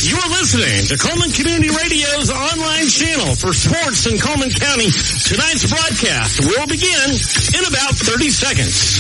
You're listening to Coleman Community Radio's online channel for sports in Coleman County. Tonight's broadcast will begin in about 30 seconds.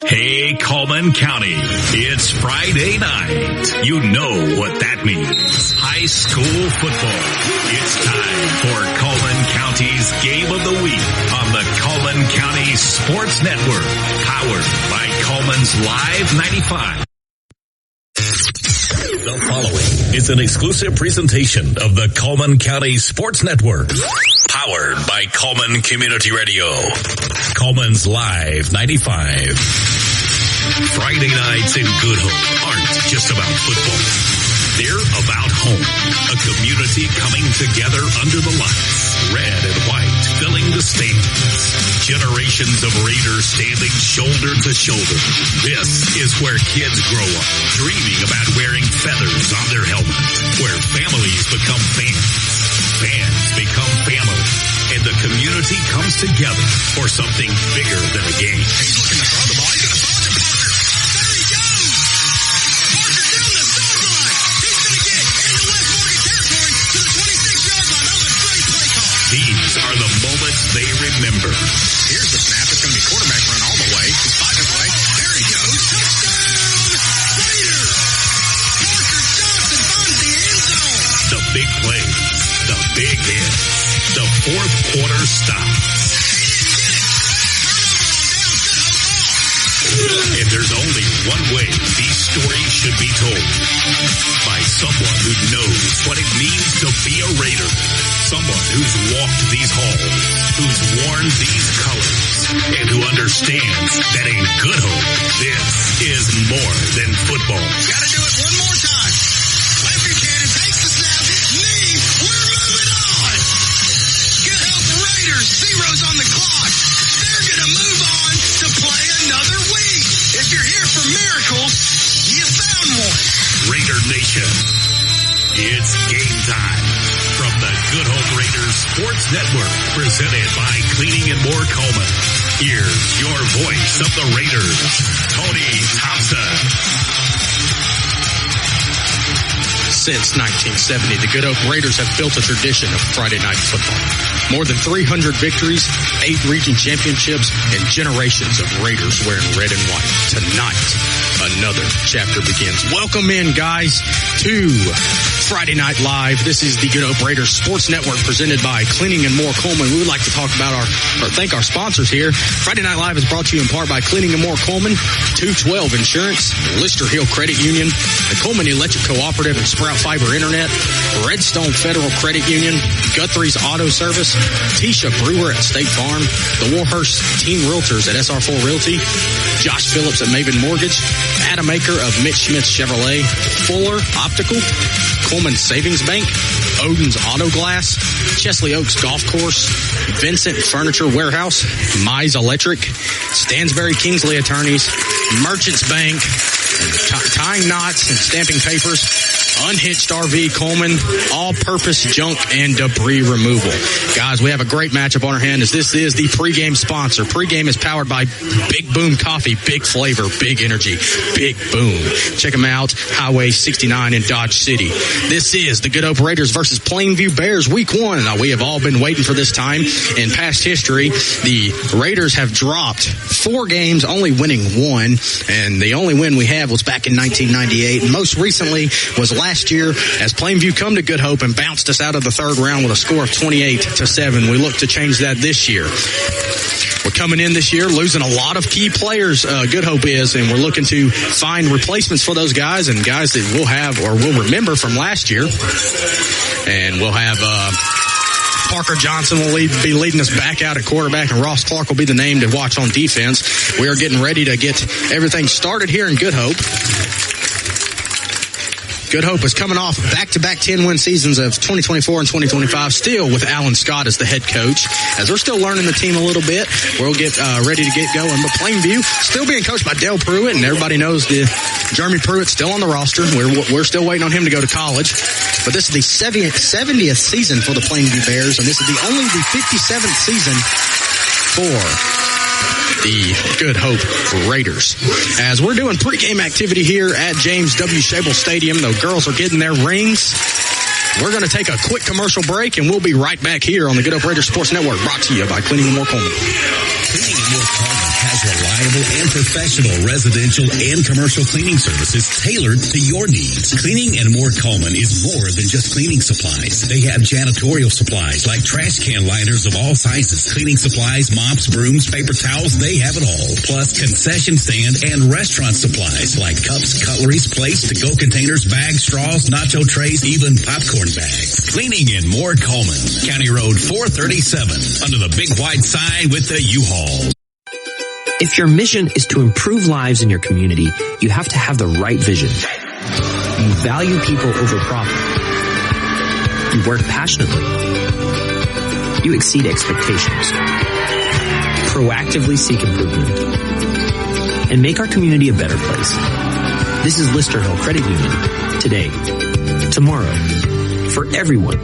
Hey, Coleman County, it's Friday night. You know what that means. High school football. It's time for Coleman County's Game of the Week on the Coleman County Sports Network, powered by Coleman's Live 95. The following is an exclusive presentation of the Coleman County Sports Network, powered by Coleman Community Radio, Coleman's Live 95. Friday nights in Good Hope aren't just about football. They're about home, a community coming together under the lights, red and white, filling the stands. Generations of Raiders standing shoulder to shoulder. This is where kids grow up, dreaming about wearing feathers on their helmet, where families become fans, fans become family, and the community comes together for something bigger than a game. He's looking to throw the ball. He's going to throw it to Parker. There he goes. Parker down the sideline. He's going to get into West Morgan territory to the 26-yard line. That was a great play call. These are the moments they remember. Here's the snap. It's going to be quarterback run all the way. He's pocket play. There he goes. Touchdown, Raiders. Parker Johnson finds the end zone. The big plays. The big hits. The fourth quarter stops. And there's only one way these stories should be told. By someone who knows what it means to be a Raider. Someone who's walked these halls, who's worn these colors, and who understands that in Good Hope, this is more than football. Gotta do it one more time. Plainview Cannon takes the snap. Knee, we're moving on. Good Hope Raiders, zeros on the clock. They're gonna move on to play another week. If you're here for miracles, you found one. Raider Nation, it's game time. From the Good Hope Raiders Sports Network, presented by Cleaning and More Coleman. Here's your voice of the Raiders, Tony Thompson. Since 1970, the Good Hope Raiders have built a tradition of Friday night football. More than 300 victories, 8 region championships, and generations of Raiders wearing red and white. Tonight, another chapter begins. Welcome in, guys, to Friday Night Live. This is the Good Hope Raiders Sports Network presented by Cleaning and More Coleman. We would like to talk about thank our sponsors here. Friday Night Live is brought to you in part by Cleaning and More Coleman, 212 Insurance, Lister Hill Credit Union, the Coleman Electric Cooperative and Sprout Fiber Internet, Redstone Federal Credit Union, Guthrie's Auto Service, Tisha Brewer at State Farm, the Warhurst Teen Realtors at SR4 Realty, Josh Phillips at Maven Mortgage, Adam Aker of Mitch Smith Chevrolet, Fuller Optical, Coleman Savings Bank, Odin's Auto Glass, Chesley Oaks Golf Course, Vincent Furniture Warehouse, Mize Electric, Stansbury Kingsley Attorneys, Merchants Bank, Tying Knots and Stamping Papers, Unhitched RV Coleman, all-purpose junk and debris removal. Guys, we have a great matchup on our hand as this is the pregame sponsor. Pregame is powered by Big Boom Coffee, big flavor, big energy, Big Boom. Check them out, Highway 69 in Dodge City. This is the Good Hope Raiders versus Plainview Bears Week 1. Now, we have all been waiting for this time. In past history, the Raiders have dropped 4 games, only winning 1, and the only win we have was back in 1998. And most recently was last year as Plainview come to Good Hope and bounced us out of the third round with a score of 28-7. We look to change that this year. We're coming in this year losing a lot of key players, Good Hope is, and we're looking to find replacements for those guys and guys that we'll have or we'll remember from last year. And we'll have Parker Johnson will be leading us back out at quarterback, and Ross Clark will be the name to watch on defense. We are getting ready to get everything started here in Good Hope. Good Hope is coming off back-to-back 10-win seasons of 2024 and 2025, still with Alan Scott as the head coach. As we're still learning the team a little bit, we'll get ready to get going. But Plainview still being coached by Dale Pruitt, and everybody knows Jeremy Pruitt's still on the roster. We're still waiting on him to go to college. But this is the 70th season for the Plainview Bears, and this is only the 57th season for the Good Hope Raiders. As we're doing pregame activity here at James W. Shable Stadium, the girls are getting their rings. We're going to take a quick commercial break, and we'll be right back here on the Good Hope Raiders Sports Network, brought to you by Cleaning More Coleman. Cleaning More Coleman has reliable and professional residential and commercial cleaning services tailored to your needs. Cleaning and More Coleman is more than just cleaning supplies. They have janitorial supplies like trash can liners of all sizes, cleaning supplies, mops, brooms, paper towels, they have it all. Plus concession stand and restaurant supplies like cups, cutleries, plates, to-go containers, bags, straws, nacho trays, even popcorn bags. Cleaning and More Coleman, County Road 437, under the big white sign with the U-Haul. If your mission is to improve lives in your community, you have to have the right vision. You value people over profit. You work passionately. You exceed expectations. Proactively seek improvement. And make our community a better place. This is Lister Hill Credit Union. Today. Tomorrow. For everyone.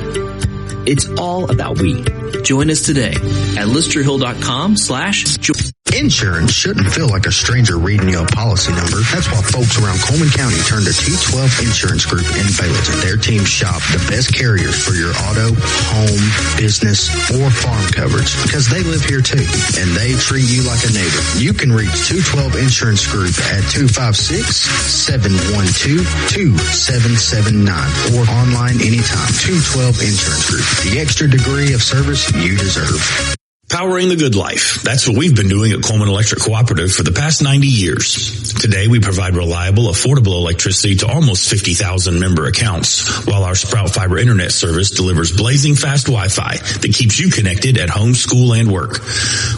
It's all about we. Join us today at listerhill.com/join. Insurance shouldn't feel like a stranger reading your policy number. That's why folks around Coleman County turn to T12 Insurance Group in Baylor. Their team shop the best carriers for your auto, home, business, or farm coverage because they live here too, and they treat you like a neighbor. You can reach 212 Insurance Group at 256-712-2779 or online anytime. 212 Insurance Group, the extra degree of service you deserve. Powering the good life. That's what we've been doing at Coleman Electric Cooperative for the past 90 years. Today, we provide reliable, affordable electricity to almost 50,000 member accounts, while our Sprout Fiber Internet service delivers blazing fast Wi-Fi that keeps you connected at home, school, and work.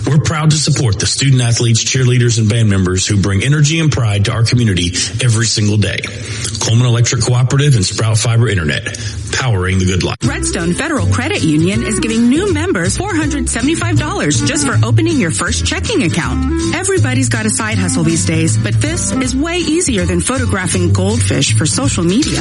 We're proud to support the student athletes, cheerleaders, and band members who bring energy and pride to our community every single day. Coleman Electric Cooperative and Sprout Fiber Internet, powering the good life. Redstone Federal Credit Union is giving new members $475 just for opening your first checking account. Everybody's got a side hustle these days, but this is way easier than photographing goldfish for social media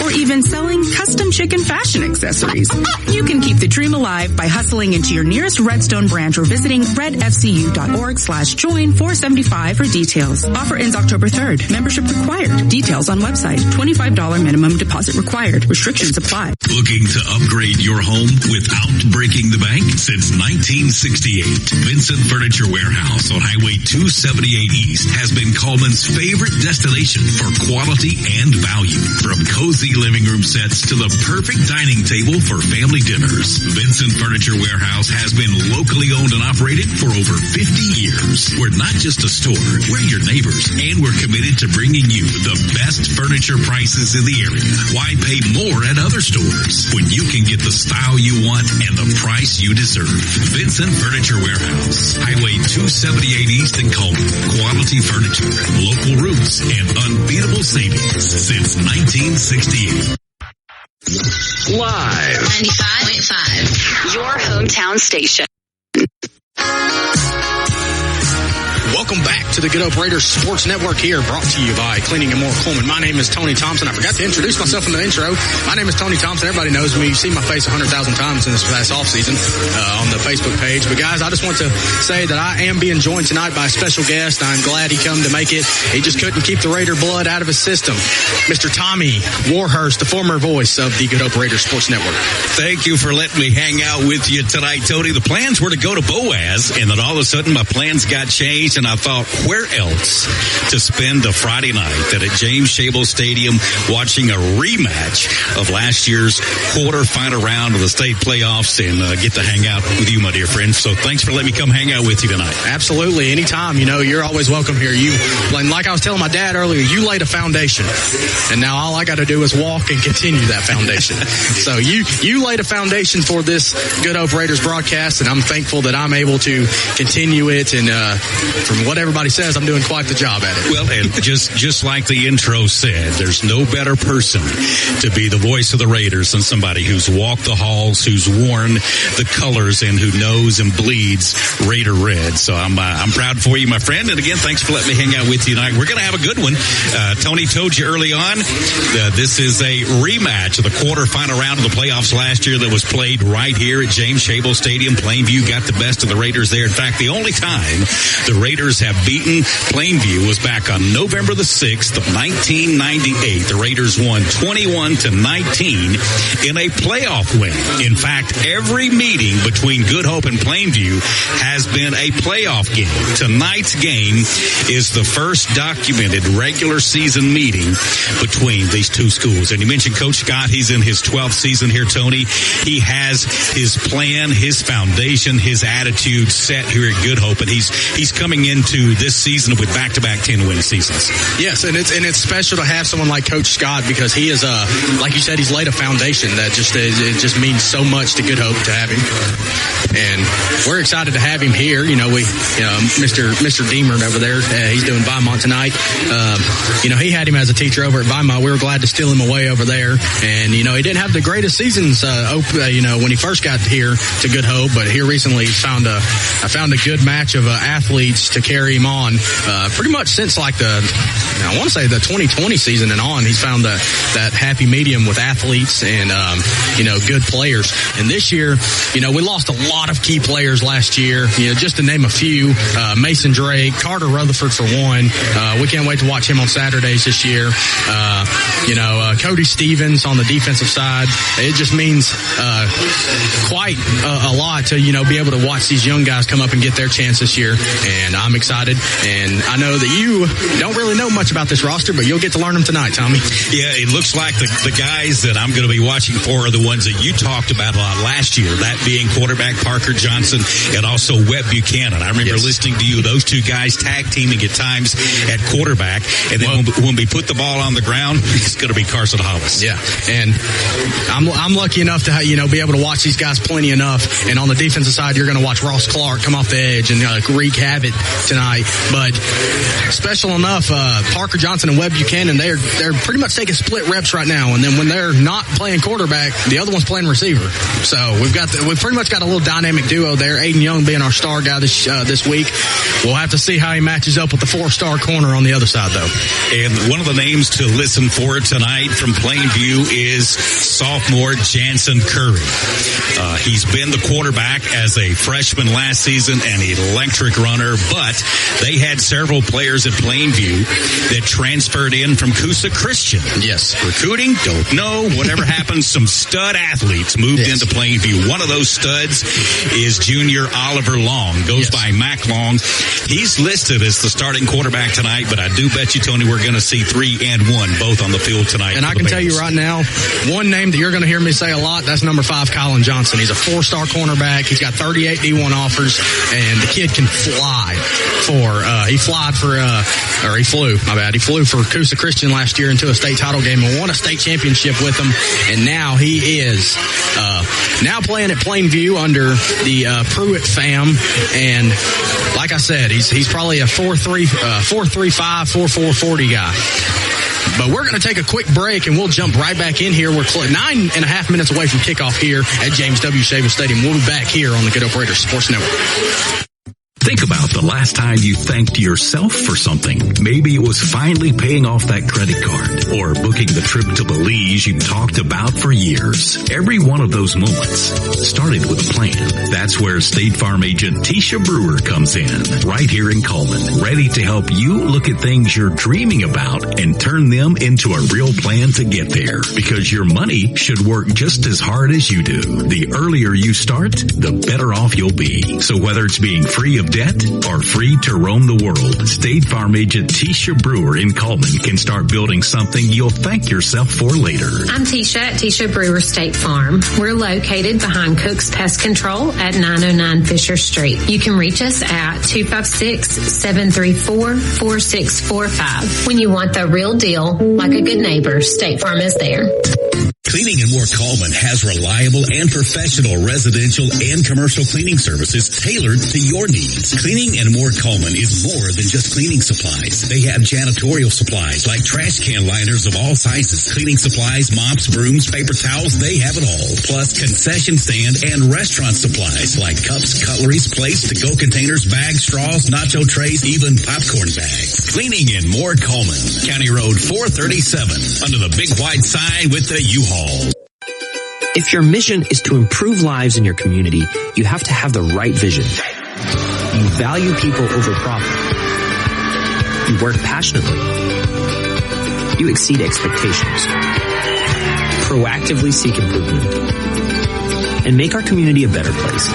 or even selling custom chicken fashion accessories. You can keep the dream alive by hustling into your nearest Redstone branch or visiting redfcu.org/join475 for details. Offer ends October 3rd. Membership required. Details on website. $25 minimum deposit required. Restrictions apply. Looking to upgrade your home without breaking the bank? Since 1968, Vincent Furniture Warehouse on Highway 278 East has been Coleman's favorite destination for quality and value. From cozy living room sets to the perfect dining table for family dinners, Vincent Furniture Warehouse has been locally owned and operated for over 50 years. We're not just a store, we're your neighbors, and we're committed to bringing you the best furniture prices in the area. Why pay more at other stores when you can get the style you want and the price you deserve? Vincent Furniture Warehouse, Highway 278 East in Coleman. Quality furniture, local roots, and unbeatable savings since 1968. Live 95.5, your hometown station. Welcome back to the Good Hope Raiders Sports Network here, brought to you by Cleaning and More Coleman. My name is Tony Thompson. I forgot to introduce myself in the intro. My name is Tony Thompson. Everybody knows me. You've seen my face 100,000 times in this past offseason on the Facebook page. But guys, I just want to say that I am being joined tonight by a special guest. I'm glad he come to make it. He just couldn't keep the Raider blood out of his system. Mr. Tommy Warhurst, the former voice of the Good Hope Raiders Sports Network. Thank you for letting me hang out with you tonight, Tony. The plans were to go to Boaz, and then all of a sudden my plans got changed, and I thought, where else to spend a Friday night than at James Shable Stadium watching a rematch of last year's quarterfinal round of the state playoffs and get to hang out with you, my dear friend. So thanks for letting me come hang out with you tonight. Absolutely. Anytime. You know, you're always welcome here. Like I was telling my dad earlier, you laid a foundation, and now all I got to do is walk and continue that foundation. So you laid a foundation for this Good Hope Raiders broadcast, and I'm thankful that I'm able to continue it. And from what everybody says, I'm doing quite the job at it. Well, and just like the intro said, there's no better person to be the voice of the Raiders than somebody who's walked the halls, who's worn the colors, and who knows and bleeds Raider red. So I'm proud for you, my friend. And again, thanks for letting me hang out with you tonight. We're going to have a good one. Tony told you early on, this is a rematch of the quarterfinal round of the playoffs last year that was played right here at James Shabel Stadium. Plainview got the best of the Raiders there. In fact, the only time the Raiders have beaten Plainview was back on November the 6th of 1998. The Raiders won 21-19 in a playoff win. In fact, every meeting between Good Hope and Plainview has been a playoff game. Tonight's game is the first documented regular season meeting between these two schools. And you mentioned Coach Scott. He's in his 12th season here, Tony. He has his plan, his foundation, his attitude set here at Good Hope, and he's coming into this season with back-to-back 10-win seasons. Yes, and it's special to have someone like Coach Scott, because he is like you said, he's laid a foundation that it just means so much to Good Hope to have him. And we're excited to have him here. Mr. Deemer over there, he's doing Vinemont tonight. He had him as a teacher over at Vinemont. We were glad to steal him away over there. And, he didn't have the greatest seasons, when he first got here to Good Hope, but here recently I found a good match of athletes to carry him on, pretty much since I want to say the 2020 season and on. He's found that happy medium with athletes and, good players. And this year, we lost a lot of key players last year, just to name a few. Mason Drake, Carter Rutherford for one. We can't wait to watch him on Saturdays this year. Cody Stevens on the defensive side. It just means quite a lot to, be able to watch these young guys come up and get their chance this year. And I'm excited. And I know that you don't really know much about this roster, but you'll get to learn them tonight, Tommy. Yeah, it looks like the guys that I'm going to be watching for are the ones that you talked about a lot last year, that being quarterback Parker Johnson and also Webb Buchanan. I remember listening to you, those two guys tag teaming at times at quarterback. And then when we put the ball on the ground, it's going to be Carson Hollis. Yeah, and I'm lucky enough to be able to watch these guys plenty enough. And on the defensive side, you're going to watch Ross Clark come off the edge and wreak havoc tonight. But special enough, Parker Johnson and Webb Buchanan, they're pretty much taking split reps right now. And then when they're not playing quarterback, the other one's playing receiver. So we've pretty much got a little dynamic duo there. Aiden Young being our star guy this week. We'll have to see how he matches up with the 4-star corner on the other side, though. And one of the names to listen for tonight from Plainview is sophomore Jansen Curry. He's been the quarterback as a freshman last season, an electric runner, but they had several players at Plainview that transferred in from Coosa Christian. Yes. Recruiting, don't know. Whatever happens, some stud athletes moved into Plainview. One of those studs is junior Oliver Long. Goes by Mac Long. He's listed as the starting quarterback tonight, but I do bet you, Tony, we're going to see 3 and 1 both on the field tonight. And I can tell you right now, one name that you're going to hear me say a lot, that's number 5, Colin Johnson. He's a 4-star cornerback. He's got 38 D1 offers, and the kid can fly he flew for Coosa Christian last year into a state title game and won a state championship with them. And now he is now playing at Plainview under the Pruitt fam. And like I said, he's probably a 4.35, 4.4 40 guy. But we're going to take a quick break, and we'll jump right back in here. We're 9.5 minutes away from kickoff here at James W. Shabel Stadium. We'll be back here on the Good Hope Raiders Sports Network. Think about the last time you thanked yourself for something. Maybe it was finally paying off that credit card or booking the trip to Belize you talked about for years. Every one of those moments started with a plan. That's where State Farm agent Tisha Brewer comes in, right here in Coleman, ready to help you look at things you're dreaming about and turn them into a real plan to get there. Because your money should work just as hard as you do. The earlier you start, the better off you'll be. So whether it's being free of debt or free to roam the world, State Farm agent Tisha Brewer in Coleman can start building something you'll thank yourself for later. I'm Tisha at Tisha Brewer State Farm. We're located behind Cook's Pest Control at 909 Fisher Street. You can reach us at 256-734-4645. When you want the real deal, like a good neighbor, State Farm is there. Cleaning and More Coleman has reliable and professional residential and commercial cleaning services tailored to your needs. Cleaning and More Coleman is more than just cleaning supplies. They have janitorial supplies like trash can liners of all sizes, cleaning supplies, mops, brooms, paper towels, they have it all. Plus concession stand and restaurant supplies like cups, cutleries, plates, to-go containers, bags, straws, nacho trays, even popcorn bags. Cleaning and More Coleman, County Road 437, under the big white sign with the U-Haul. If your mission is to improve lives in your community, you have to have the right vision. You value people over profit. You work passionately. You exceed expectations. Proactively seek improvement. And make our community a better place.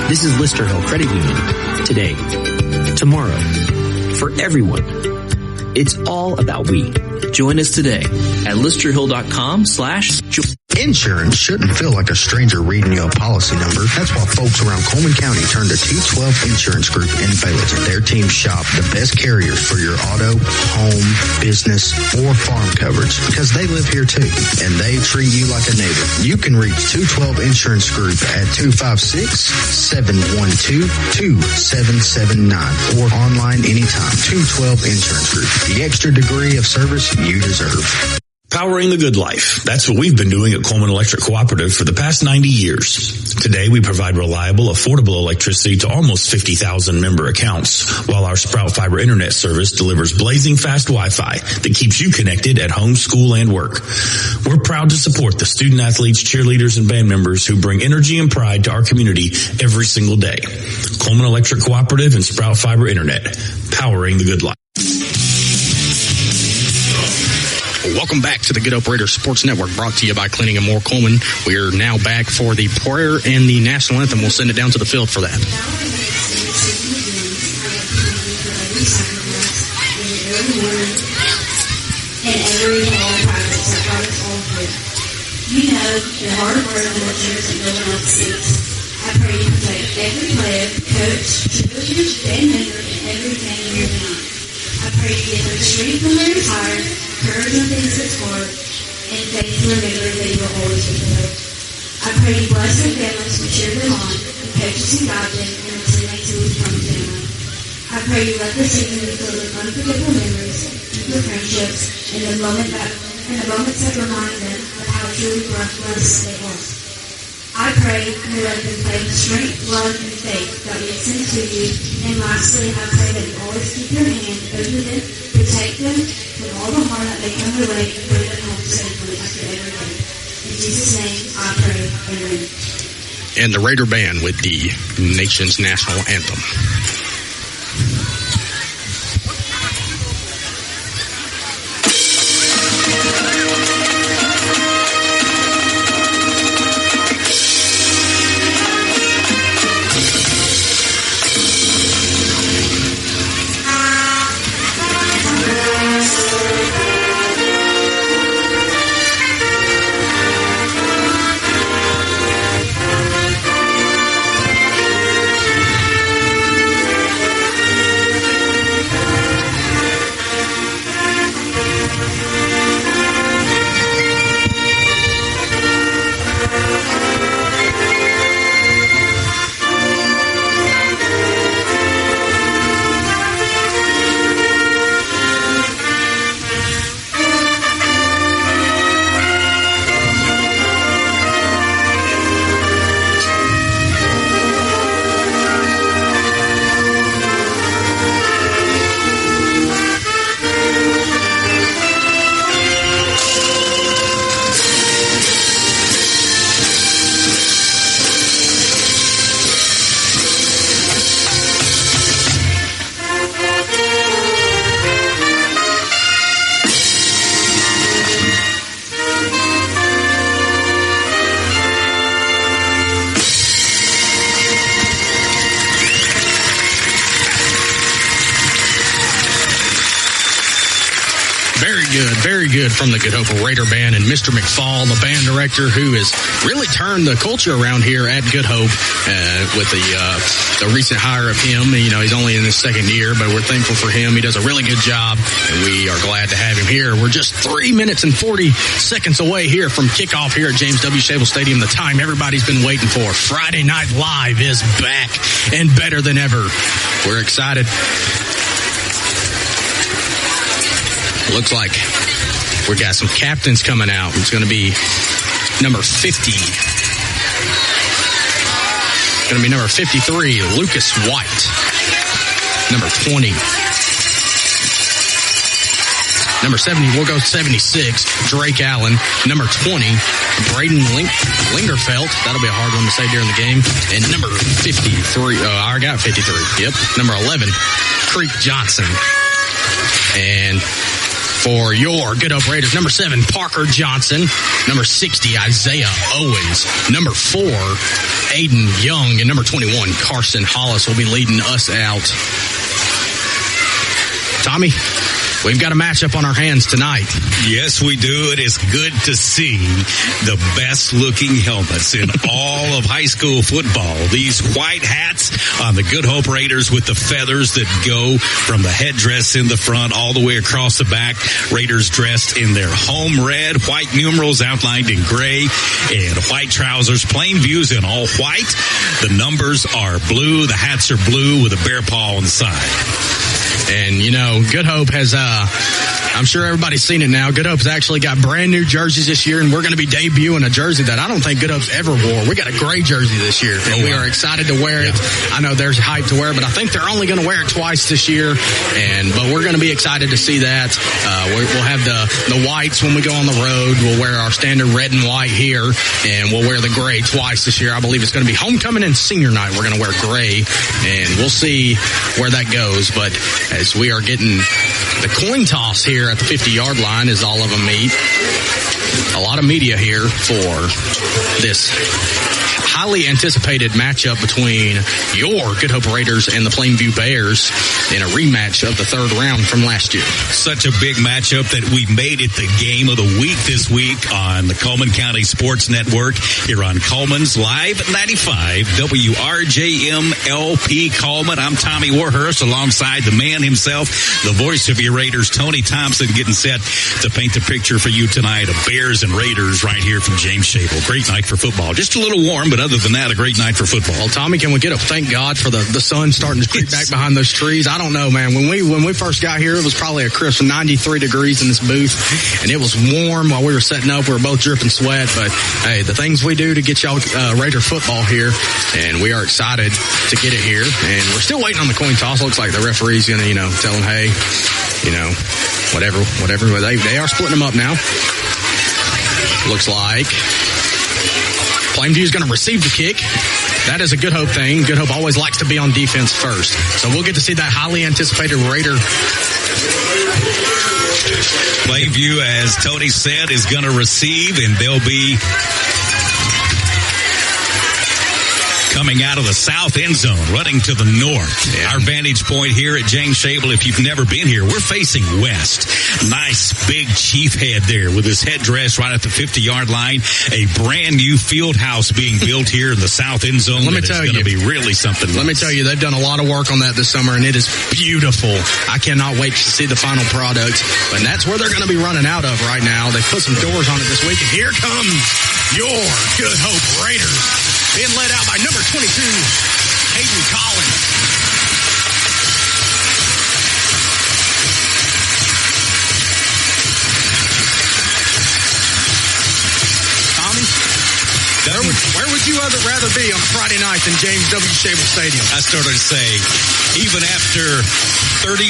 This is Lister Hill Credit Union. Today. Tomorrow. For everyone. It's all about we. Join us today at listerhill.com/join. Insurance shouldn't feel like a stranger reading you a policy number. That's why folks around Coleman County turn to T12 Insurance Group in Baylor. Their team shop the best carriers for your auto, home, business, or farm coverage because they live here too, and they treat you like a neighbor. You can reach 212 Insurance Group at 256-712-2779 or online anytime. 212 Insurance Group, the extra degree of service you deserve. Powering the good life. That's what we've been doing at Coleman Electric Cooperative for the past 90 years. Today, we provide reliable, affordable electricity to almost 50,000 member accounts, while our Sprout Fiber Internet service delivers blazing fast Wi-Fi that keeps you connected at home, school, and work. We're proud to support the student athletes, cheerleaders, and band members who bring energy and pride to our community every single day. Coleman Electric Cooperative and Sprout Fiber Internet, powering the good life. Welcome back to the Good Hope Raiders Sports Network, brought to you by Cleaning and More Coleman. We are now back for the prayer and the national anthem. We'll send it down to the field for that. You know the hard work and the tears that no one else sees. I pray you protect every player, coach, cheerleaders, band member, and everything you're doing. I pray you give them strength when they're tired, courage when things get hard, and faith to remember that you will always be with them. I pray you bless their families and cheer them on, and coaches and guide them, and the teammates who become a family. I pray you let this season be filled with unforgettable memories, deeper friendships, and the moments that remind them of how truly blessed they are. I pray you let them play with strength, love, and faith that we extend to you. And lastly, I pray that you always keep your hand over them, protect them from all the harm that may come their way, and bring them home safely after every day. In Jesus' name, I pray. Amen. And the Raider Band with the nation's national anthem. Very good from the Good Hope Raider Band and Mr. McFall, the band director, who has really turned the culture around here at Good Hope with the recent hire of him. You know, he's only in his second year, but we're thankful for him. He does a really good job, and we are glad to have him here. We're just 3 minutes and 40 seconds away here from kickoff here at James W. Shable Stadium, the time everybody's been waiting for. Friday Night Live is back and better than ever. We're excited. Looks like we got some captains coming out. It's going to be number 50. It's going to be number 53, Lucas White. Number 20. Number 70, we'll go 76, Drake Allen. Number 20, Braden Lingerfeld. That'll be a hard one to say during the game. And number 53, I got 53. Yep. Number 11, Creek Johnson. And for your Good Hope Raiders, number 7, Parker Johnson. Number 60, Isaiah Owens. Number 4, Aiden Young. And number 21, Carson Hollis will be leading us out. Tommy, we've got a matchup on our hands tonight. Yes, we do. It is good to see the best-looking helmets in all of high school football. These white hats on the Good Hope Raiders with the feathers that go from the headdress in the front all the way across the back. Raiders dressed in their home red, white numerals outlined in gray, and white trousers. Plainview's in all white. The numbers are blue. The hats are blue with a bear paw on the side. And, you know, Good Hope has, I'm sure everybody's seen it now. Good Hope's actually got brand new jerseys this year, and we're going to be debuting a jersey that I don't think Good Hope's ever wore. We got a gray jersey this year, and we are excited to wear it. I know there's hype to wear it, but I think they're only going to wear it twice this year. But we're going to be excited to see that. We'll have the whites when we go on the road. We'll wear our standard red and white here, and we'll wear the gray twice this year. I believe it's going to be homecoming and senior night. We're going to wear gray, and we'll see where that goes. But as we are getting the coin toss here at the 50-yard line as all of them meet. A lot of media here for this highly anticipated matchup between your Good Hope Raiders and the Plainview Bears in a rematch of the third round from last year. Such a big matchup that we made it the game of the week this week on the Coleman County Sports Network here on Coleman's Live 95 WRJM-LP Coleman. I'm Tommy Warhurst alongside the man himself, the voice of your Raiders, Tony Thompson, getting set to paint the picture for you tonight of Bears and Raiders right here from James Shable. Great night for football. Just a little warm, but other than that, a great night for football. Well, Tommy, can we get a thank God for the sun starting to creep back behind those trees? I don't know, man. When we first got here, it was probably a crisp 93 degrees in this booth, and it was warm while we were setting up. We were both dripping sweat, but hey, the things we do to get y'all Raider football here, and we are excited to get it here. And we're still waiting on the coin toss. Looks like the referee's going to, tell them, hey, whatever. They are splitting them up now. Looks like Plainview's going to receive the kick. That is a Good Hope thing. Good Hope always likes to be on defense first. So we'll get to see that highly anticipated Raider. Plainview, as Tony said, is going to receive, and they'll be coming out of the south end zone, running to the north. Yeah. Our vantage point here at James Shable, if you've never been here, we're facing west. Nice big chief head there with his headdress right at the 50-yard line. A brand new field house being built here in the south end zone. Let me tell you, it's going to be really something. Let me tell you, they've done a lot of work on that this summer, and it is beautiful. I cannot wait to see the final product. And that's where they're going to be running out of right now. They put some doors on it this week, and here comes your Good Hope Raiders, being led out by number 22, Hayden Collins. Tommy, where would you rather be on Friday night than James W. Shable Stadium? I started to say, even after 37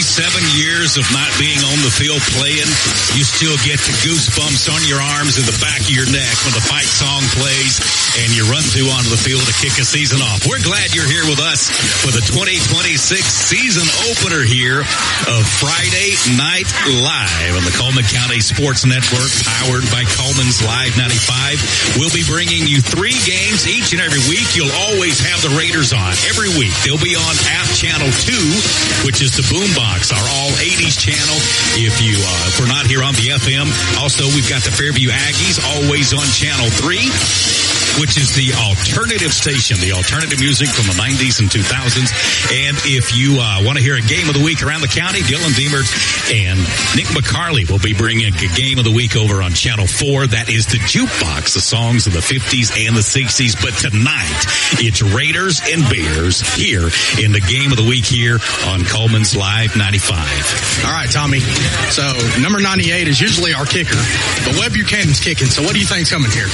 years of not being on the field playing, you still get the goosebumps on your arms and the back of your neck when the fight song plays and you run through onto the field to kick a season off. We're glad you're here with us for the 2026 season opener here of Friday Night Live on the Coleman County Sports Network, powered by Coleman's Live 95. We'll be bringing you 3 games Bears each and every week. You'll always have the Raiders on every week. They'll be on App Channel 2, which is the Boombox, our all-80s channel. If we're not here on the FM, also we've got the Fairview Aggies always on Channel 3, which is the alternative station, the alternative music from the 90s and 2000s. And if you want to hear a game of the week around the county, Dylan Deemert and Nick McCarley will be bringing a game of the week over on Channel 4. That is the Jukebox, the songs of the 50s and the 60s. But tonight, it's Raiders and Bears here in the game of the week here on Coleman's Live 95. All right, Tommy. So number 98 is usually our kicker, but Webb Buchanan's kicking. So what do you think's coming here?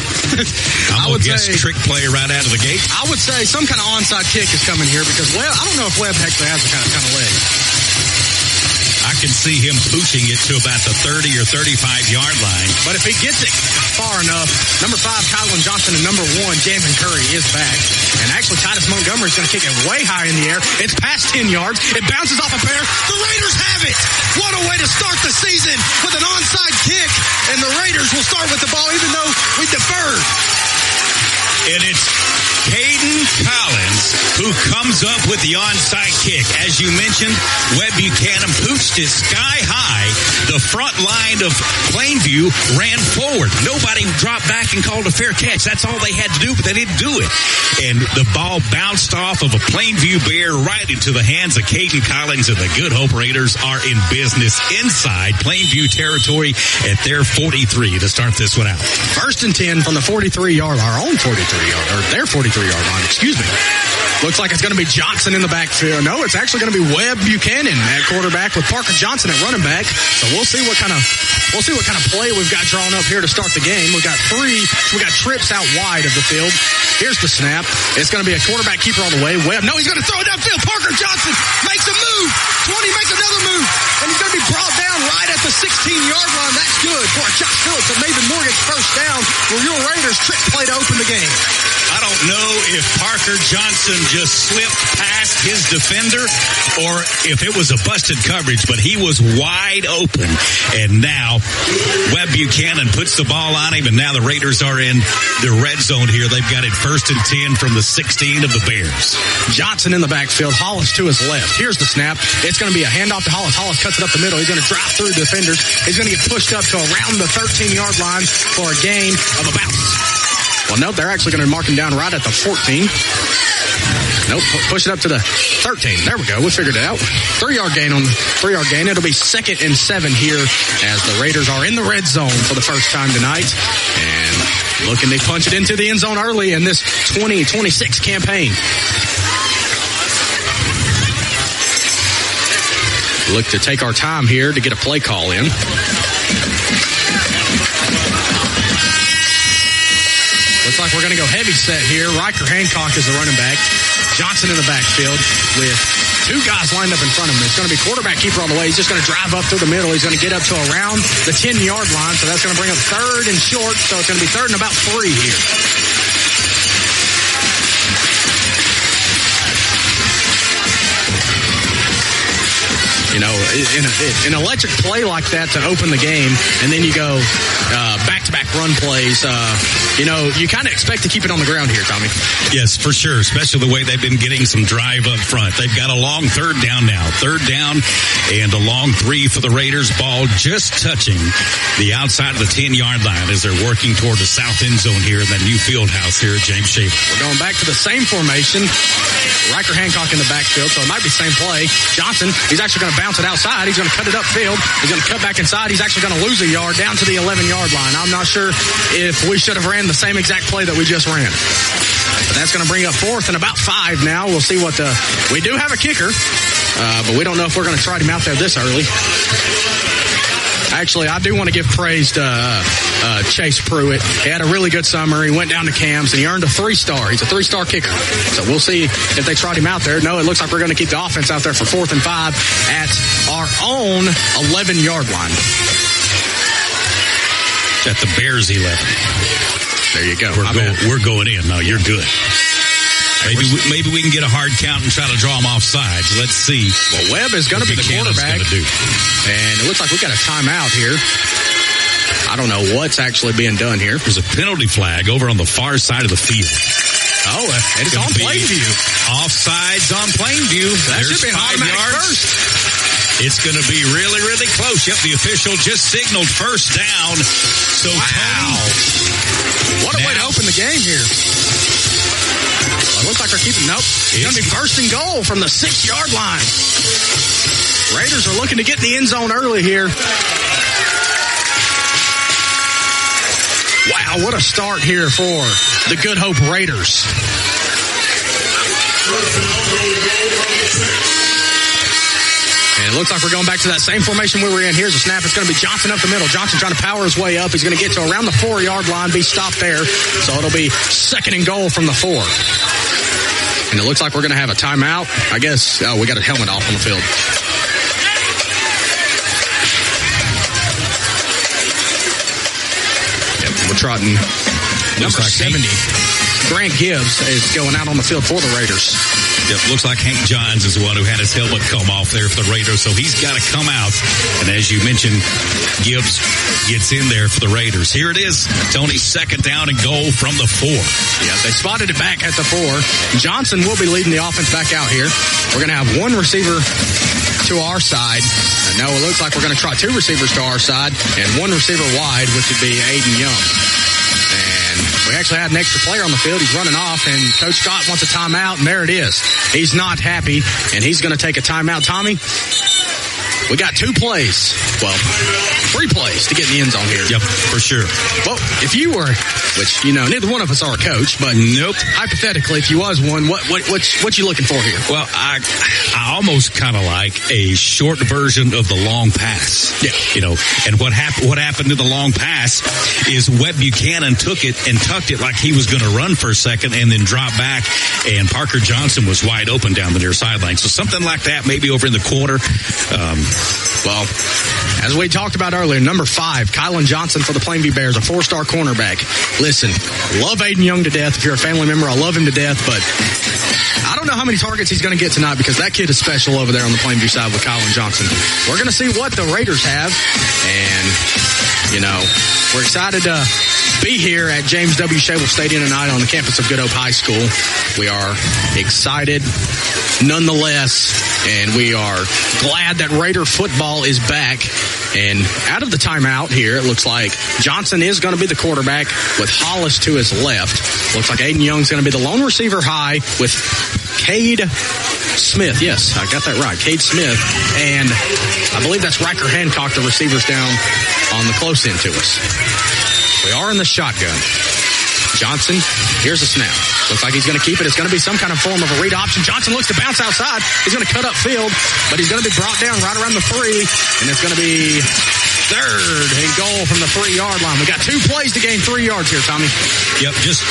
I would guess trick play right out of the gate. I would say some kind of onside kick is coming here because Webb, I don't know if Webb actually has a kind of leg. I can see him pushing it to about the 30 or 35-yard line. But if he gets it far enough, number 5, Kylan Johnson, and number 1, Jamon Curry is back. And actually, Titus Montgomery's going to kick it way high in the air. It's past 10 yards. It bounces off a pair. The Raiders have it. What a way to start the season with an onside kick. And the Raiders will start with the ball even though we deferred. And it's Caden Collins who comes up with the onside kick. As you mentioned, Webb Buchanan pooched it sky high. The front line of Plainview ran forward. Nobody dropped back and called a fair catch. That's all they had to do, but they didn't do it. And the ball bounced off of a Plainview Bear right into the hands of Caden Collins, and the Good Hope Raiders are in business inside Plainview territory at their 43 to start this one out. 1st and 10 from the 43-yard, our own 43-yard, or their 43-yard line, excuse me. Looks like it's going to be Johnson in the backfield. No, it's actually going to be Webb Buchanan at quarterback with Parker Johnson at running back. So we'll see what kind of play we've got drawn up here to start the game. We got trips out wide of the field. Here's the snap. It's going to be a quarterback keeper all the way. Webb, no, he's going to throw it downfield. Parker Johnson makes a move. 20 makes another move. And he's going to be brought down right at the 16-yard line. That's good for Josh Phillips and Nathan Morgan's first down for your Raiders trick play to open the game. I don't know if Parker Johnson just slipped past his defender or if it was a busted coverage, but he was wide open. And now Webb Buchanan puts the ball on him, and now the Raiders are in the red zone here. They've got it 1st and 10 from the 16 of the Bears. Johnson in the backfield, Hollis to his left. Here's the snap. It's going to be a handoff to Hollis. Hollis cuts it up the middle. He's going to drive through the defenders. He's going to get pushed up to around the 13-yard line for a gain of a bounce. Well, no, they're actually going to mark him down right at the 14. Nope, push it up to the 13. There we go. We figured it out. 3-yard gain on the 3-yard gain. It'll be 2nd and 7 here as the Raiders are in the red zone for the first time tonight. And looking to punch it into the end zone early in this 2026 campaign. Look to take our time here to get a play call in. Looks like we're going to go heavy set here. Riker Hancock is the running back. Johnson in the backfield with 2 guys lined up in front of him. It's going to be quarterback keeper on the way. He's just going to drive up through the middle. He's going to get up to around the 10-yard line. So that's going to bring up 3rd and short. So it's going to be 3rd and about 3 here. You know, an electric play like that to open the game, and then you go back-to-back run plays. You know, you kind of expect to keep it on the ground here, Tommy. Yes, for sure, especially the way they've been getting some drive up front. They've got a long 3rd down now. 3rd down and a long 3 for the Raiders. Ball just touching the outside of the 10-yard line as they're working toward the south end zone here in that new field house here at James Shaver. We're going back to the same formation. Riker Hancock in the backfield, so it might be the same play. Johnson, he's actually going to bounce it outside. He's going to cut it upfield. He's going to cut back inside. He's actually going to lose a yard down to the 11-yard line. I'm not sure if we should have ran the same exact play that we just ran. But that's going to bring up 4th and about 5 now. We'll see what we do have a kicker, but we don't know if we're going to trot him out there this early. Actually, I do want to give praise to Chase Pruitt. He had a really good summer. He went down to camps, and he earned a 3-star. He's a 3-star kicker. So we'll see if they trot him out there. No, it looks like we're going to keep the offense out there for 4th and 5 at our own 11-yard line. At the Bears 11. There you go. We're going in. No, you're good. Maybe we can get a hard count and try to draw them off sides. Let's see. Well, Webb is going to be the quarterback. And it looks like we got a timeout here. I don't know what's actually being done here. There's a penalty flag over on the far side of the field. Oh, and it's on Plainview. Offsides on Plainview. That should be an 5 automatic yards. first. It's going to be really, really close. Yep, the official just signaled first down. So, Wow. What a way to open the game here. Well, it looks like they're keeping, nope. It's going to be first and goal from the 6-yard line. Raiders are looking to get in the end zone early here. Wow, what a start here for the Good Hope Raiders. And it looks like we're going back to that same formation we were in. Here's a snap. It's going to be Johnson up the middle. Johnson trying to power his way up. He's going to get to around the 4-yard line, be stopped there. So it'll be second and goal from the 4. And it looks like we're going to have a timeout. I guess, we got a helmet off on the field. Yep, we're trotting number 70. Grant Gibbs is going out on the field for the Raiders. Yep, looks like Hank Johns is the one who had his helmet come off there for the Raiders, so he's got to come out. And as you mentioned, Gibbs gets in there for the Raiders. Here it is, Tony, second down and goal from the 4. Yeah, they spotted it back at the 4. Johnson will be leading the offense back out here. We're going to have one receiver to our side. No, it looks like we're going to try 2 receivers to our side and 1 receiver wide, which would be Aiden Young. And we actually had an extra player on the field. He's running off, and Coach Scott wants a timeout, and there it is. He's not happy, and he's going to take a timeout. Tommy, we got 2 plays. Well, 3 plays to get in the end zone here. Yep, for sure. Well, if you were, which, neither one of us are a coach, but nope. Hypothetically, if you was one, what you looking for here? Well, I almost kind of like a short version of the long pass. Yeah. And what happened to the long pass is Webb Buchanan took it and tucked it like he was going to run for a second and then drop back, and Parker Johnson was wide open down the near sideline. So something like that, maybe over in the quarter. Well, as we talked about earlier, number 5, Kylan Johnson for the Plainview Bears, a 4-star cornerback. Listen, love Aiden Young to death. If you're a family member, I love him to death, but I don't know how many targets he's going to get tonight because that kid is special over there on the Plainview side with Kylan Johnson. We're going to see what the Raiders have, and, we're excited to be here at James W. Shavel Stadium tonight on the campus of Good Hope High School. We are excited nonetheless, and we are glad that Raider football is back. And out of the timeout here, it looks like Johnson is going to be the quarterback with Hollis to his left. Looks like Aiden Young's going to be the lone receiver high with Cade Smith. Yes, I got that right. Cade Smith. And I believe that's Riker Hancock, the receivers down on the close end to us. We are in the shotgun. Johnson, here's a snap. Looks like he's going to keep it. It's going to be some kind of form of a read option. Johnson looks to bounce outside. He's going to cut upfield, but he's going to be brought down right around the 3, and it's going to be third and goal from the 3-yard line. We got 2 plays to gain 3 yards here, Tommy. Yep, just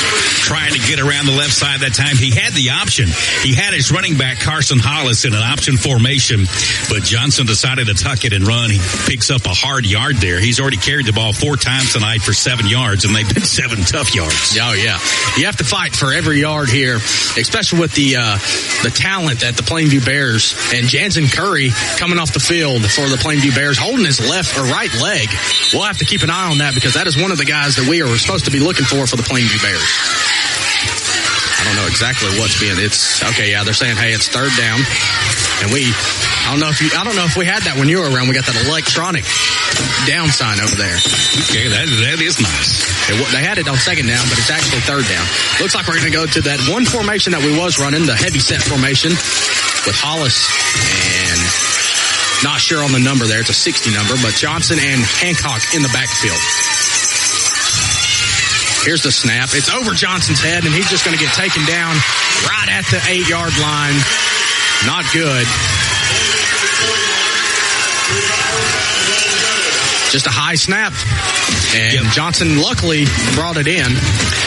trying to get around the left side that time. He had the option. He had his running back, Carson Hollis, in an option formation, but Johnson decided to tuck it and run. He picks up a hard yard there. He's already carried the ball 4 times tonight for 7 yards, and they've been 7 tough yards. Oh, yeah. You have to fight for every yard here, especially with the talent at the Plainview Bears. And Jansen Curry coming off the field for the Plainview Bears, holding his left or right leg. We'll have to keep an eye on that because that is one of the guys that we are supposed to be looking for the Plainview Bears. I don't know exactly what's being. It's okay. Yeah, they're saying, hey, it's third down, and I don't know if we had that when you were around. We got that electronic down sign over there. Okay, that is nice. They had it on second down, but it's actually third down. Looks like we're going to go to that one formation that we was running, the heavy set formation with Hollis and not sure on the number there. It's a 60 number, but Johnson and Hancock in the backfield. Here's the snap. It's over Johnson's head, and he's just going to get taken down right at the 8-yard line. Not good. Just a high snap. And Johnson luckily brought it in,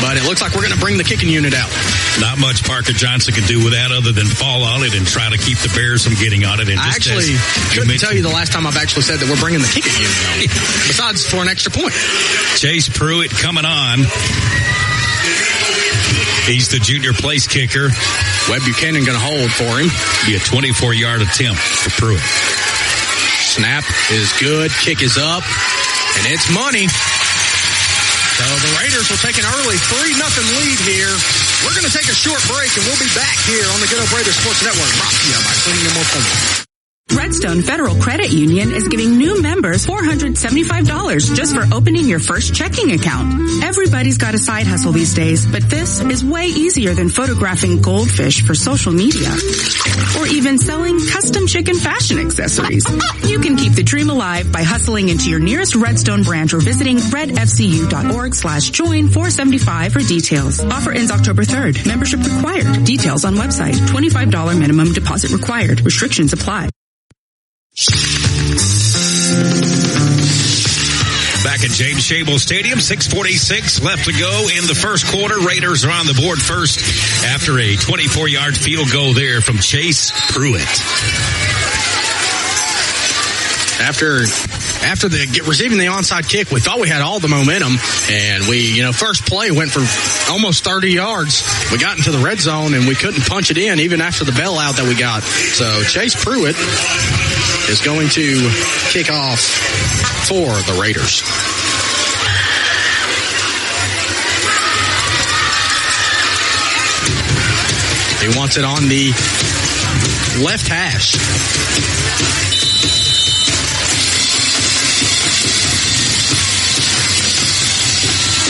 but it looks like we're going to bring the kicking unit out. Not much Parker Johnson can do with that other than fall on it and try to keep the Bears from getting on it. And I actually couldn't tell you the last time I've actually said that we're bringing the kicking unit out, besides for an extra point. Chase Pruitt coming on. He's the junior place kicker. Webb Buchanan going to hold for him. Be a 24-yard attempt for Pruitt. Snap is good. Kick is up. And it's money. So the Raiders will take an early 3-0 lead here. We're going to take a short break, and we'll be back here on the Good Hope Raiders Sports Network, brought to you by Cleaning and More Coleman. Redstone Federal Credit Union is giving new members $475 just for opening your first checking account. Everybody's got a side hustle these days, but this is way easier than photographing goldfish for social media or even selling custom chicken fashion accessories. You can keep the dream alive by hustling into your nearest Redstone branch or visiting redfcu.org/join 475 for details. Offer ends October 3rd. Membership required. Details on website. $25 minimum deposit required. Restrictions apply. Back at James Shable Stadium, 6:46 left to go in the first quarter. Raiders are on the board first after a 24-yard field goal there from Chase Pruitt. After receiving the onside kick, we thought we had all the momentum, and we, first play went for almost 30 yards. We got into the red zone, and we couldn't punch it in even after the bailout that we got. So Chase Pruitt is going to kick off for the Raiders. He wants it on the left hash.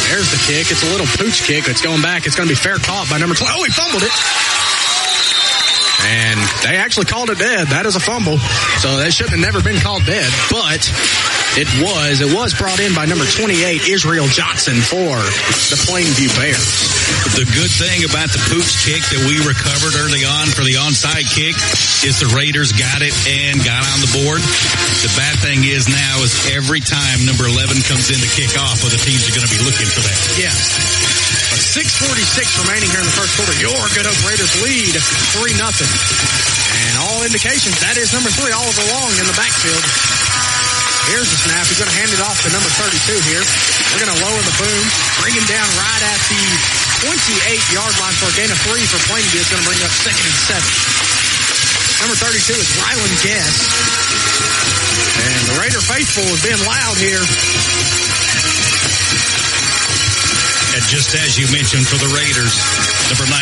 There's the kick. It's a little pooch kick. It's going back. It's going to be fair caught by number 12. Oh, he fumbled it. And they actually called it dead. That is a fumble. So that shouldn't have never been called dead. But it was brought in by number 28, Israel Johnson, for the Plainview Bears. The good thing about the pooch kick that we recovered early on for the onside kick is the Raiders got it and got on the board. The bad thing is now is every time number 11 comes in to kick off, other teams are going to be looking for that. Yes. 6:46 remaining here in the first quarter. Your Good Hope Raiders lead 3-0. And all indications, that is number 3, Oliver Long, in the backfield. Here's the snap. He's going to hand it off to number 32 here. We're going to lower the boom, bring him down right at the 28-yard line for a gain of 3 for Plainview. It's going to bring up 2nd and 7. Number 32 is Rylan Guess. And the Raider faithful is being loud here. And just as you mentioned for the Raiders, number 19,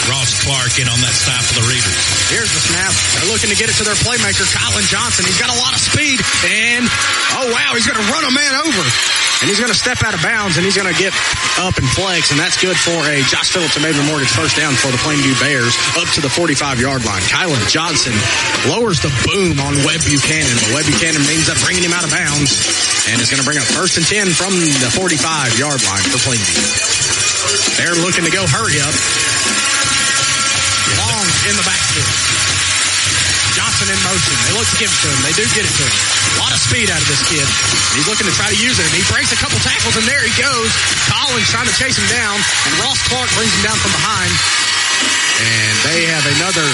Ross Clark, in on that stop for the Raiders. Here's the snap. They're looking to get it to their playmaker, Colin Johnson. He's got a lot of speed, and, oh, wow, he's going to run a man over. And he's going to step out of bounds, and he's going to get up and flex, and that's good for a Josh Phillips and Maven Mortgage first down for the Plainview Bears up to the 45-yard line. Kylan Johnson lowers the boom on Webb Buchanan, but Webb Buchanan ends up bringing him out of bounds, and it's going to bring up 1st and 10 from the 45-yard line for Plainview. They're looking to go hurry up. Long in the backfield. Johnson in motion. They look to give it to him. They do get it to him. A lot of speed out of this kid. He's looking to try to use it. And he breaks a couple tackles, and there he goes. Collins trying to chase him down, and Ross Clark brings him down from behind. And they have another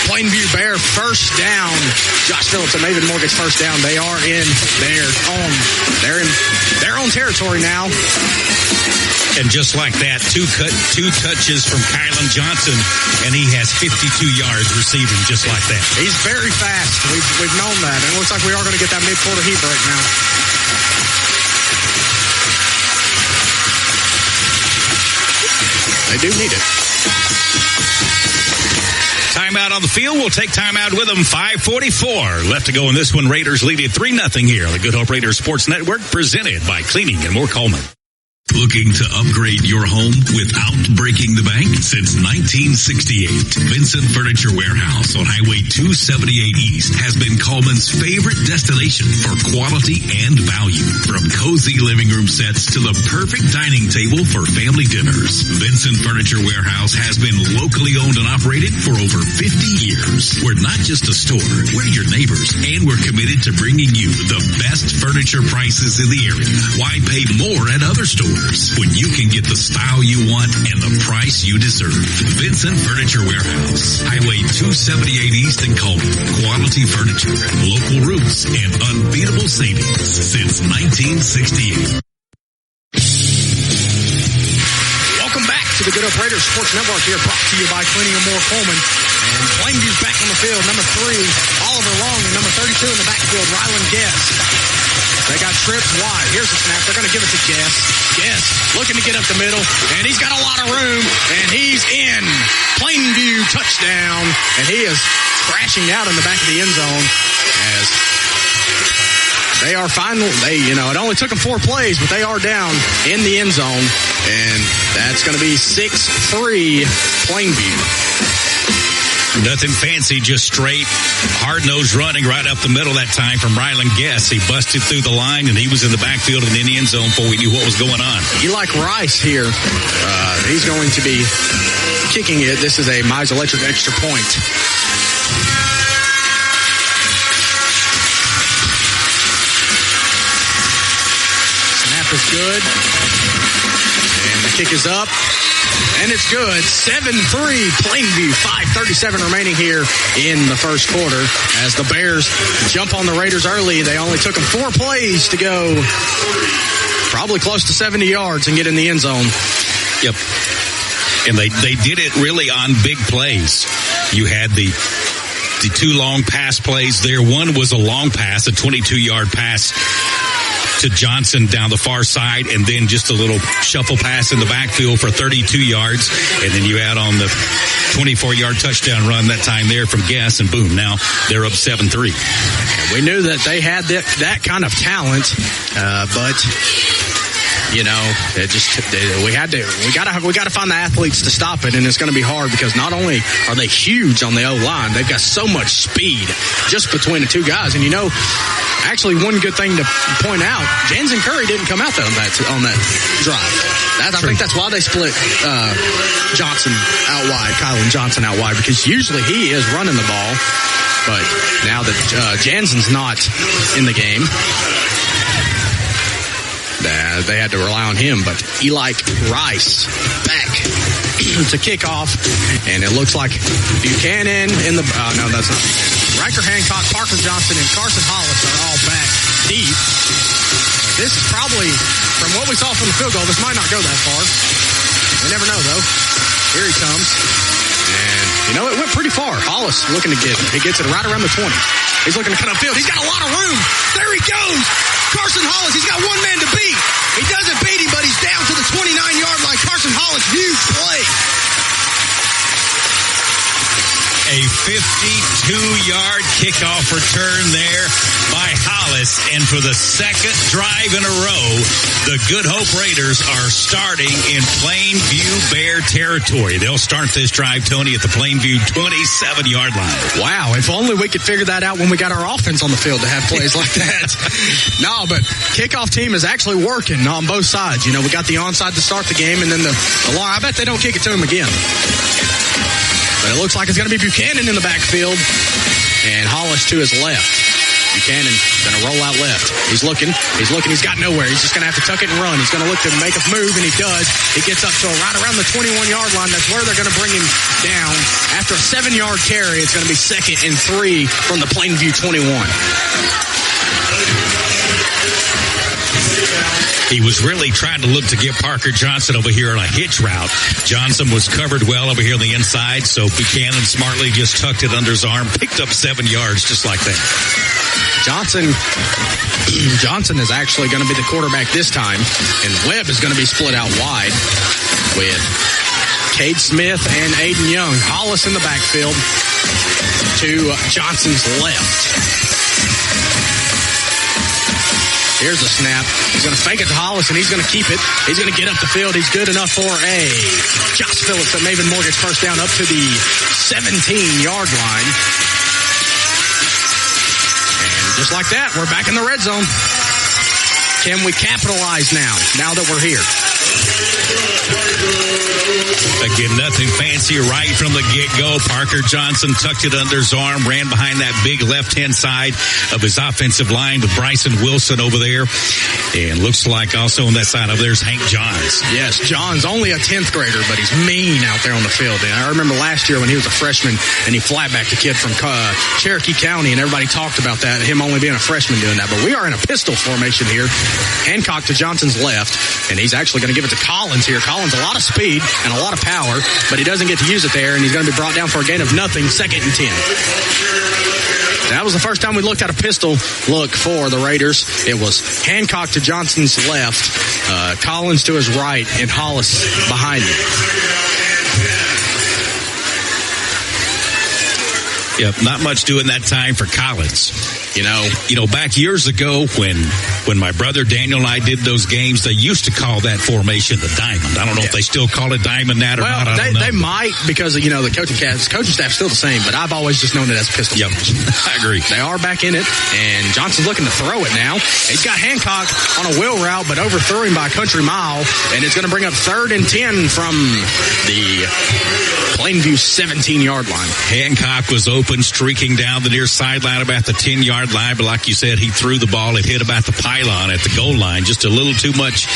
Plainview Bear first down. Josh Phillips and Maven Mortgage first down. They are in their own territory now. And just like that, two touches from Kylan Johnson, and he has 52 yards receiving just like that. He's very fast. We've known that. And it looks like we are going to get that mid-quarter heat break now. They do need it. Timeout on the field. We'll take timeout with them. 5:44 left to go in this one. Raiders lead it 3-0 here on the Good Hope Raiders Sports Network, presented by Cleaning and More Coleman. Looking to upgrade your home without breaking the bank? Since 1968, Vincent Furniture Warehouse on Highway 278 East has been Coleman's favorite destination for quality and value. From cozy living room sets to the perfect dining table for family dinners, Vincent Furniture Warehouse has been locally owned and operated for over 50 years. We're not just a store, we're your neighbors, and we're committed to bringing you the best furniture prices in the area. Why pay more at other stores when you can get the style you want and the price you deserve? Vincent Furniture Warehouse, Highway 278 East in Coleman. Quality furniture, local roots, and unbeatable savings since 1968. Welcome back to the Good Hope Raiders Sports Network here, brought to you by Cleaning and More Coleman. And Plainview's back on the field. Number 3, Oliver Long, and number 32 in the backfield, Rylan Guess. They got tripped wide. Here's the snap. They're going to give it to Guess. Guess looking to get up the middle, and he's got a lot of room, and he's in. Plainview touchdown, and he is crashing out in the back of the end zone as they are finally, it only took them 4 plays, but they are down in the end zone, and that's going to be 6-3 Plainview. Nothing fancy, just straight, hard-nosed running right up the middle that time from Rylan Guess. He busted through the line, and he was in the backfield and in the end zone before we knew what was going on. You like Rice here. He's going to be kicking it. This is a Mize Electric extra point. Snap is good. And the kick is up. And it's good. 7-3 Plainview. 5:37 remaining here in the first quarter as the Bears jump on the Raiders early. They only took them 4 plays to go probably close to 70 yards and get in the end zone. Yep. And they did it really on big plays. You had the 2 long pass plays there. One was a long pass, a 22-yard pass to Johnson down the far side, and then just a little shuffle pass in the backfield for 32 yards. And then you add on the 24-yard touchdown run that time there from Guess, and boom, now they're up 7-3. We knew that they had that kind of talent, but we got to find the athletes to stop it, and it's going to be hard because not only are they huge on the O-line, they've got so much speed just between the 2 guys. And actually, one good thing to point out, Jansen Curry didn't come out on that drive. I think that's why they split Johnson out wide, Kylan Johnson out wide, because usually he is running the ball. But now that Jansen's not in the game, they had to rely on him. But Eli Rice back to kick off, and it looks like Buchanan in the no, that's not Buchanan. Riker Hancock, Parker Johnson, and Carson Hollis are all back deep. This is probably, from what we saw from the field goal, this might not go that far. We never know, though. Here he comes. And, it went pretty far. Hollis looking to get it. He gets it right around the 20. He's looking to cut upfield. He's got a lot of room. There he goes. Carson Hollis, he's got one man to beat. He doesn't beat him, but he's down to the 29-yard line. Carson Hollis, huge play. A 52-yard kickoff return there by Hollis. And for the second drive in a row, the Good Hope Raiders are starting in Plainview Bear territory. They'll start this drive, Tony, at the Plainview 27-yard line. Wow, if only we could figure that out when we got our offense on the field to have plays like that. No, but kickoff team is actually working on both sides. We got the onside to start the game, and then the long. I bet they don't kick it to him again. But it looks like it's going to be Buchanan in the backfield and Hollis to his left. Buchanan going to roll out left. He's looking. He's got nowhere. He's just going to have to tuck it and run. He's going to look to make a move, and he does. He gets up to right around the 21-yard line. That's where they're going to bring him down. After a 7-yard carry, it's going to be 2nd and 3 from the Plainview 21. He was really trying to look to get Parker Johnson over here on a hitch route. Johnson was covered well over here on the inside, so Buchanan smartly just tucked it under his arm, picked up 7 yards just like that. Johnson is actually going to be the quarterback this time, and Webb is going to be split out wide with Cade Smith and Aiden Young. Hollis in the backfield to Johnson's left. Here's a snap. He's going to fake it to Hollis, and he's going to keep it. He's going to get up the field. He's good enough for a Josh Phillips at Maven Mortgage first down up to the 17-yard line. And just like that, we're back in the red zone. Can we capitalize now that we're here? Again, nothing fancy right from the get-go. Parker Johnson tucked it under his arm, ran behind that big left-hand side of his offensive line with Bryson Wilson over there. And looks like also on that side over there's Hank Johns. Yes, Johns, only a 10th grader, but he's mean out there on the field. And I remember last year when he was a freshman and he flatbacked a kid from Cherokee County, and everybody talked about that, him only being a freshman doing that. But we are in a pistol formation here. Hancock to Johnson's left, and he's actually going to give it to Collins here. Collins, a lot of speed and a lot of power, but he doesn't get to use it there, and he's going to be brought down for a gain of nothing, 2nd and 10. That was the first time we looked at a pistol look for the Raiders. It was Hancock to Johnson's left, Collins to his right, and Hollis behind him. Yep, not much doing that time for Collins. You know, back years ago when my brother Daniel and I did those games, they used to call that formation the diamond. I don't know if they still call it diamond that or not. They might, because, the coaching staff's still the same, but I've always just known it as pistol. Yep, I agree. They are back in it, and Johnson's looking to throw it now. He's got Hancock on a wheel route, but overthrew him by a country mile, and it's going to bring up 3rd and 10 from the Plainview 17-yard line. Hancock was open, streaking down the near sideline about the 10-yard line, but like you said, he threw the ball. It hit about the pylon at the goal line. Just a little too much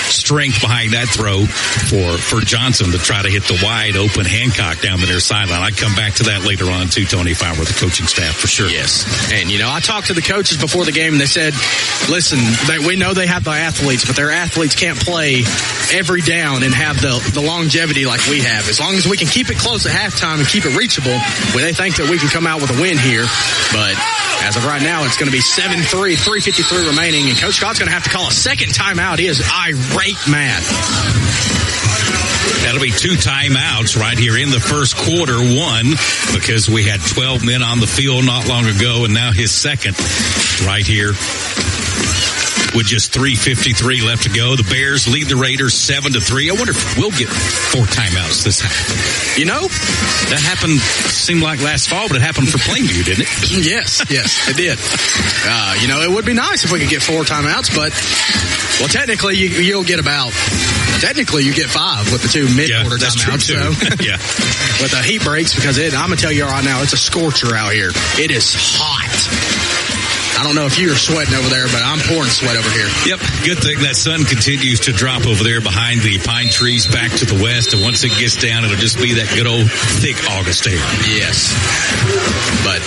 strength behind that throw for Johnson to try to hit the wide open Hancock down the near sideline. I'd come back to that later on too, Tony, if I were the coaching staff, for sure. Yes. And, I talked to the coaches before the game, and they said, listen, we know they have the athletes, but their athletes can't play every down and have the longevity like we have. As long as we can keep it close at halftime and keep it reachable, they think that we can come out with a win here. But as of right now, it's going to be 7-3, 3:53 remaining, and Coach Scott's going to have to call a second timeout. He is irate mad. That'll be 2 timeouts right here in the first quarter. One, because we had 12 men on the field not long ago, and now his second right here with just 3:53 left to go. The Bears lead the Raiders 7-3. I wonder if we'll get 4 timeouts this time. That happened, seemed like last fall, but it happened for Plainview, didn't it? Yes, it did. It would be nice if we could get 4 timeouts, but, technically you get 5 with the 2 mid-quarter timeouts. True too. Yeah. With the heat breaks, because I'm going to tell you right now, it's a scorcher out here. It is hot. I don't know if you're sweating over there, but I'm pouring sweat over here. Yep. Good thing that sun continues to drop over there behind the pine trees back to the west. And once it gets down, it'll just be that good old thick August air. Yes. But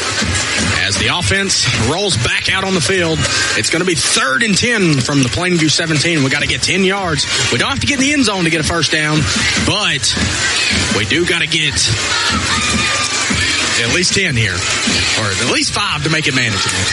as the offense rolls back out on the field, it's going to be 3rd and 10 from the Plainview 17. We got to get 10 yards. We don't have to get in the end zone to get a first down, but we do got to get at least 10 here, or at least 5 to make it manageable.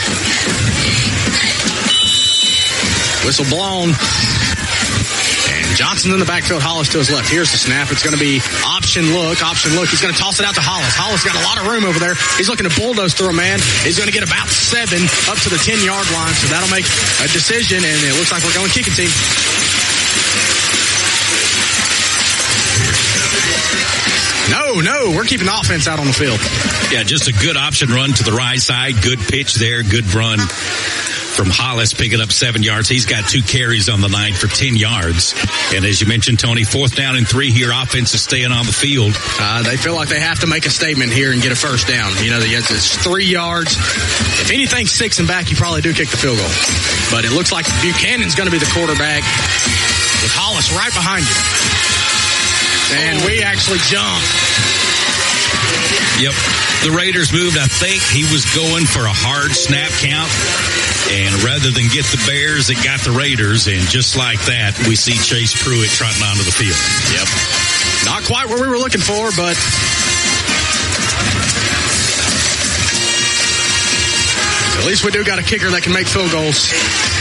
Whistle blown. And Johnson in the backfield, Hollis to his left. Here's the snap. It's going to be option look. He's going to toss it out to Hollis. Hollis got a lot of room over there. He's looking to bulldoze through a man. He's going to get about 7 up to the 10-yard line, so that'll make a decision, and it looks like we're going kicking team. No, we're keeping the offense out on the field. Yeah, just a good option run to the right side. Good pitch there. Good run from Hollis, picking up 7 yards. He's got 2 carries on the night for 10 yards. And as you mentioned, Tony, 4th down and 3 here. Offense is staying on the field. They feel like they have to make a statement here and get a first down. It's 3 yards. If anything 6 and back, you probably do kick the field goal. But it looks like Buchanan's going to be the quarterback with Hollis right behind you. And we actually jumped. Yep. The Raiders moved. I think he was going for a hard snap count. And rather than get the Bears, it got the Raiders. And just like that, we see Chase Pruitt trotting onto the field. Yep. Not quite what we were looking for, but at least we do got a kicker that can make field goals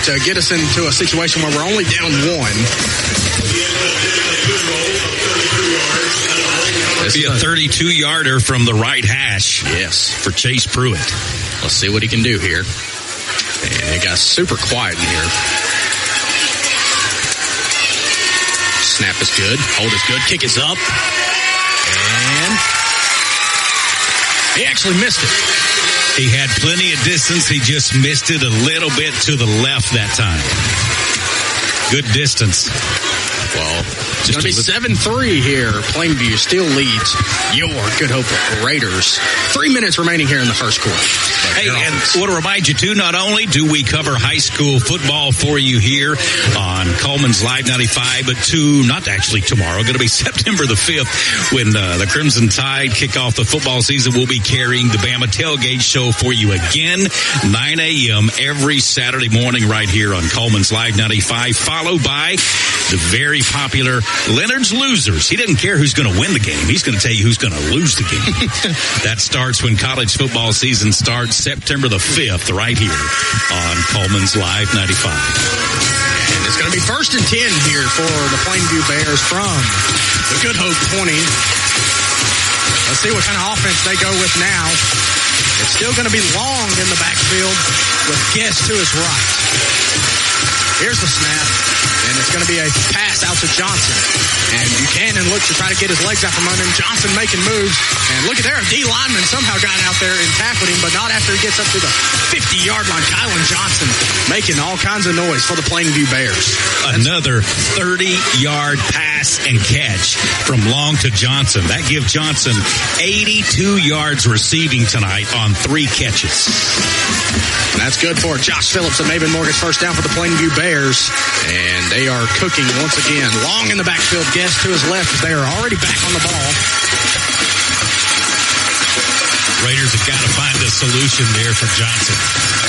to get us into a situation where we're only down 1. This be a 32-yarder from the right hash. Yes. For Chase Pruitt. Let's see what he can do here. And it got super quiet in here. Snap is good. Hold is good. Kick is up. And he actually missed it. He had plenty of distance. He just missed it a little bit to the left that time. Good distance. Well, it's going to be 7-3 here. Plainview still leads your Good Hope Raiders. 3 minutes remaining here in the first quarter. Hey, and I want to remind you, too, not only do we cover high school football for you here on Coleman's Live 95, but not actually tomorrow, going to be September the 5th when the Crimson Tide kick off the football season. We'll be carrying the Bama Tailgate Show for you again, 9 a.m. every Saturday morning right here on Coleman's Live 95, followed by the very popular Leonard's Losers. He doesn't care who's going to win the game. He's going to tell you who's going to lose the game. That starts when college football season starts September the 5th, right here on Coleman's Live 95. And it's going to be 1st and 10 here for the Plainview Bears from the Good Hope 20. Let's see what kind of offense they go with now. It's still going to be Long in the backfield with Guest to his right. Here's the snap, and it's going to be a pass out to Johnson. And Buchanan looks to try to get his legs out from under him. Johnson making moves. And look at there, a D lineman somehow got out there and tackled him, but not after he gets up to the 50-yard line. Kylan Johnson making all kinds of noise for the Plainview Bears. Another 30-yard pass and catch from Long to Johnson. That gives Johnson 82 yards receiving tonight on 3 catches. And that's good for Josh Phillips and Maven Morgan's first down for the Plainview Bears. And they are cooking once again. Long in the backfield, Guest to his left as they are already back on the ball. Raiders have got to find a solution there for Johnson.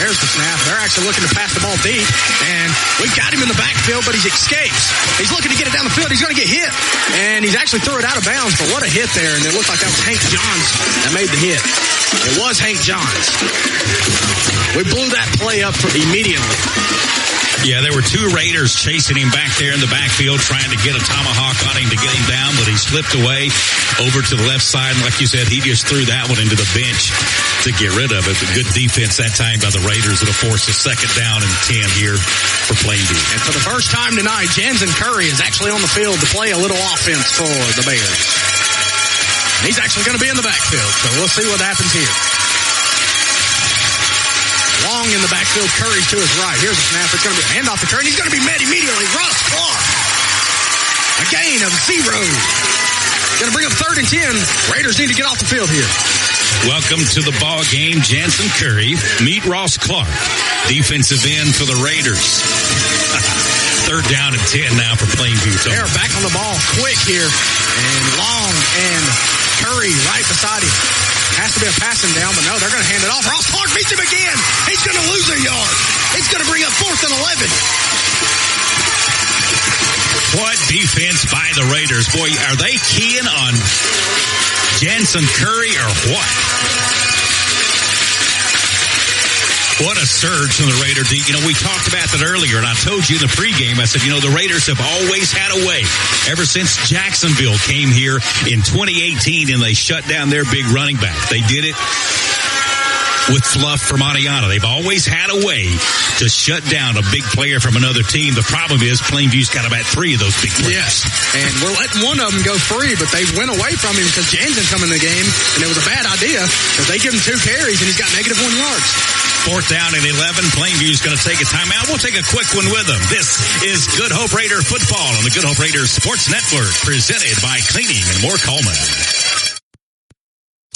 There's the snap. They're actually looking to pass the ball deep. And we've got him in the backfield, but he escapes. He's looking to get it down the field. He's going to get hit. And he's actually threw it out of bounds, but what a hit there. And it looked like that was Hank Johns that made the hit. It was Hank Johns. We blew that play up immediately. Yeah, there were 2 Raiders chasing him back there in the backfield, trying to get a tomahawk on him to get him down, but he slipped away over to the left side. And like you said, he just threw that one into the bench to get rid of it. But good defense that time by the Raiders. It'll force a 2nd down and 10 here for Plainview. And for the first time tonight, Jansen Curry is actually on the field to play a little offense for the Bears. He's actually going to be in the backfield, so we'll see what happens here. Long in the backfield, Curry's to his right. Here's a snap. It's going to be a handoff to Curry. He's going to be met immediately. Ross Clark. A gain of 0. Going to bring up 3rd and 10. Raiders need to get off the field here. Welcome to the ball game, Jansen Curry. Meet Ross Clark, defensive end for the Raiders. 3rd down and 10 now for Plainview. They're back on the ball quick here. And Long and Curry right beside him. Has to be a passing down, but no, they're going to hand it off. Ross Clark beats him again. He's going to lose a yard. He's going to bring up 4th and 11. What defense by the Raiders. Boy, are they keying on Jansen Curry or what? What a surge from the Raiders. You know, we talked about that earlier, and I told you in the pregame, I said, you know, the Raiders have always had a way. Ever since Jacksonville came here in 2018 and they shut down their big running back. They did it with Fluff from Mariana. They've always had a way to shut down a big player from another team. The problem is Plainview's got about 3 of those big players. Yes, and we're letting one of them go free, but they went away from him because Jansen come in the game, and it was a bad idea because they give him 2 carries, and he's got -1 yards. 4th down and 11. Plainview's going to take a timeout. We'll take a quick one with them. This is Good Hope Raider football on the Good Hope Raiders Sports Network, presented by Cleaning and More Coleman.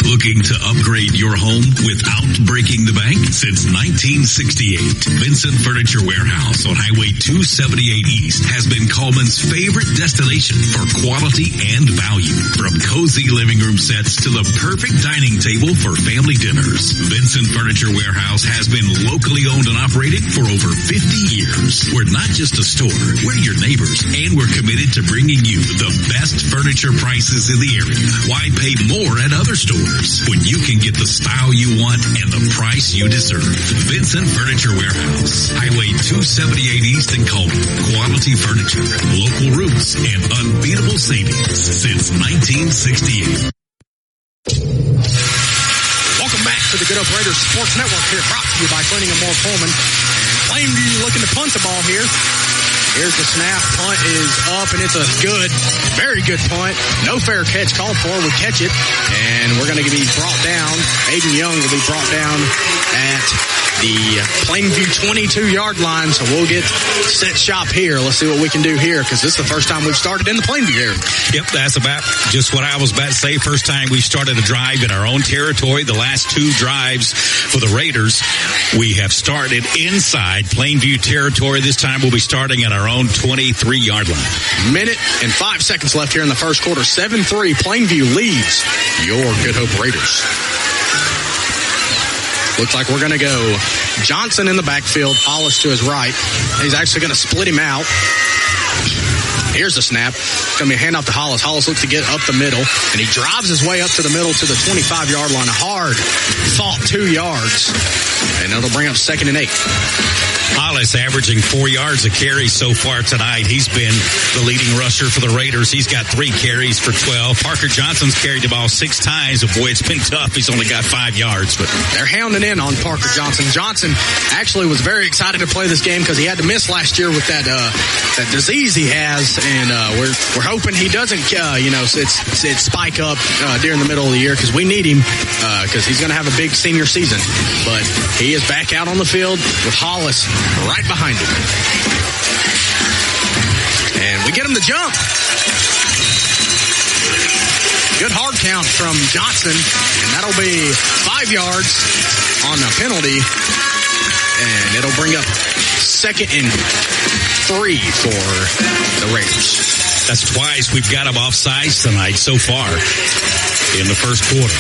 Looking to upgrade your home without breaking the bank? Since 1968, Vincent Furniture Warehouse on Highway 278 East has been Coleman's favorite destination for quality and value. From cozy living room sets to the perfect dining table for family dinners, Vincent Furniture Warehouse has been locally owned and operated for over 50 years. We're not just a store, we're your neighbors, and we're committed to bringing you the best furniture prices in the area. Why pay more at other stores when you can get the style you want and the price you deserve? Vincent Furniture Warehouse, Highway 278 East in Coleman. Quality furniture, local roots, and unbeatable savings since 1968. Welcome back to the Good Hope Raiders Sports Network here, brought to you by Cleaning and More Coleman. And Plainview looking to punt the ball here. Here's the snap. Punt is up, and it's a good, very good punt. No fair catch called for. We catch it, and we're going to be brought down. Aiden Young will be brought down at the Plainview 22-yard line, so we'll get set shop here. Let's see what we can do here, because this is the first time we've started in the Plainview area. Yep, that's about just what I was about to say. First time we started a drive in our own territory. The last 2 drives for the Raiders, we have started inside Plainview territory. This time we'll be starting at our own 23-yard line. Minute and 5 seconds left here in the first quarter. 7-3, Plainview leads your Good Hope Raiders. Looks like we're going to go Johnson in the backfield, Hollis to his right. He's actually going to split him out. Here's the snap. Going to be a handoff to Hollis. Hollis looks to get up the middle, and he drives his way up to the middle to the 25-yard line. A hard fought 2 yards, and it'll bring up 2nd and 8. Hollis averaging 4 yards a carry so far tonight. He's been the leading rusher for the Raiders. He's got 3 carries for 12. Parker Johnson's carried the ball 6 times. But boy, it's been tough. He's only got 5 yards. But they're hounding in on Parker Johnson. Johnson actually was very excited to play this game because he had to miss last year with that disease he has, and we're hoping he doesn't it spike up during the middle of the year because we need him because he's going to have a big senior season. But he is back out on the field with Hollis right behind him. And we get him to jump. Good hard count from Johnson, and that'll be 5 yards on a penalty, and it'll bring up 2nd and 3 for the Raiders. That's twice we've got him offsides tonight so far in the first quarter.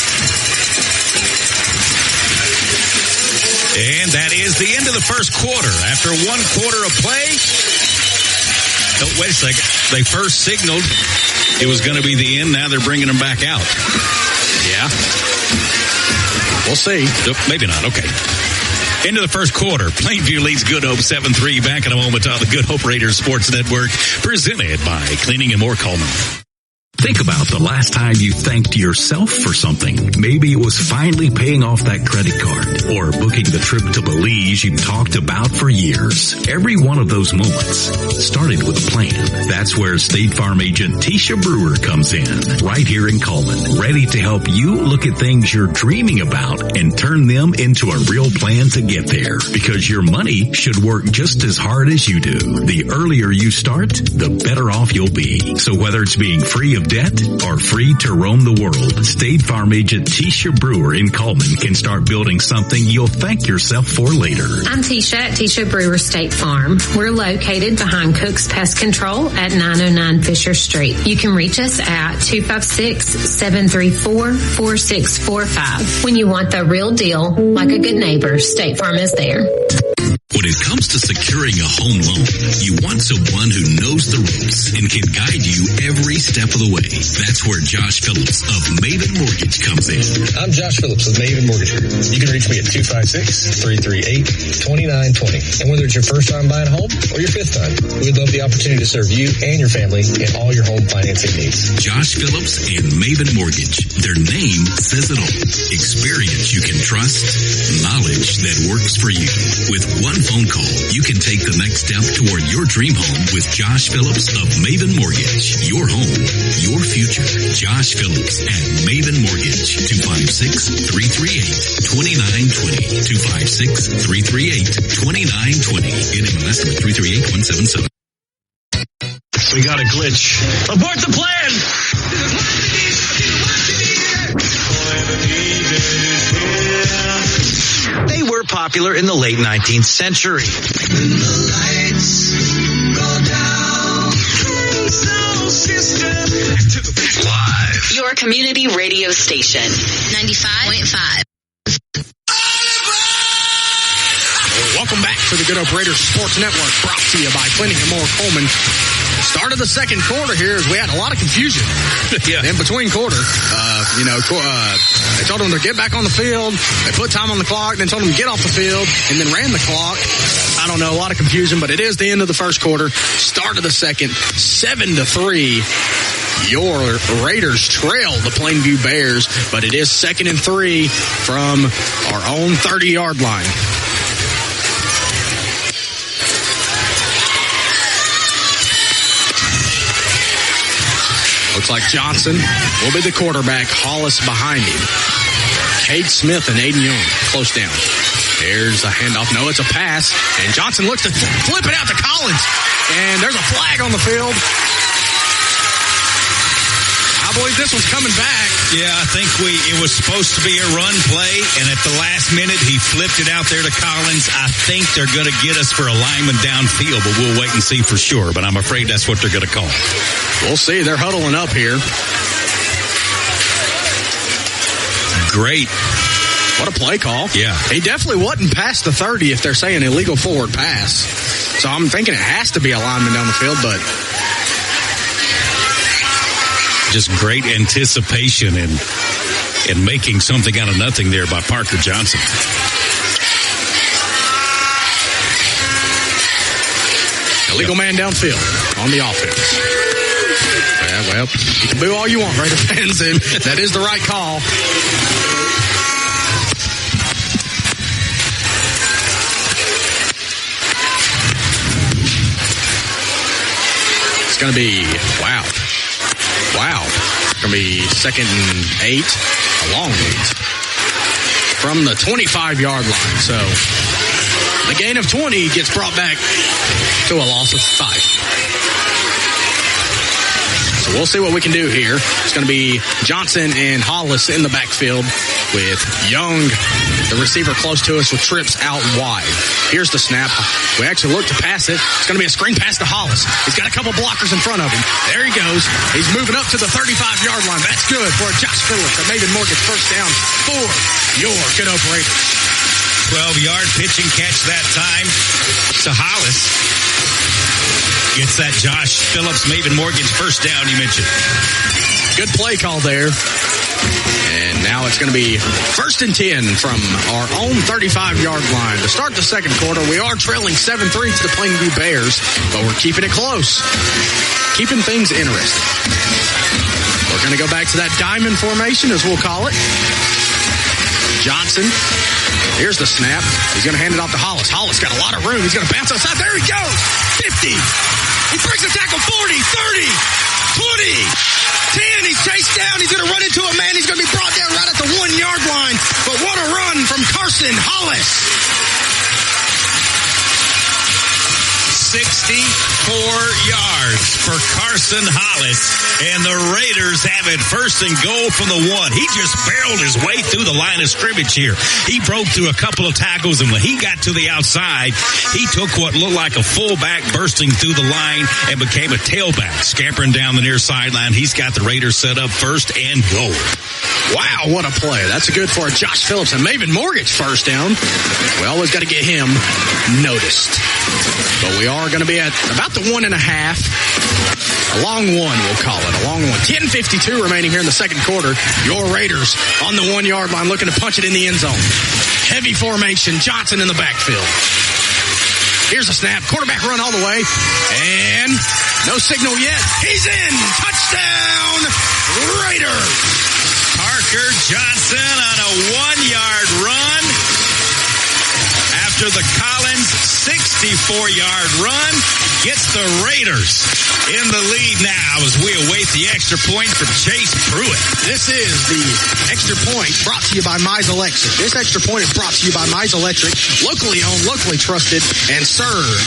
And that is the end of the first quarter. After 1 quarter of play, oh, wait a second. They first signaled it was going to be the end. Now they're bringing them back out. Yeah. We'll see. Maybe not. Okay. Into the first quarter, Plainview leads Good Hope 7-3. Back in a moment on the Good Hope Raiders Sports Network, presented by Cleaning and More Coleman. Think about the last time you thanked yourself for something. Maybe it was finally paying off that credit card or booking the trip to Belize you talked about for years. Every one of those moments started with a plan. That's where State Farm agent Tisha Brewer comes in, right here in Coleman, ready to help you look at things you're dreaming about and turn them into a real plan to get there. Because your money should work just as hard as you do. The earlier you start, the better off you'll be. So whether it's being free of debt or free to roam the world, State Farm agent Tisha Brewer in Coleman can start building something you'll thank yourself for later. I'm Tisha at Tisha Brewer State Farm. We're located behind Cook's Pest Control at 909 Fisher Street. You can reach us at 256-734-4645. When you want the real deal, like a good neighbor, State Farm is there. When it comes to securing a home loan, you want someone who knows the ropes and can guide you every step of the way. That's where Josh Phillips of Maven Mortgage comes in. I'm Josh Phillips of Maven Mortgage Group. You can reach me at 256-338-2920. And whether it's your first time buying a home or your 5th time, we'd love the opportunity to serve you and your family in all your home financing needs. Josh Phillips and Maven Mortgage. Their name says it all. Experience you can trust, knowledge that works for you. With one phone call, you can take the next step toward your dream home with Josh Phillips of Maven Mortgage. Your home, your future. Josh Phillips at Maven Mortgage. 256-338-2920. 256-338-2920. NMLS number 338177. We got a glitch. Abort the plan! They were popular in the late 19th century. When the lights go down, hey, soul sister, to the beat live. Your community radio station, 95.5. Welcome back to the Good Hope Raiders Sports Network, brought to you by Cleaning and More Coleman. Start of the second quarter here is we had a lot of confusion in between quarter. They told them to get back on the field. They put time on the clock, then told them to get off the field, and then ran the clock. I don't know, a lot of confusion, but it is the end of the first quarter. Start of the second, 7-3. Your Raiders trail the Plainview Bears, but it is 2nd and 3 from our own 30-yard line. Looks like Johnson will be the quarterback. Hollis behind him. Cade Smith and Aiden Young close down. There's a handoff. No, it's a pass. And Johnson looks to flip it out to Collins. And there's a flag on the field. I believe this one's coming back. Yeah, I think it was supposed to be a run play, and at the last minute, he flipped it out there to Collins. I think they're going to get us for a lineman downfield, but we'll wait and see for sure. But I'm afraid that's what they're going to call. We'll see. They're huddling up here. Great. What a play call. Yeah. He definitely wasn't past the 30 if they're saying illegal forward pass. So I'm thinking it has to be a lineman down the field, but Just great anticipation and making something out of nothing there by Parker Johnson. Illegal man downfield on the offense. Yeah, well, you can boo all you want, Raider fans, and that is the right call. It's going to be, wow. It's going to be 2nd and 8, a long 8, from the 25-yard line. So the gain of 20 gets brought back to a loss of 5. So we'll see what we can do here. It's going to be Johnson and Hollis in the backfield with Young, the receiver close to us, with trips out wide. Here's the snap. We actually look to pass it. It's going to be a screen pass to Hollis. He's got a couple blockers in front of him. There he goes. He's moving up to the 35-yard line. That's good for a Josh Phillips. That Maven Morgan's first down for your Good Hope Raiders. 12-yard pitch and catch that time to Hollis. Gets that Josh Phillips, Maven Morgan's first down you mentioned. Good play call there. And now it's going to be 1st and 10 from our own 35-yard line. To start the second quarter, we are trailing 7-3 to the Plainview Bears, but we're keeping it close. Keeping things interesting. We're going to go back to that diamond formation, as we'll call it. Johnson. Here's the snap. He's going to hand it off to Hollis. Hollis got a lot of room. He's going to bounce outside. There he goes. 50. He breaks the tackle. 40, 30, 20, 10. He's chased down. He's going to run into a man. He's going to be brought down right at the 1-yard line. But what a run from Carson Hollis. 64 yards for Carson Hollis, and the Raiders have it 1st and goal from the 1. He just barreled his way through the line of scrimmage here. He broke through a couple of tackles, and when he got to the outside, he took what looked like a fullback bursting through the line and became a tailback, scampering down the near sideline. He's got the Raiders set up 1st and goal. Wow, what a play. That's good for Josh Phillips and Maven Morgan's first down. We always got to get him noticed. But we are going to be at about the 1.5. A long one, we'll call it. A long one. 10:52 remaining here in the second quarter. Your Raiders on the 1-yard line looking to punch it in the end zone. Heavy formation. Johnson in the backfield. Here's a snap. Quarterback run all the way. And no signal yet. He's in. Touchdown, Raiders. Parker Johnson on a 1-yard run after the Collins 64-yard run gets the Raiders in the lead now as we await the extra point from Chase Pruitt. This is the extra point brought to you by Mize Electric. This extra point is brought to you by Mize Electric, locally owned, locally trusted, and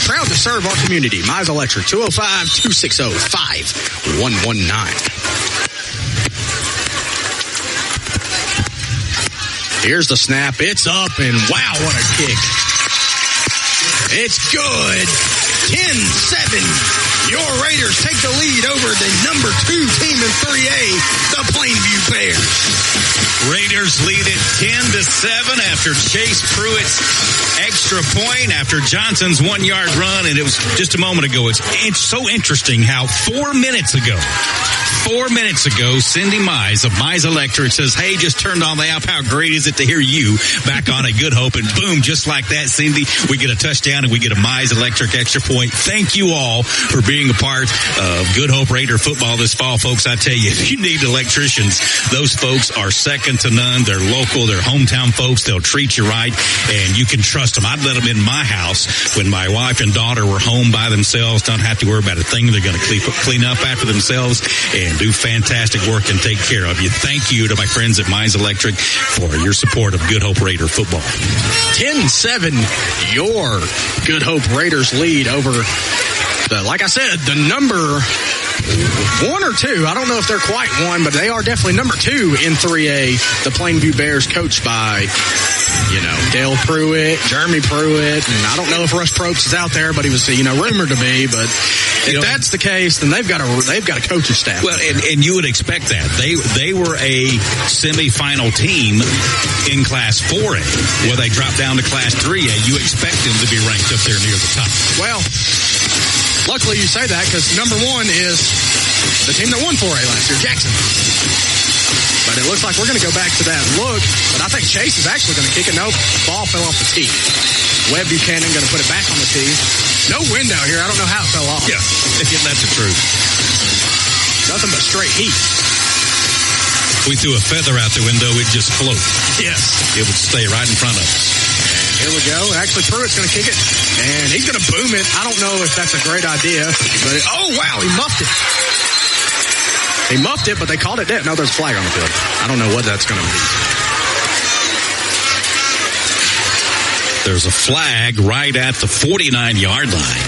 proud to serve our community. Mize Electric, 205-260-5119. Here's the snap. It's up, and wow, what a kick. It's good. 10-7. Your Raiders take the lead over the number 2 team in 3A, the Plainview Bears. Raiders lead it 10-7 after Chase Pruitt's extra point after Johnson's 1-yard run. And it was just a moment ago. It's so interesting how 4 minutes ago, Cindy Mize of Mize Electric says, hey, just turned on the app. How great is it to hear you back on a Good Hope? And boom, just like that, Cindy, we get a touchdown and we get a Mize Electric extra point. Thank you all for being a part of Good Hope Raider football this fall, folks. I tell you, if you need electricians, those folks are second to none. They're local. They're hometown folks. They'll treat you right, and you can trust them. I'd let them in my house when my wife and daughter were home by themselves. Don't have to worry about a thing. They're going to clean up after themselves and do fantastic work and take care of you. Thank you to my friends at Mize Electric for your support of Good Hope Raider football. 10-7, your Good Hope Raiders lead over like I said, the number 1 or 2. I don't know if they're quite 1, but they are definitely number 2 in 3A. The Plainview Bears, coached by, Dale Pruitt, Jeremy Pruitt, and I don't know if Russ Probst is out there, but he was, rumored to be. But if that's the case, then they've got a coaching staff. Well, and you would expect that. They were a semifinal team in Class 4A, where they dropped down to Class 3A. You expect them to be ranked up there near the top. Well, luckily you say that, because number 1 is the team that won 4A last year, Jackson. But it looks like we're going to go back to that look. But I think Chase is actually going to kick it. Nope, ball fell off the tee. Webb Buchanan going to put it back on the tee. No wind out here. I don't know how it fell off. Yeah, that's the truth. Nothing but straight heat. If we threw a feather out the window, it'd just float. Yes. It would stay right in front of us. Here we go. Actually, Pruitt's going to kick it, and he's going to boom it. I don't know if that's a great idea, but oh, wow, he muffed it. He muffed it, but they called it dead. No, there's a flag on the field. I don't know what that's going to be. There's a flag right at the 49-yard line.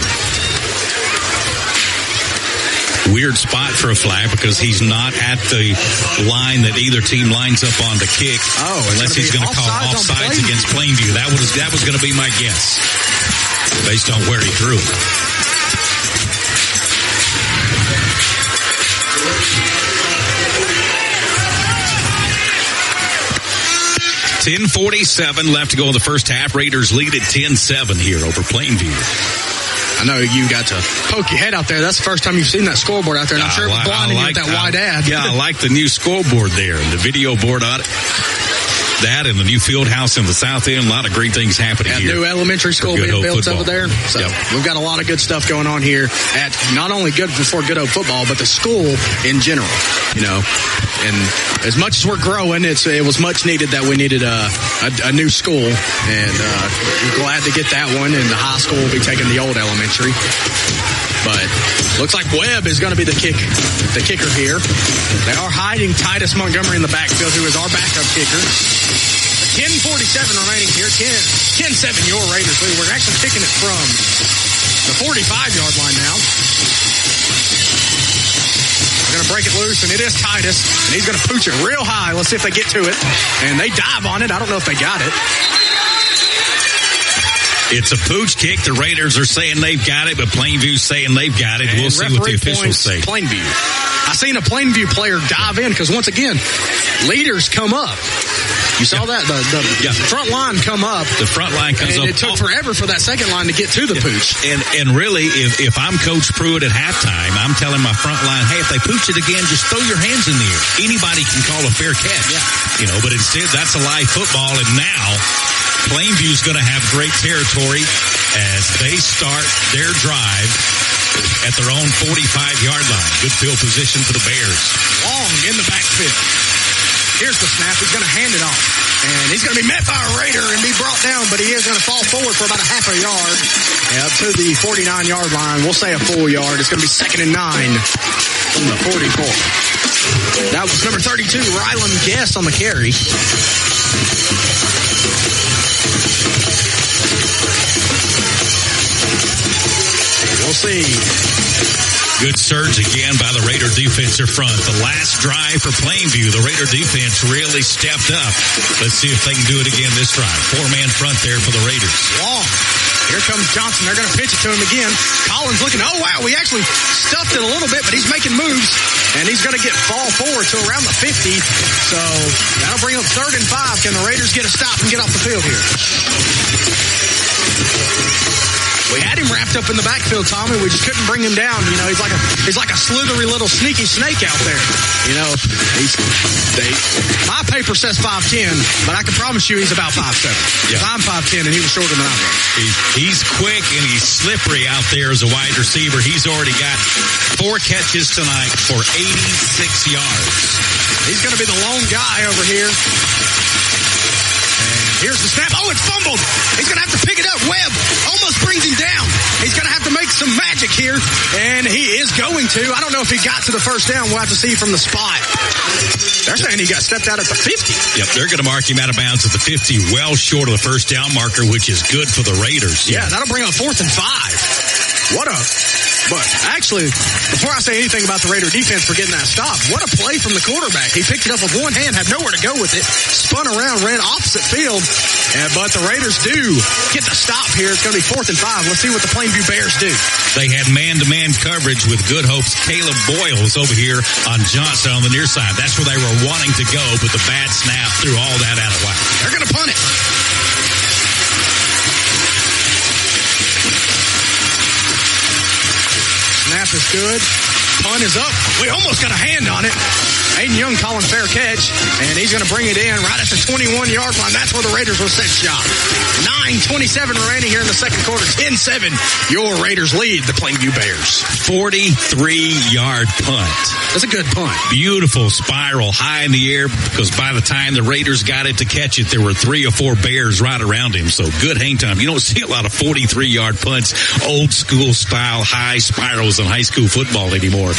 Weird spot for a flag because he's not at the line that either team lines up on to kick. Oh, unless he's going to call offsides against Plainview. That was going to be my guess based on where he threw it. .10:47 left to go in the first half. Raiders lead at 10-7 here over Plainview. I know you got to poke your head out there. That's the first time you've seen that scoreboard out there, and I'm sure it was blinding you with that wide ad. Yeah, I like the new scoreboard there and the video board on it. That and the new field house in the south end. A lot of great things happening here. New elementary school being built over there. So we've got a lot of good stuff going on here at not only Good Hope football, but the school in general. You know, and as much as we're growing, it was much needed that we needed a new school, and we're glad to get that one. And the high school will be taking the old elementary. But looks like Webb is going to be the kicker here. They are hiding Titus Montgomery in the backfield, who is our backup kicker. 10:47 remaining here. 10-7 your Raiders lead. We're actually kicking it from the 45-yard line now. We're going to break it loose, and it is Titus, and he's going to pooch it real high. Let's see if they get to it. And they dive on it. I don't know if they got it. It's a pooch kick. The Raiders are saying they've got it, but Plainview's saying they've got it. And we'll see what the officials say. Plainview. I seen a Plainview player dive in because, once again, leaders come up. You saw that? The front line come up. The front line comes up. And it took forever for that second line to get to the pooch. And really, if I'm Coach Pruitt at halftime, I'm telling my front line, hey, if they pooch it again, just throw your hands in the air. Anybody can call a fair catch. Yeah. You know, but instead, that's a live football. And now, Plainview's going to have great territory as they start their drive at their own 45-yard line. Good field position for the Bears. Long in the backfield. Here's the snap. He's going to hand it off. And he's going to be met by a Raider and be brought down, but he is going to fall forward for about a half a yard. Up to the 49-yard line. We'll say a full yard. It's going to be 2nd and 9 from the 44. That was number 32, Rylan Guest on the carry. We'll see. Good surge again by the Raider defensive front. The last drive for Plainview, the Raider defense really stepped up. Let's see if they can do it again this drive. 4-man front there for the Raiders. Long. Here comes Johnson. They're going to pitch it to him again. Collins looking, oh, wow, we actually stuffed it a little bit, but he's making moves, and he's going to fall forward to around the 50. So that'll bring up 3rd and 5. Can the Raiders get a stop and get off the field here? We had him wrapped up in the backfield, Tommy. We just couldn't bring him down. You know, he's like a slithery little sneaky snake out there. You know, my paper says 5'10", but I can promise you he's about 5'7". Yeah. I'm 5'10", and he was shorter than I was. He's quick and he's slippery out there as a wide receiver. He's already got 4 catches tonight for 86 yards. He's going to be the lone guy over here. Here's the snap. Oh, it's fumbled. He's going to have to pick it up. Webb almost brings him down. He's going to have to make some magic here, and he is going to. I don't know if he got to the first down. We'll have to see from the spot. They're saying he got stepped out at the 50. Yep, they're going to mark him out of bounds at the 50, well short of the first down marker, which is good for the Raiders. Yeah, that'll bring up 4th and 5. But actually, before I say anything about the Raider defense for getting that stop, what a play from the quarterback. He picked it up with one hand, had nowhere to go with it, spun around, ran opposite field. But the Raiders do get the stop here. It's going to be 4th and 5. Let's see what the Plainview Bears do. They had man-to-man coverage with Good Hope's Caleb Boyles over here on Johnson on the near side. That's where they were wanting to go, but the bad snap threw all that out of whack. They're going to punt it. Snap is good. Punt is up. We almost got a hand on it. Aiden Young calling fair catch, and he's going to bring it in right at the 21-yard line. That's where the Raiders will set shop. 9:27 remaining here in the second quarter. 10-7. Your Raiders lead the Plainview Bears. 43-yard punt. That's a good punt. Beautiful spiral high in the air, because by the time the Raiders got it to catch it, there were 3 or 4 Bears right around him. So good hang time. You don't see a lot of 43-yard punts, old school style high spirals in high school football anymore.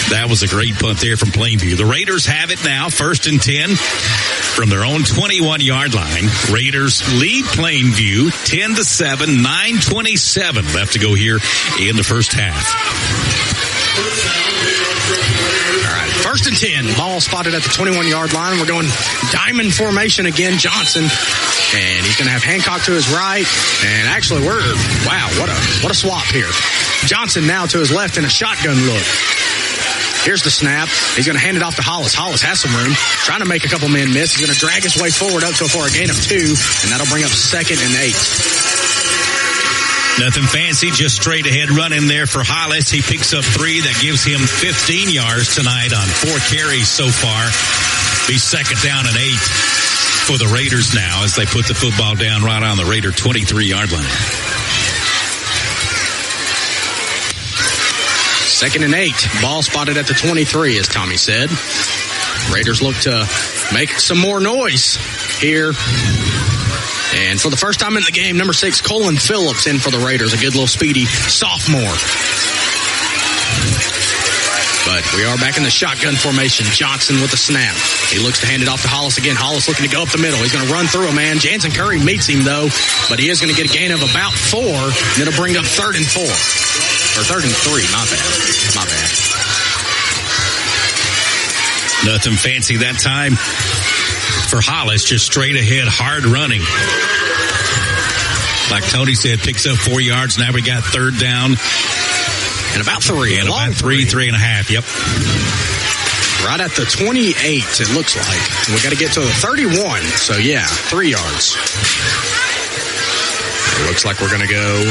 That was a great punt there from Plainview. The Raiders have it now, 1st and 10 from their own 21-yard line. Raiders lead Plainview 10-7, 9:27 left to go here in the first half. All right, 1st and 10. Ball spotted at the 21-yard line. We're going diamond formation again. Johnson, and he's going to have Hancock to his right. And actually, what a swap here. Johnson now to his left in a shotgun look. Here's the snap. He's going to hand it off to Hollis. Hollis has some room, trying to make a couple men miss. He's going to drag his way forward up for a gain of 2, and that'll bring up 2nd and 8. Nothing fancy, just straight ahead run in there for Hollis. He picks up 3. That gives him 15 yards tonight on 4 carries so far. Be 2nd down and 8 for the Raiders now as they put the football down right on the Raider 23-yard line. 2nd and 8. Ball spotted at the 23, as Tommy said. Raiders look to make some more noise here. And for the first time in the game, number 6, Colin Phillips in for the Raiders. A good little speedy sophomore. But we are back in the shotgun formation. Johnson with the snap. He looks to hand it off to Hollis again. Hollis looking to go up the middle. He's going to run through a man. Jansen Curry meets him, though. But he is going to get a gain of about 4. And it'll bring up 3rd and 4. Or 3rd and 3, my bad. Nothing fancy that time for Hollis, just straight ahead, hard running. Like Tony said, picks up 4 yards. Now we got 3rd down. And about 3. And about 3.5, yep. Right at the 28, it looks like. We got to get to the 31. So, yeah, 3 yards. It looks like we're going to go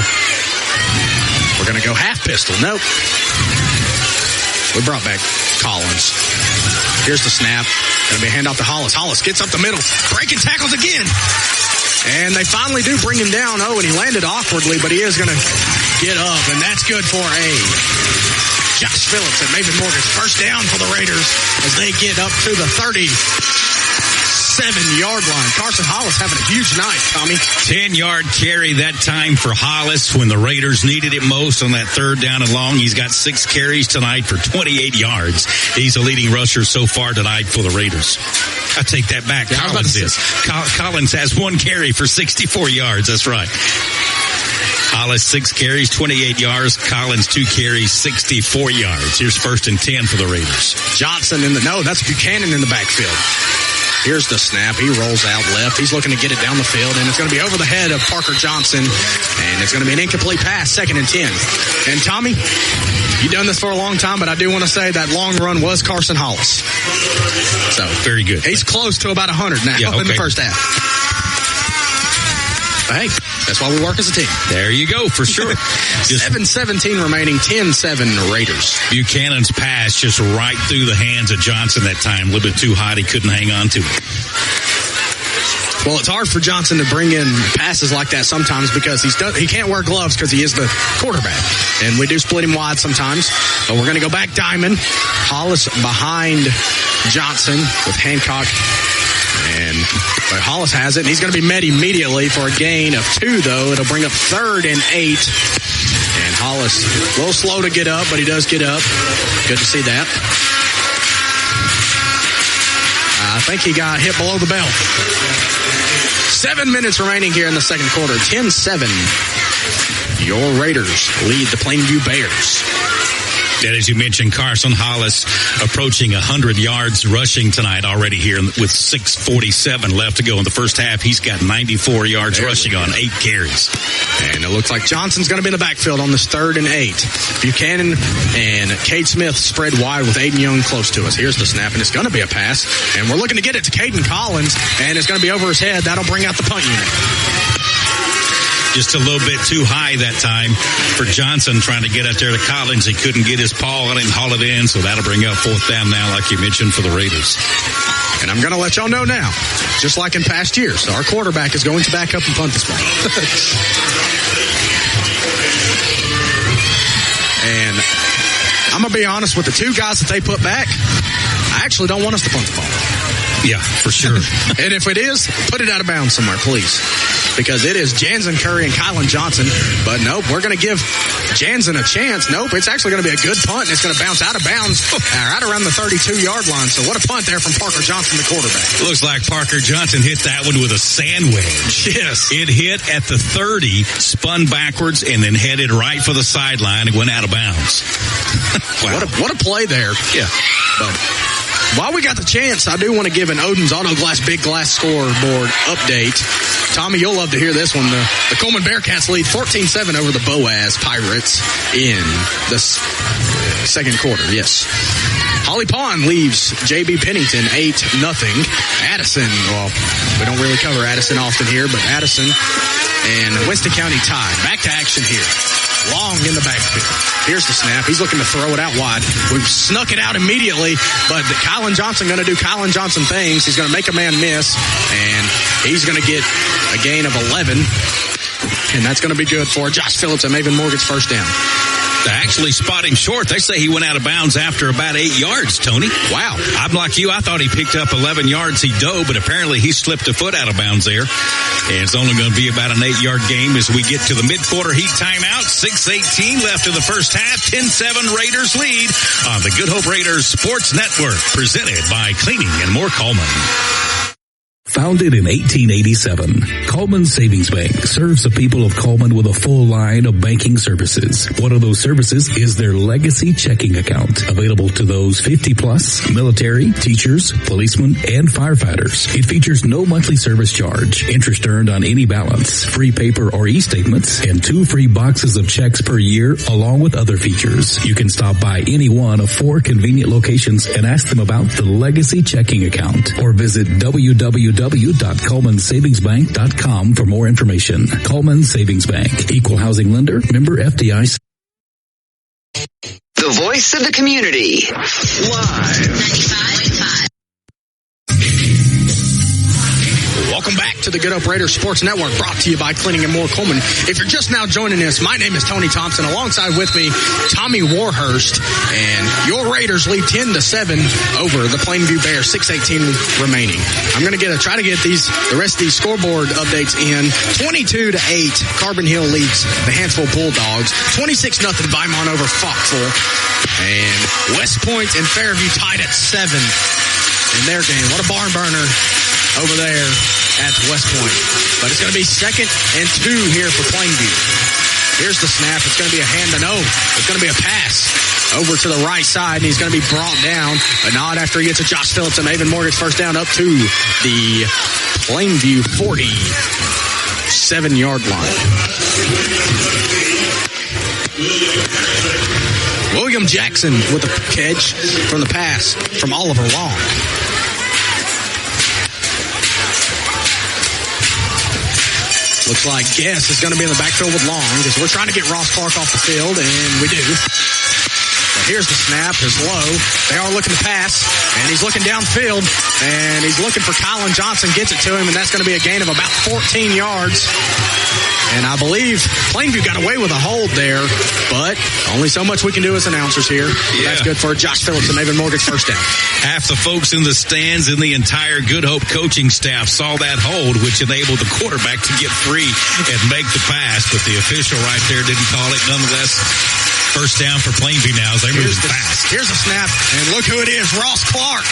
half pistol. Nope. We brought back Collins. Here's the snap. Going to be a handoff to Hollis. Hollis gets up the middle. Breaking tackles again. And they finally do bring him down. Oh, and he landed awkwardly, but he is going to get up. And that's good for a Josh Phillips and Maven Morgan's first down for the Raiders as they get up to the 37-yard line. Carson Hollis having a huge night, Tommy. 10-yard carry that time for Hollis when the Raiders needed it most on that 3rd down and long. He's got 6 carries tonight for 28 yards. He's the leading rusher so far tonight for the Raiders. I take that back. Yeah, Collins has 1 carry for 64 yards. That's right. Hollis 6 carries, 28 yards. Collins 2 carries, 64 yards. Here's 1st and 10 for the Raiders. Johnson that's Buchanan in the backfield. Here's the snap. He rolls out left. He's looking to get it down the field, and it's going to be over the head of Parker Johnson, and it's going to be an incomplete pass, 2nd and 10. And Tommy, you've done this for a long time, but I do want to say that long run was Carson Hollis. So very good. He's close to about 100 now in the first half. But hey, that's why we work as a team. There you go, for sure. 7:17 remaining, 10-7 Raiders. Buchanan's pass just right through the hands of Johnson that time. A little bit too hot. He couldn't hang on to it. Well, it's hard for Johnson to bring in passes like that sometimes because he can't wear gloves because he is the quarterback. And we do split him wide sometimes. But we're going to go back diamond. Hollis behind Johnson with Hancock. But Hollis has it, and he's going to be met immediately for a gain of 2, though. It'll bring up 3rd and 8. And Hollis, a little slow to get up, but he does get up. Good to see that. I think he got hit below the belt. 7 minutes remaining here in the second quarter. 10-7. Your Raiders lead the Plainview Bears. And as you mentioned, Carson Hollis approaching 100 yards rushing tonight already here with 6:47 left to go in the first half. He's got 94 yards rushing on 8 carries. And it looks like Johnson's going to be in the backfield on this 3rd and 8. Buchanan and Cade Smith spread wide with Aiden Young close to us. Here's the snap, and it's going to be a pass. And we're looking to get it to Caden Collins, and it's going to be over his head. That'll bring out the punt unit. just a little bit too high that time for Johnson trying to get out there to Collins. He couldn't get his paw on it and haul it in, so that'll bring up fourth down now, like you mentioned, for the Raiders. And I'm going to let y'all know now, just like in past years, our quarterback is going to back up and punt this ball. And I'm going to be honest, with the two guys that they put back, I actually don't want us to punt the ball. Yeah, for sure. And if it is, put it out of bounds somewhere, please. Because it is Jansen Curry and Kylan Johnson. But nope, we're going to give Jansen a chance. Nope, it's actually going to be a good punt, and it's going to bounce out of bounds right around the 32-yard line. So what a punt there from Parker Johnson, the quarterback. Looks like Parker Johnson hit that one with a sandwich. Yes. It hit at the 30, spun backwards, and then headed right for the sideline and went out of bounds. Wow. What a play there. Yeah. But while we got the chance, I do want to give an Odin's Auto Glass Big Glass scoreboard update. Tommy, you'll love to hear this one. The Coleman Bearcats lead 14-7 over the Boaz Pirates in the second quarter. Yes. Holly Pond leaves J.B. Pennington 8-0. Addison, well, we don't really cover Addison often here, but Addison and Winston County tied. Back to action here. Long in the backfield. Here's the snap. He's looking to throw it out wide. We've snuck it out immediately, but Kylan Johnson going to do Kylan Johnson things. He's going to make a man miss, and he's going to get a gain of 11, and that's going to be good for Josh Phillips and Maven Morgan's first down. They actually spot him short. They say he went out of bounds after about 8 yards, Tony. Wow. I'm like you. I thought he picked up 11 yards. He dove, but apparently he slipped a foot out of bounds there. And it's only going to be about an 8-yard game as we get to the mid-quarter heat timeout. 6:18 left in the first half. 10-7 Raiders lead on the Good Hope Raiders Sports Network, presented by Cleaning and More Coleman. Founded in 1887, Coleman Savings Bank serves the people of Coleman with a full line of banking services. One of those services is their Legacy Checking Account, available to those 50-plus, military, teachers, policemen, and firefighters. It features no monthly service charge, interest earned on any balance, free paper or e-statements, and 2 free boxes of checks per year, along with other features. You can stop by any one of 4 convenient locations and ask them about the Legacy Checking Account, or visit www.colemansavingsbank.com for more information. Coleman Savings Bank, equal housing lender, member FDIC. The voice of the community. Live. 95.5. Welcome back to the Good Hope Raiders Sports Network, brought to you by Cleaning and More Coleman. If you're just now joining us, my name is Tony Thompson. Alongside with me, Tommy Warhurst, and your Raiders lead 10-7 over the Plainview Bears. 6:18 remaining. I'm going to try to get the rest of these scoreboard updates in. 22-8, Carbon Hill leads the Hansville Bulldogs. 26-0 Weimar over Foxville, and West Point and Fairview tied at 7 in their game. What a barn burner over there at West Point. But it's going to be 2nd and 2 here for Plainview. Here's the snap. It's going to be a hand to no. It's going to be a pass over to the right side, and he's going to be brought down, but not after he gets to Josh Phillips and Maven Morgan's first down up to the Plainview 47-yard line. William Jackson with a catch from the pass from Oliver Long. Looks like Guess is going to be in the backfield with Long, because we're trying to get Ross Clark off the field, and we do. But here's the snap. It's low. They are looking to pass, and he's looking downfield, and he's looking for Kylan Johnson, gets it to him, and that's going to be a gain of about 14 yards. And I believe Plainview got away with a hold there, but only so much we can do as announcers here. Yeah. That's good for Josh Phillips and Maven Morgan's first down. Half the folks in the stands and the entire Good Hope coaching staff saw that hold, which enabled the quarterback to get free and make the pass, but the official right there didn't call it. Nonetheless, first down for Plainview now as they move fast. Here's a snap, and look who it is, Ross Clark.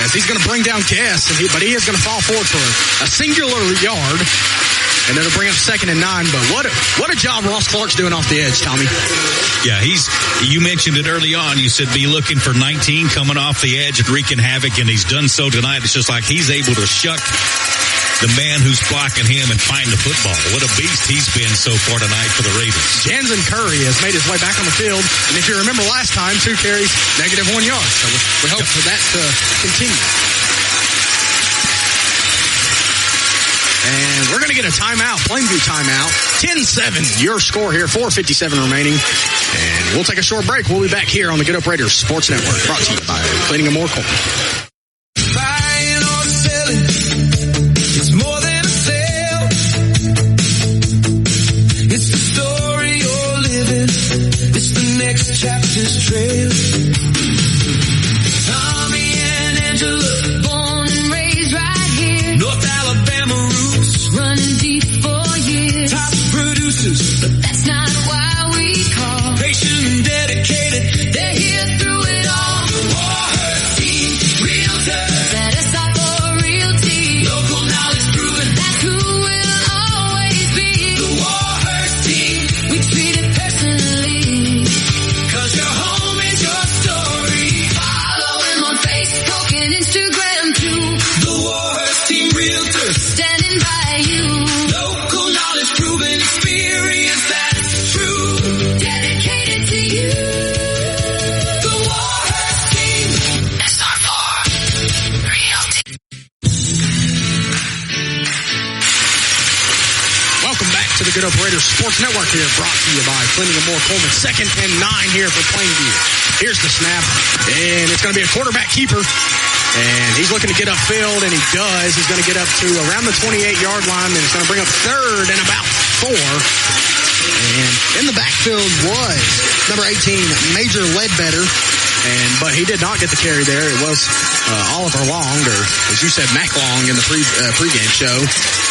As he's going to bring down Guess, but he is going to fall forward for a singular yard. And it'll bring up 2nd and 9, but what a job Ross Clark's doing off the edge, Tommy. Yeah, you mentioned it early on. You said be looking for 19 coming off the edge and wreaking havoc, and he's done so tonight. It's just like he's able to shuck the man who's blocking him and find the football. What a beast he's been so far tonight for the Raiders. Jansen Curry has made his way back on the field, and if you remember last time, 2 carries, -1 yard. So we hope for that to continue. And we're going to get a timeout, Plainview timeout. 10-7, your score here, 4:57 remaining. And we'll take a short break. We'll be back here on the Good Up Raiders Sports Network, brought to you by Cleaning and More Coleman. Buying or selling, it's more than a sale. It's the story you're living. It's the next chapter's trail. Tommy and Angela, born and raised right here. North Alabama roots, running deep for years. Top producers, but that's not why we call. Patient and dedicated, they're here through it all. The Warhurst Team, Realtors. That SI for Realty. Local knowledge proven, that's who we'll always be. The Warhurst Team, we treat it personally. 'Cause your home is your story. Follow him on Facebook and Instagram too. The Warhurst Team Realtors, standing by you. Local knowledge proven, experience that's true. Dedicated to you. The Warhurst Team, SR4 Realty. Welcome back to the Good Up Raiders Sports Network here, brought to you by Cleaning and More Coleman. 2nd and 9 here for Plainview. Here's the snap, and it's going to be a quarterback keeper. And he's looking to get upfield, and he does. He's going to get up to around the 28-yard line, and it's going to bring up 3rd and about 4. And in the backfield was number 18, Major Ledbetter. But he did not get the carry there. It was Oliver Long, or as you said, Mac Long in the pregame show.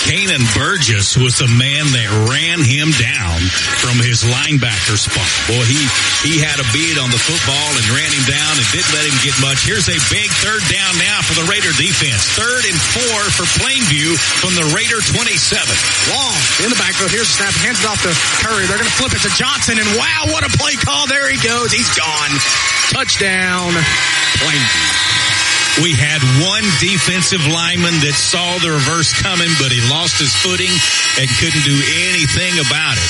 Kanan Burgess was the man that ran him down from his linebacker spot. Boy, he had a bead on the football and ran him down and didn't let him get much. Here's a big 3rd down now for the Raider defense. 3rd and 4 for Plainview from the Raider 27. Long in the backfield. Here's the snap. Hands it off to Curry. They're going to flip it to Johnson, and wow, what a play call. There he goes. He's gone. Touchdown, Plainview. We had one defensive lineman that saw the reverse coming, but he lost his footing and couldn't do anything about it.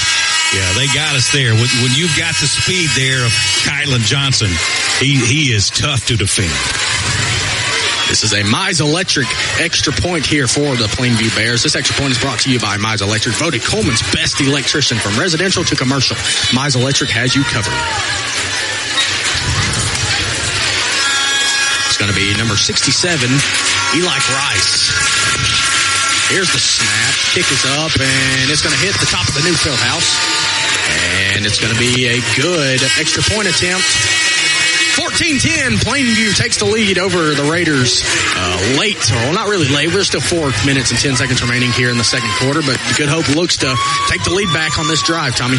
Yeah, they got us there. When you've got the speed there of Kylan Johnson, he is tough to defend. This is a Mize Electric extra point here for the Plainview Bears. This extra point is brought to you by Mize Electric, voted Coleman's best electrician from residential to commercial. Mize Electric has you covered. It's going to be number 67, Eli Rice. Here's the snap. Kick is up, and it's going to hit the top of the new field house. And it's going to be a good extra point attempt. 14-10, Plainview takes the lead over the Raiders late. Well, not really late. We're still 4 minutes and 10 seconds remaining here in the second quarter, but Good Hope looks to take the lead back on this drive, Tommy.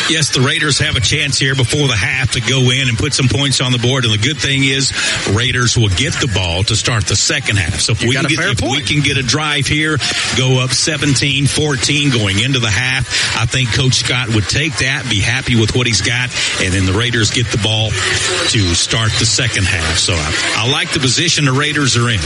Yes, the Raiders have a chance here before the half to go in and put some points on the board. And the good thing is Raiders will get the ball to start the second half. So if we can get a drive here, go up 17-14 going into the half, I think Coach Scott would take that, be happy with what he's got, and then the Raiders get the ball to start the second half. So I like the position the Raiders are in.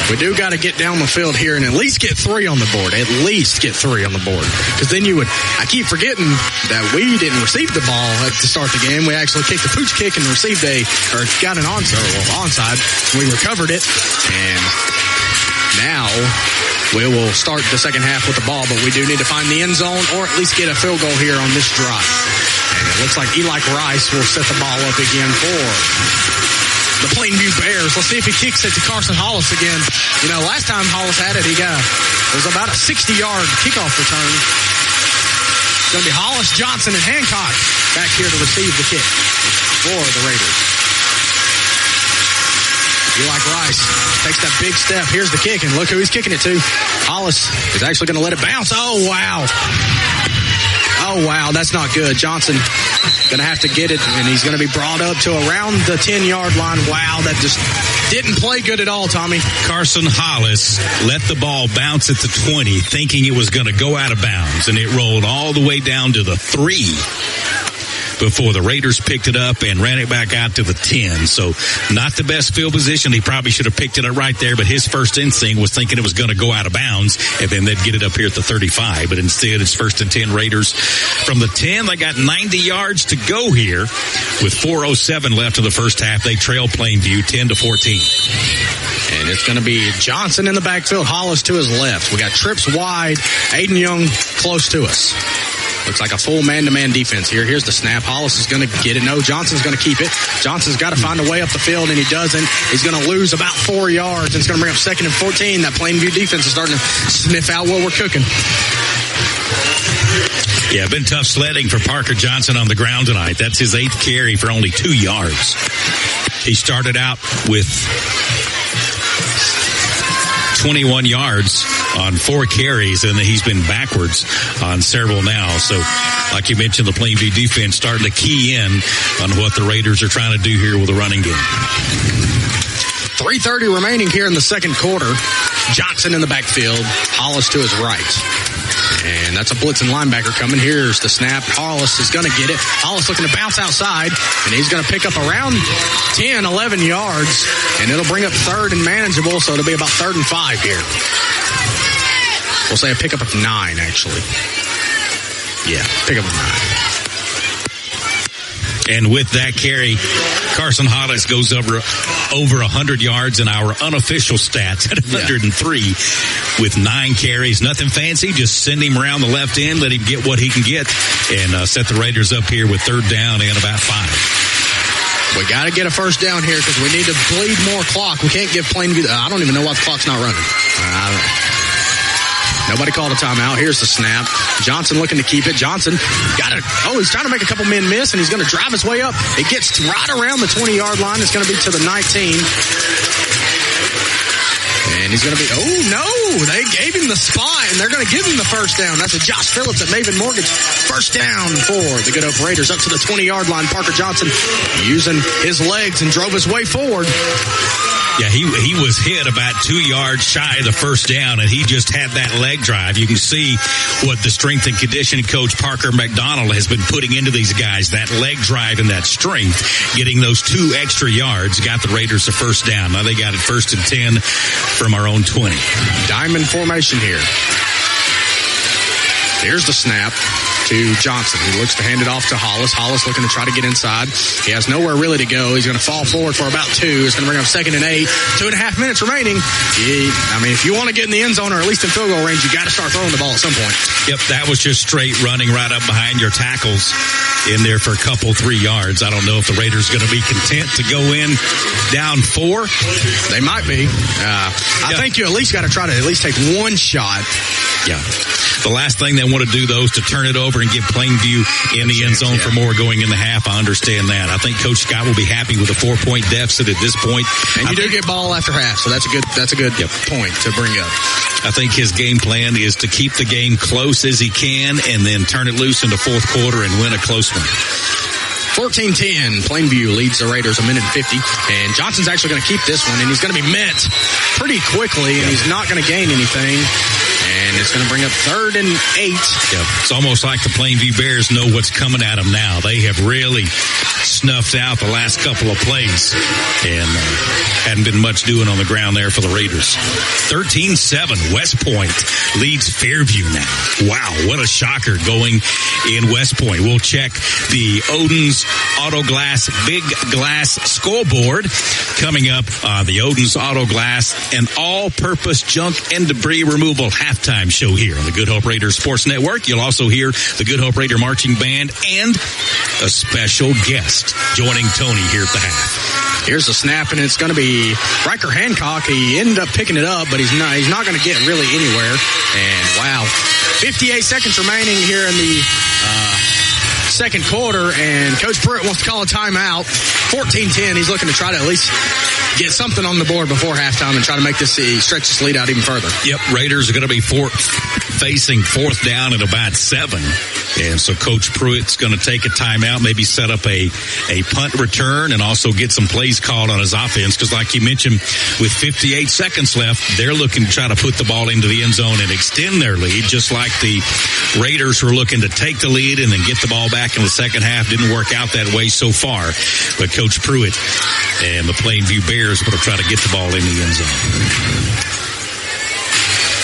We do got to get down the field here and at least get 3 on the board. At least get 3 on the board. Because then I keep forgetting that we didn't receive the ball to start the game. We actually kicked a pooch kick and got an onside. We recovered it, and now we will start the second half with the ball, but we do need to find the end zone or at least get a field goal here on this drive. And it looks like Eli Rice will set the ball up again for the Plainview Bears. Let's see if he kicks it to Carson Hollis again. You know, last time Hollis had it, it was about a 60-yard kickoff return. It's going to be Hollis, Johnson, and Hancock back here to receive the kick for the Raiders. Eli Rice takes that big step. Here's the kick, and look who he's kicking it to. Hollis is actually going to let it bounce. Oh, wow. Oh, wow, that's not good. Johnson going to have to get it, and he's going to be brought up to around the 10-yard line. Wow, that just didn't play good at all, Tommy. Carson Hollis let the ball bounce at the 20, thinking it was going to go out of bounds, and it rolled all the way down to the 3 before the Raiders picked it up and ran it back out to the 10. So not the best field position. He probably should have picked it up right there, but his first instinct was thinking it was going to go out of bounds, and then they'd get it up here at the 35. But instead, it's 1st and 10 Raiders. From the 10, they got 90 yards to go here with 4:07 left in the first half. They trail Plainview 10-14. And it's going to be Johnson in the backfield, Hollis to his left. We got trips wide, Aiden Young close to us. Looks like a full man-to-man defense here. Here's the snap. Hollis is going to get it. No, Johnson's going to keep it. Johnson's got to find a way up the field, and he doesn't. He's going to lose about 4 yards. It's going to bring up 2nd and 14. That Plainview defense is starting to sniff out what we're cooking. Yeah, been tough sledding for Parker Johnson on the ground tonight. That's his 8th carry for only 2 yards. He started out with 21 yards on 4 carries, and he's been backwards on several now. So, like you mentioned, the Plainview defense starting to key in on what the Raiders are trying to do here with the running game. 3:30 remaining here in the second quarter. Johnson in the backfield, Hollis to his right. And that's a blitzing linebacker coming. Here's the snap. Hollis is going to get it. Hollis looking to bounce outside, and he's going to pick up around 10, 11 yards, and it'll bring up 3rd and manageable, so it'll be about 3rd and 5 here. We'll say a pickup of 9, actually. Yeah, pickup of 9. And with that carry, Carson Hollis goes over 100 yards in our unofficial stats at 103 with 9 carries. Nothing fancy. Just send him around the left end, let him get what he can get, and set the Raiders up here with 3rd down and about 5. We got to get a first down here because we need to bleed more clock. We can't give Plainview. I don't even know why the clock's not running. Nobody called a timeout. Here's the snap. Johnson looking to keep it. Johnson got it. Oh, he's trying to make a couple men miss, and he's going to drive his way up. It gets right around the 20-yard line. It's going to be to the 19. And he's going to be, oh, no, they gave him the spot, and they're going to give him the first down. That's a Josh Phillips at Maven Mortgage. First down for the Good Hope Raiders up to the 20-yard line. Parker Johnson using his legs and drove his way forward. Yeah, he was hit about 2 yards shy of the first down, and he just had that leg drive. You can see what the strength and conditioning coach Parker McDonald has been putting into these guys, that leg drive and that strength, getting those 2 extra yards, got the Raiders a first down. Now they got it 1st and 10 from our own 20. Diamond formation here. Here's the snap to Johnson. He looks to hand it off to Hollis. Hollis looking to try to get inside. He has nowhere really to go. He's going to fall forward for about 2. It's going to bring up 2nd and 8. 2.5 minutes remaining. If you want to get in the end zone or at least in field goal range, you got to start throwing the ball at some point. Yep, that was just straight running right up behind your tackles in there for a couple, 3 yards. I don't know if the Raiders are going to be content to go in down 4. They might be. I think you at least got to try to at least take one shot. Yeah. The last thing they want to do, though, is to turn it over and get Plainview in the end zone for more going in the half. I understand that. I think Coach Scott will be happy with a 4-point deficit at this point. And you do get ball after half, so that's a good point to bring up. I think his game plan is to keep the game close as he can and then turn it loose in the fourth quarter and win a close one. 14-10. Plainview leads the Raiders 1:50. And Johnson's actually going to keep this one, and he's going to be met pretty quickly, and he's not going to gain anything. And it's going to bring up 3rd and 8. Yep. It's almost like the Plainview Bears know what's coming at them now. They have really snuffed out the last couple of plays and hadn't been much doing on the ground there for the Raiders. 13-7. West Point leads Fairview now. Wow, what a shocker going in West Point. We'll check the Odin's Auto Glass Big Glass scoreboard coming up on the Odin's Auto Glass and all-purpose junk and debris removal halftime show here on the Good Hope Raider Sports Network. You'll also hear the Good Hope Raider Marching Band and a special guest joining Tony here at the half. Here's the snap, and it's going to be Riker Hancock. He ended up picking it up, but he's not going to get really anywhere. And wow, 58 seconds remaining here in the second quarter, and Coach Pruitt wants to call a timeout. 14-10. He's looking to try to at least get something on the board before halftime and try to make this stretch this lead out even further. Yep, Raiders are going to be facing 4th down at about 7. And so Coach Pruitt's going to take a timeout, maybe set up a punt return and also get some plays called on his offense. Because like you mentioned, with 58 seconds left, they're looking to try to put the ball into the end zone and extend their lead, just like the Raiders were looking to take the lead and then get the ball back in the second half. Didn't work out that way so far. But Coach Pruitt and the Plainview Bears will try to get the ball in the end zone.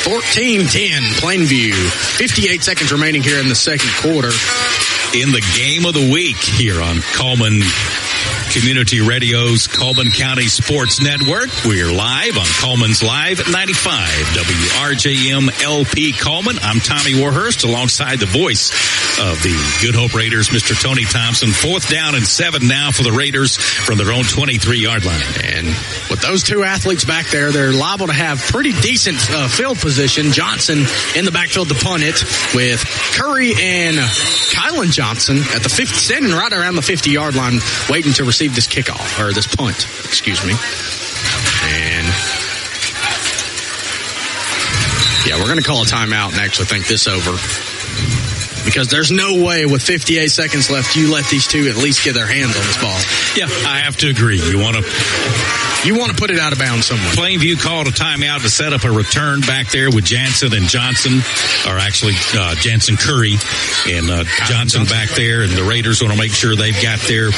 14-10, Plainview. 58 seconds remaining here in the second quarter. In the game of the week here on Coleman Community Radio's Coleman County Sports Network. We're live on Coleman's Live at 95 WRJM-LP Coleman. I'm Tommy Warhurst alongside the voice of the Good Hope Raiders, Mr. Tony Thompson. 4th down and 7 now for the Raiders from their own 23-yard line. And with those two athletes back there, they're liable to have pretty decent field position. Johnson in the backfield to punt it with Curry and Kylan Johnson at the 50, standing right around the 50-yard line, waiting to receive this kickoff, or this punt, excuse me. And yeah, we're going to call a timeout and actually think this over, because there's no way with 58 seconds left you let these two at least get their hands on this ball. Yeah, I have to agree. You want to put it out of bounds somewhere. Plainview called a timeout to set up a return back there with Jansen and Johnson, or actually Jansen Curry and Johnson back there, and the Raiders want to make sure they've got their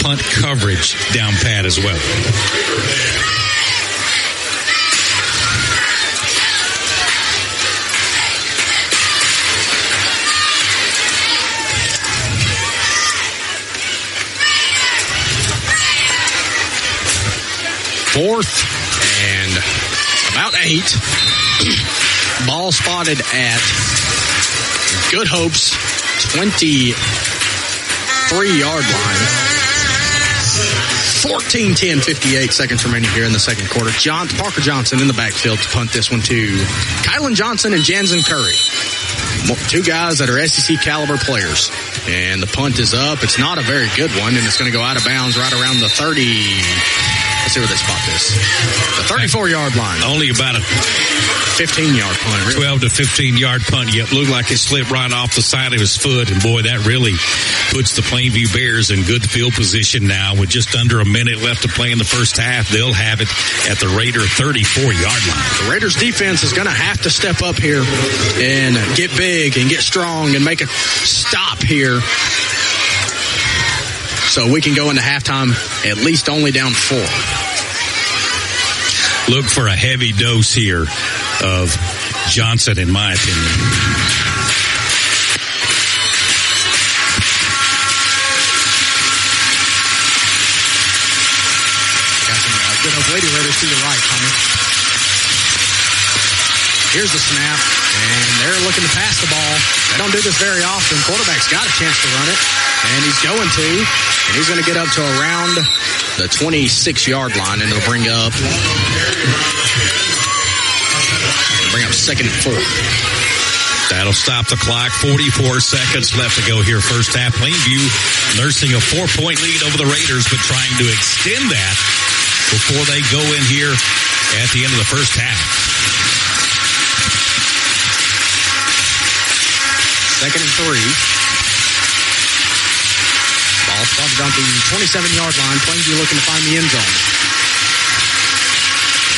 punt coverage down pat as well. Fourth and about 8. Ball spotted at Good Hope's 23-yard line. 14-10, 58 seconds remaining here in the second quarter. Parker Johnson in the backfield to punt this one to Kylan Johnson and Jansen Curry. Two guys that are SEC caliber players. And the punt is up. It's not a very good one, and it's going to go out of bounds right around the 30. Let's see where they spot this. The 34-yard line. Only about a 15-yard punt. Really. 12 to 15-yard punt. Yep, looked like it slipped right off the side of his foot. And, boy, that really puts the Plainview Bears in good field position now. With just under a minute left to play in the first half, they'll have it at the Raider 34-yard line. The Raiders' defense is going to have to step up here and get big and get strong and make a stop here, so we can go into halftime at least only down 4. Look for a heavy dose here of Johnson, in my opinion. Got some Good Hope Lady Raiders to your right, Tommy. Here's the snap, and they're looking to pass the ball. They don't do this very often. Quarterback's got a chance to run it, and he's going to. And he's going to get up to around the 26-yard line, and it'll bring up 2nd and 4. That'll stop the clock. 44 seconds left to go here first half. Plainview nursing a 4-point lead over the Raiders, but trying to extend that before they go in here at the end of the first half. 2nd and 3. Ball spotted on the 27-yard line. Plainview looking to find the end zone.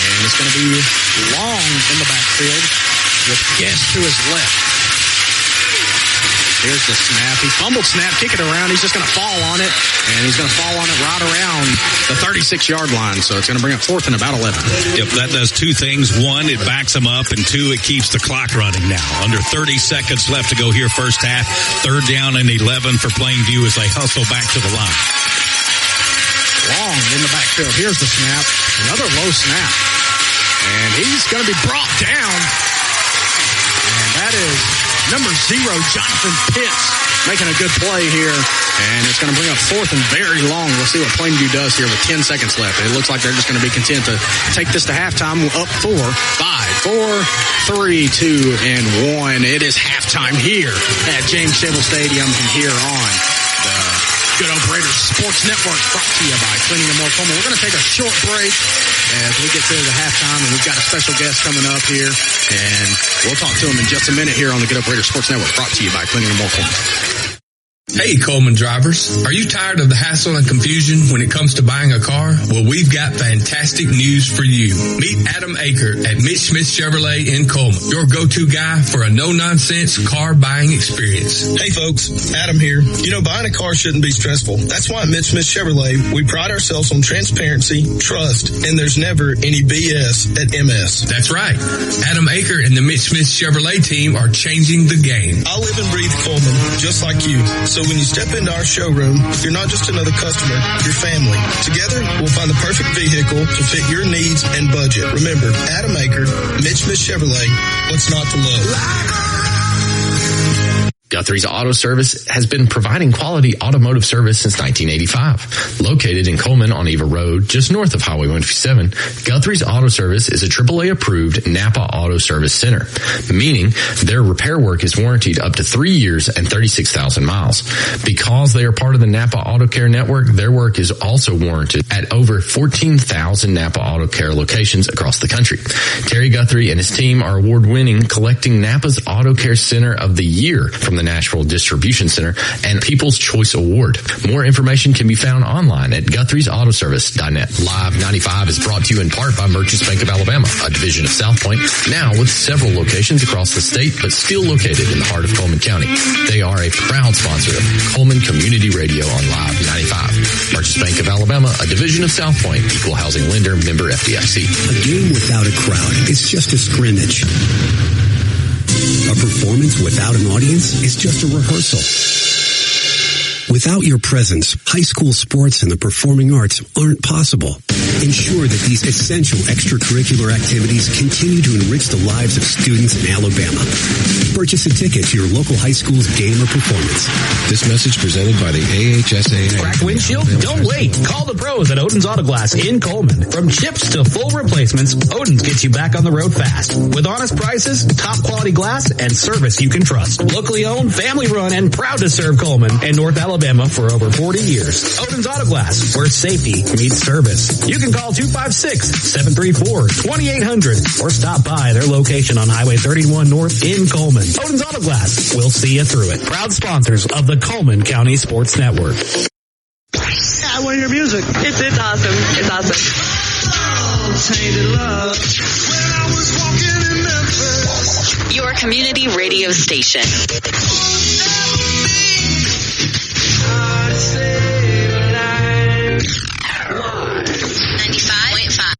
And it's going to be Long in the backfield with Guest to his left. Here's the snap. He fumbled snap, kick it around. He's just going to fall on it, and he's going to fall on it right around the 36-yard line. So it's going to bring up 4th and about 11. Yep, that does two things. One, it backs them up, and 2, it keeps the clock running now. Under 30 seconds left to go here first half. 3rd down and 11 for Plainview as they hustle back to the line. Long in the backfield. Here's the snap. Another low snap. And he's going to be brought down. And that is number 0, Jonathan Pitts, making a good play here. And it's going to bring up 4th and very long. We'll see what Plainview does here with 10 seconds left. It looks like they're just going to be content to take this to halftime. Up 4, 5, 4, 3, 2, and 1. It is halftime here at James Shable Stadium from here on. Good Hope Raiders Sports Network, brought to you by Cleaning and More Coleman. We're going to take a short break as we get to the halftime, and we've got a special guest coming up here, and we'll talk to him in just a minute here on the Good Hope Raiders Sports Network, brought to you by Cleaning and More Coleman. Hey, Coleman drivers. Are you tired of the hassle and confusion when it comes to buying a car? Well, we've got fantastic news for you. Meet Adam Aker at Mitch Smith Chevrolet in Coleman, your go-to guy for a no-nonsense car buying experience. Hey, folks. Adam here. You know, buying a car shouldn't be stressful. That's why at Mitch Smith Chevrolet, we pride ourselves on transparency, trust, and there's never any BS at MS. That's right. Adam Aker and the Mitch Smith Chevrolet team are changing the game. I live and breathe Coleman, just like you. So when you step into our showroom, you're not just another customer, you're family. Together, we'll find the perfect vehicle to fit your needs and budget. Remember, Adam Aker, Mitch Smith Chevrolet, what's not to love? Guthrie's Auto Service has been providing quality automotive service since 1985. Located in Coleman on Eva Road, just north of Highway 157, Guthrie's Auto Service is a AAA-approved Napa Auto Service Center, meaning their repair work is warranted up to 3 years and 36,000 miles. Because they are part of the Napa Auto Care Network, their work is also warranted at over 14,000 Napa Auto Care locations across the country. Terry Guthrie and his team are award-winning, collecting Napa's Auto Care Center of the Year from the Nashville Distribution Center and People's Choice Award. More information can be found online at Guthrie'sAutoservice.net. Live 95 is brought to you in part by Merchants Bank of Alabama, a division of South Point, now with several locations across the state, but still located in the heart of Coleman County. They are a proud sponsor of Coleman Community Radio on Live 95. Merchants Bank of Alabama, a division of South Point, equal housing lender, member FDIC. A game without a crowd is just a scrimmage. A performance without an audience is just a rehearsal. Without your presence, high school sports and the performing arts aren't possible. Ensure that these essential extracurricular activities continue to enrich the lives of students in Alabama. Purchase a ticket to your local high school's game or performance. This message presented by the AHSAA. Cracked windshield? Don't wait. Call the pros at Odin's Auto Glass in Coleman. From chips to full replacements, Odin's gets you back on the road fast. With honest prices, top quality glass, and service you can trust. Locally owned, family run, and proud to serve Coleman and North Alabama for over 40 years. Odin's Auto Glass, where safety meets service. You can call 256-734-2800 or stop by their location on Highway 31 North in Coleman. Odin's Auto Glass. We'll see you through it. Proud sponsors of the Coleman County Sports Network. I want to hear music. It's awesome. It's awesome. Tainted love. When I was walking in Memphis. Your community radio station. 95.5.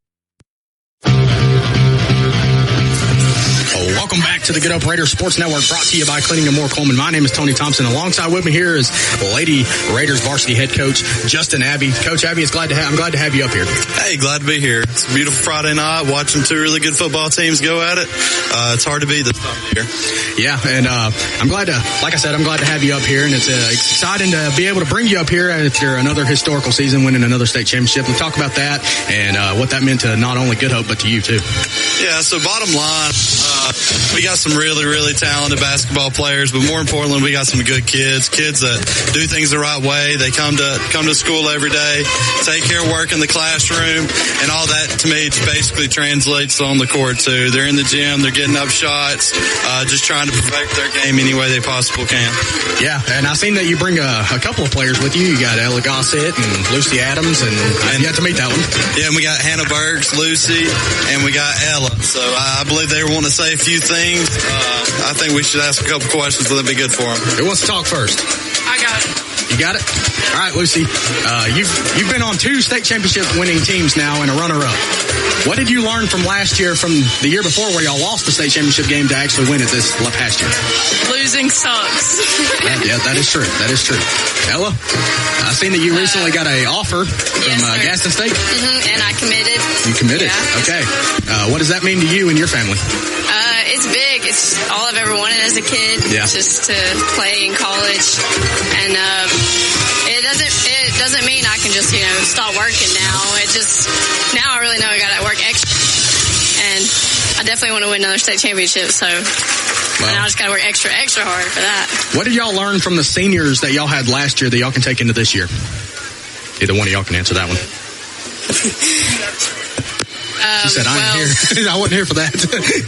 Welcome back to the Get Up Raiders Sports Network, brought to you by Cleaning and More Coleman. My name is Tony Thompson. Alongside with me here is Lady Raiders varsity head coach Justin Abbey. Coach Abbey, I'm glad to have you up here. Hey, glad to be here. It's a beautiful Friday night, watching two really good football teams go at it. It's hard to beat this time of year. Yeah, and I'm glad to have you up here, and it's exciting to be able to bring you up here after another historical season, winning another state championship. We'll talk about that and what that meant to not only Good Hope, but to you too. Yeah, so bottom line, we got some really, really talented basketball players, but more importantly, we got some good kids that do things the right way. They come to school every day, take care of work in the classroom, and all that to me basically translates on the court too. They're in the gym, they're getting up shots, just trying to perfect their game any way they possibly can. Yeah, and I've seen that you bring a couple of players with you. You got Ella Gossett and Lucy Adams, and you got to meet that one. Yeah, and we got Hannah Burks, Lucy, and we got Ella. So I believe they want to say a few things. I think we should ask a couple questions, so that'd be good for them. Who wants to talk first? I got it. You got it? All right, Lucy. You've been on two state championship winning teams now and a runner-up. What did you learn from last year, from the year before where y'all lost the state championship game, to actually win it this past year? Losing sucks. Yeah, that is true. That is true. Ella, I've seen that you recently got an offer from Gaston State. Mm-hmm, and I committed. You committed? Yeah. Okay. What does that mean to you and your family? It's big. It's all I've ever wanted as a kid. Yeah. Just to play in college. And it doesn't mean I can just, stop working now. Now I really know I got to work extra. And I definitely want to win another state championship, so and I just got to work extra hard for that. What did y'all learn from the seniors that y'all had last year that y'all can take into this year? Either one of y'all can answer that one. She said, I wasn't here for that.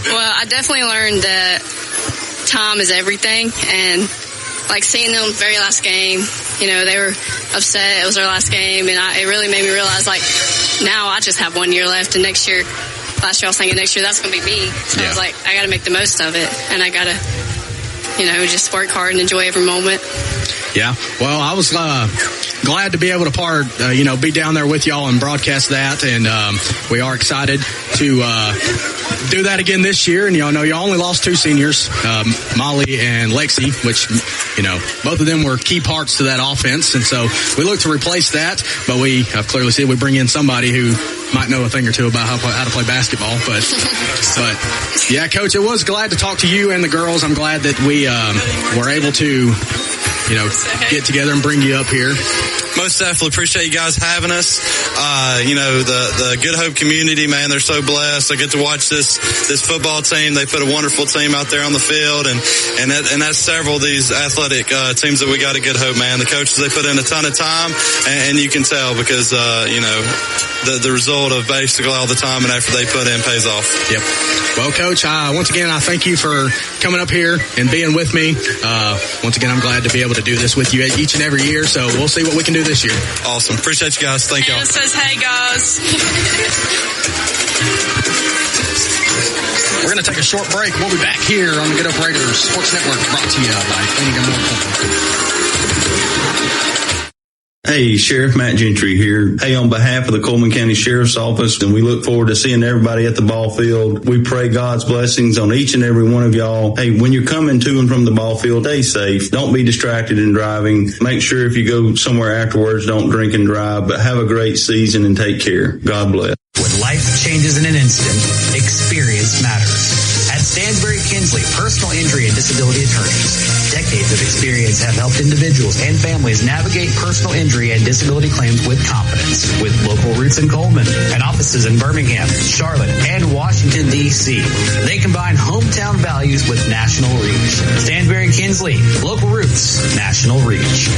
Well, I definitely learned that time is everything, and seeing them very last game, they were upset. It was their last game, and it really made me realize, now I just have 1 year left, and last year I was thinking next year that's going to be me. So I was I got to make the most of it, and I got to, just work hard and enjoy every moment. Yeah. Well, I was glad to be able to be down there with y'all and broadcast that. And we are excited to do that again this year. And y'all know you only lost 2 seniors, Molly and Lexi, which, both of them were key parts to that offense. And so we look to replace that, but we have clearly seen we bring in somebody who might know a thing or two about how to play basketball. But yeah, Coach, it was glad to talk to you and the girls. I'm glad that we were able to, get together and bring you up here. Most definitely appreciate you guys having us. The Good Hope community, man, they're so blessed. I get to watch this football team. They put a wonderful team out there on the field, and that's several of these athletic teams that we got at Good Hope, man. The coaches, they put in a ton of time, and you can tell because the result of basically all the time and effort they put in pays off. Yep. Well, Coach, once again, I thank you for coming up here and being with me. Once again, I'm glad to be able to do this with you each and every year, so we'll see what we can do this year. Awesome. Appreciate you guys. Thank y'all. It says, hey, guys. We're going to take a short break. We'll be back here on the Good Hope Raiders Sports Network, brought to you by Cleaning and More Coleman. Hey, Sheriff Matt Gentry here. Hey, on behalf of the Coleman County Sheriff's Office, and we look forward to seeing everybody at the ball field. We pray God's blessings on each and every one of y'all. Hey, when you're coming to and from the ball field, stay safe. Don't be distracted in driving. Make sure if you go somewhere afterwards, don't drink and drive, but have a great season and take care. God bless. When life changes in an instant, experience matters. At Stansbury Kinsley, personal injury and disability attorneys, decades of experience have helped individuals and families navigate personal injury and disability claims with confidence. With local roots in Coleman and offices in Birmingham, Charlotte, and Washington, D.C., they combine hometown values with national reach. Stansbury Kinsley, local roots, national reach.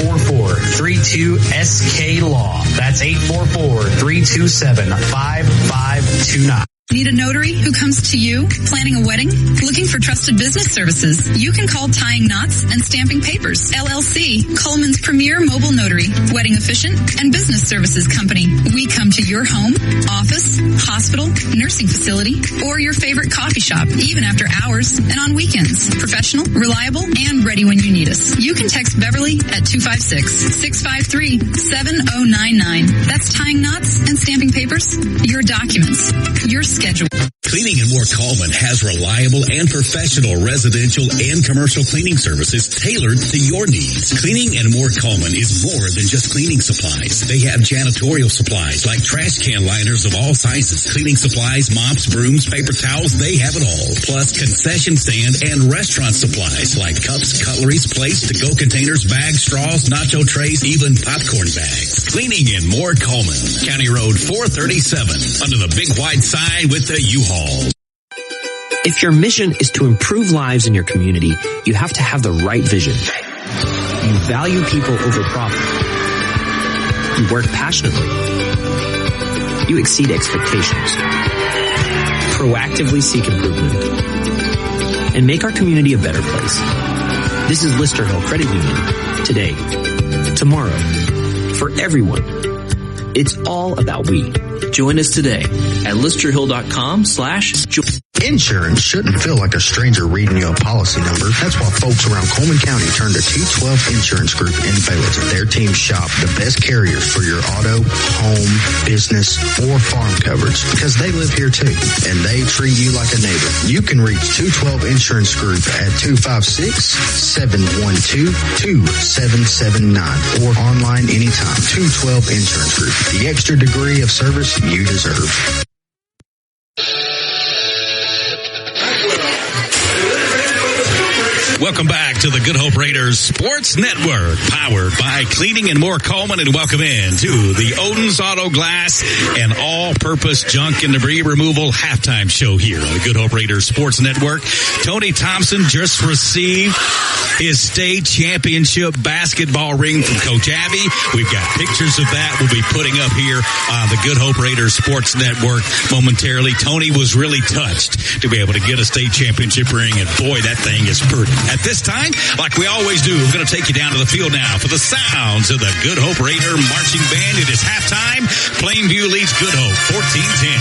844-32-SK-LAW. That's 844-327-5529. Need a notary who comes to you planning a wedding? Looking for trusted business services? You can call Tying Knots and Stamping Papers, LLC, Coleman's premier mobile notary, wedding efficient, and business services company. We come to your home, office, hospital, nursing facility, or your favorite coffee shop, even after hours and on weekends. Professional, reliable, and ready when you need us. You can text Beverly at 256-653-7099. That's Tying Knots and Stamping Papers. Your documents. Your schedule. Cleaning and More Coleman has reliable and professional residential and commercial cleaning services tailored to your needs. Cleaning and More Coleman is more than just cleaning supplies. They have janitorial supplies like trash can liners of all sizes, cleaning supplies, mops, brooms, paper towels, they have it all. Plus concession stand and restaurant supplies like cups, cutleries, plates, to-go containers, bags, straws, nacho trays, even popcorn bags. Cleaning and More Coleman, County Road 437, under the big white sign with the U-Haul. If your mission is to improve lives in your community, you have to have the right vision. You value people over profit. You work passionately. You exceed expectations. Proactively seek improvement. And make our community a better place. This is Lister Hill Credit Union. Today. Tomorrow. For everyone. It's all about we. Join us today at listerhill.com/join. Insurance shouldn't feel like a stranger reading you a policy number. That's why folks around Coleman County turn to 212 Insurance Group in Baylor. Their team shop the best carriers for your auto, home, business, or farm coverage because they live here too, and they treat you like a neighbor. You can reach 212 Insurance Group at 256-712-2779 or online anytime. 212 Insurance Group, the extra degree of service you deserve. Welcome back to the Good Hope Raiders Sports Network, powered by Cleaning and More Coleman, and welcome in to the Odin's Auto Glass and All-Purpose Junk and Debris Removal halftime show here on the Good Hope Raiders Sports Network. Tony Thompson just received his state championship basketball ring from Coach Abby. We've got pictures of that we'll be putting up here on the Good Hope Raiders Sports Network momentarily. Tony was really touched to be able to get a state championship ring, and boy, that thing is pretty. At this time, like we always do, we're going to take you down to the field now for the sounds of the Good Hope Raider Marching Band. It is halftime. Plainview leads Good Hope 14-10.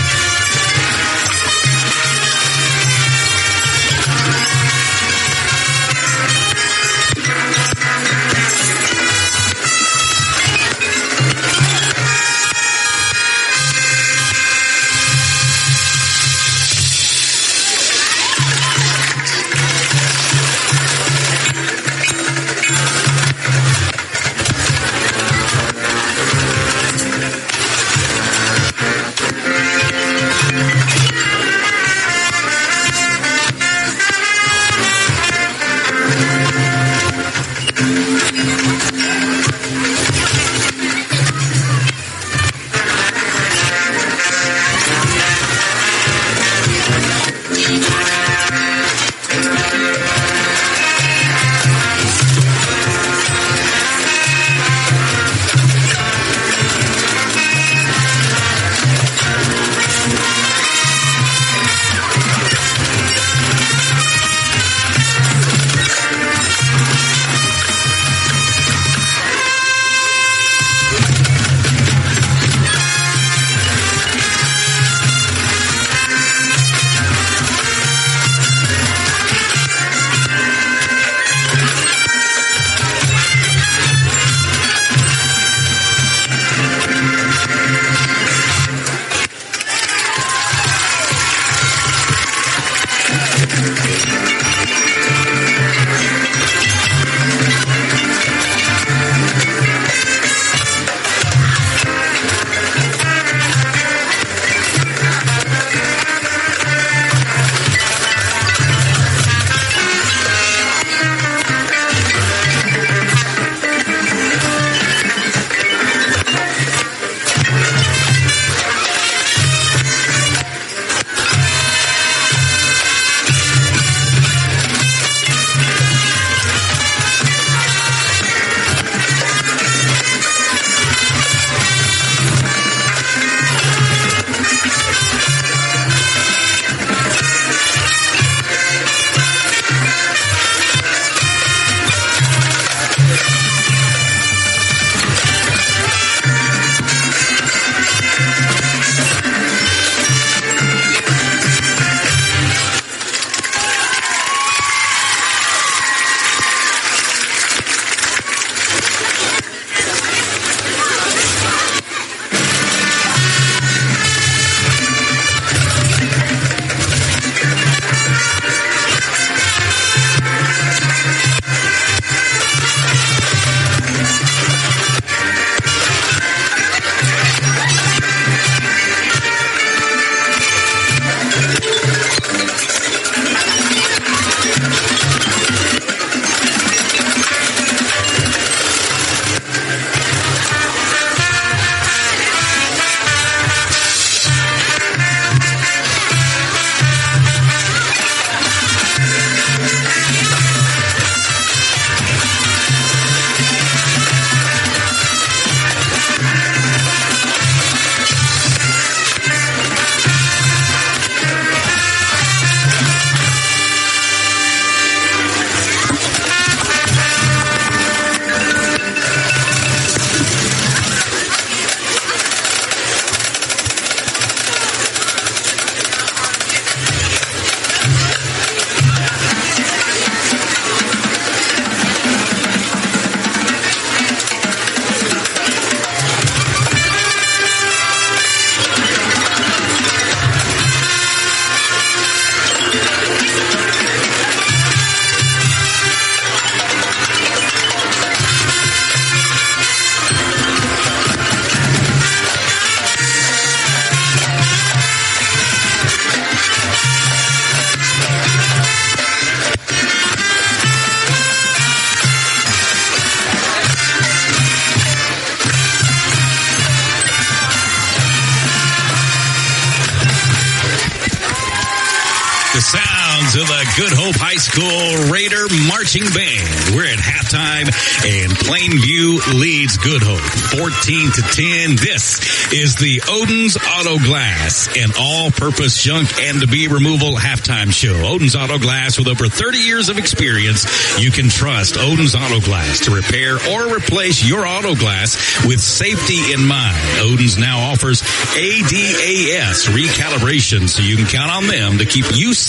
The sounds of the Good Hope High School Raider Marching Band. We're at halftime, and Plainview leads Good Hope 14-10. This is the Odin's Auto Glass, an all-purpose junk and debris removal halftime show. Odin's Auto Glass, with over 30 years of experience, you can trust Odin's Auto Glass to repair or replace your auto glass with safety in mind. Odin's now offers ADAS recalibration, so you can count on them to keep you safe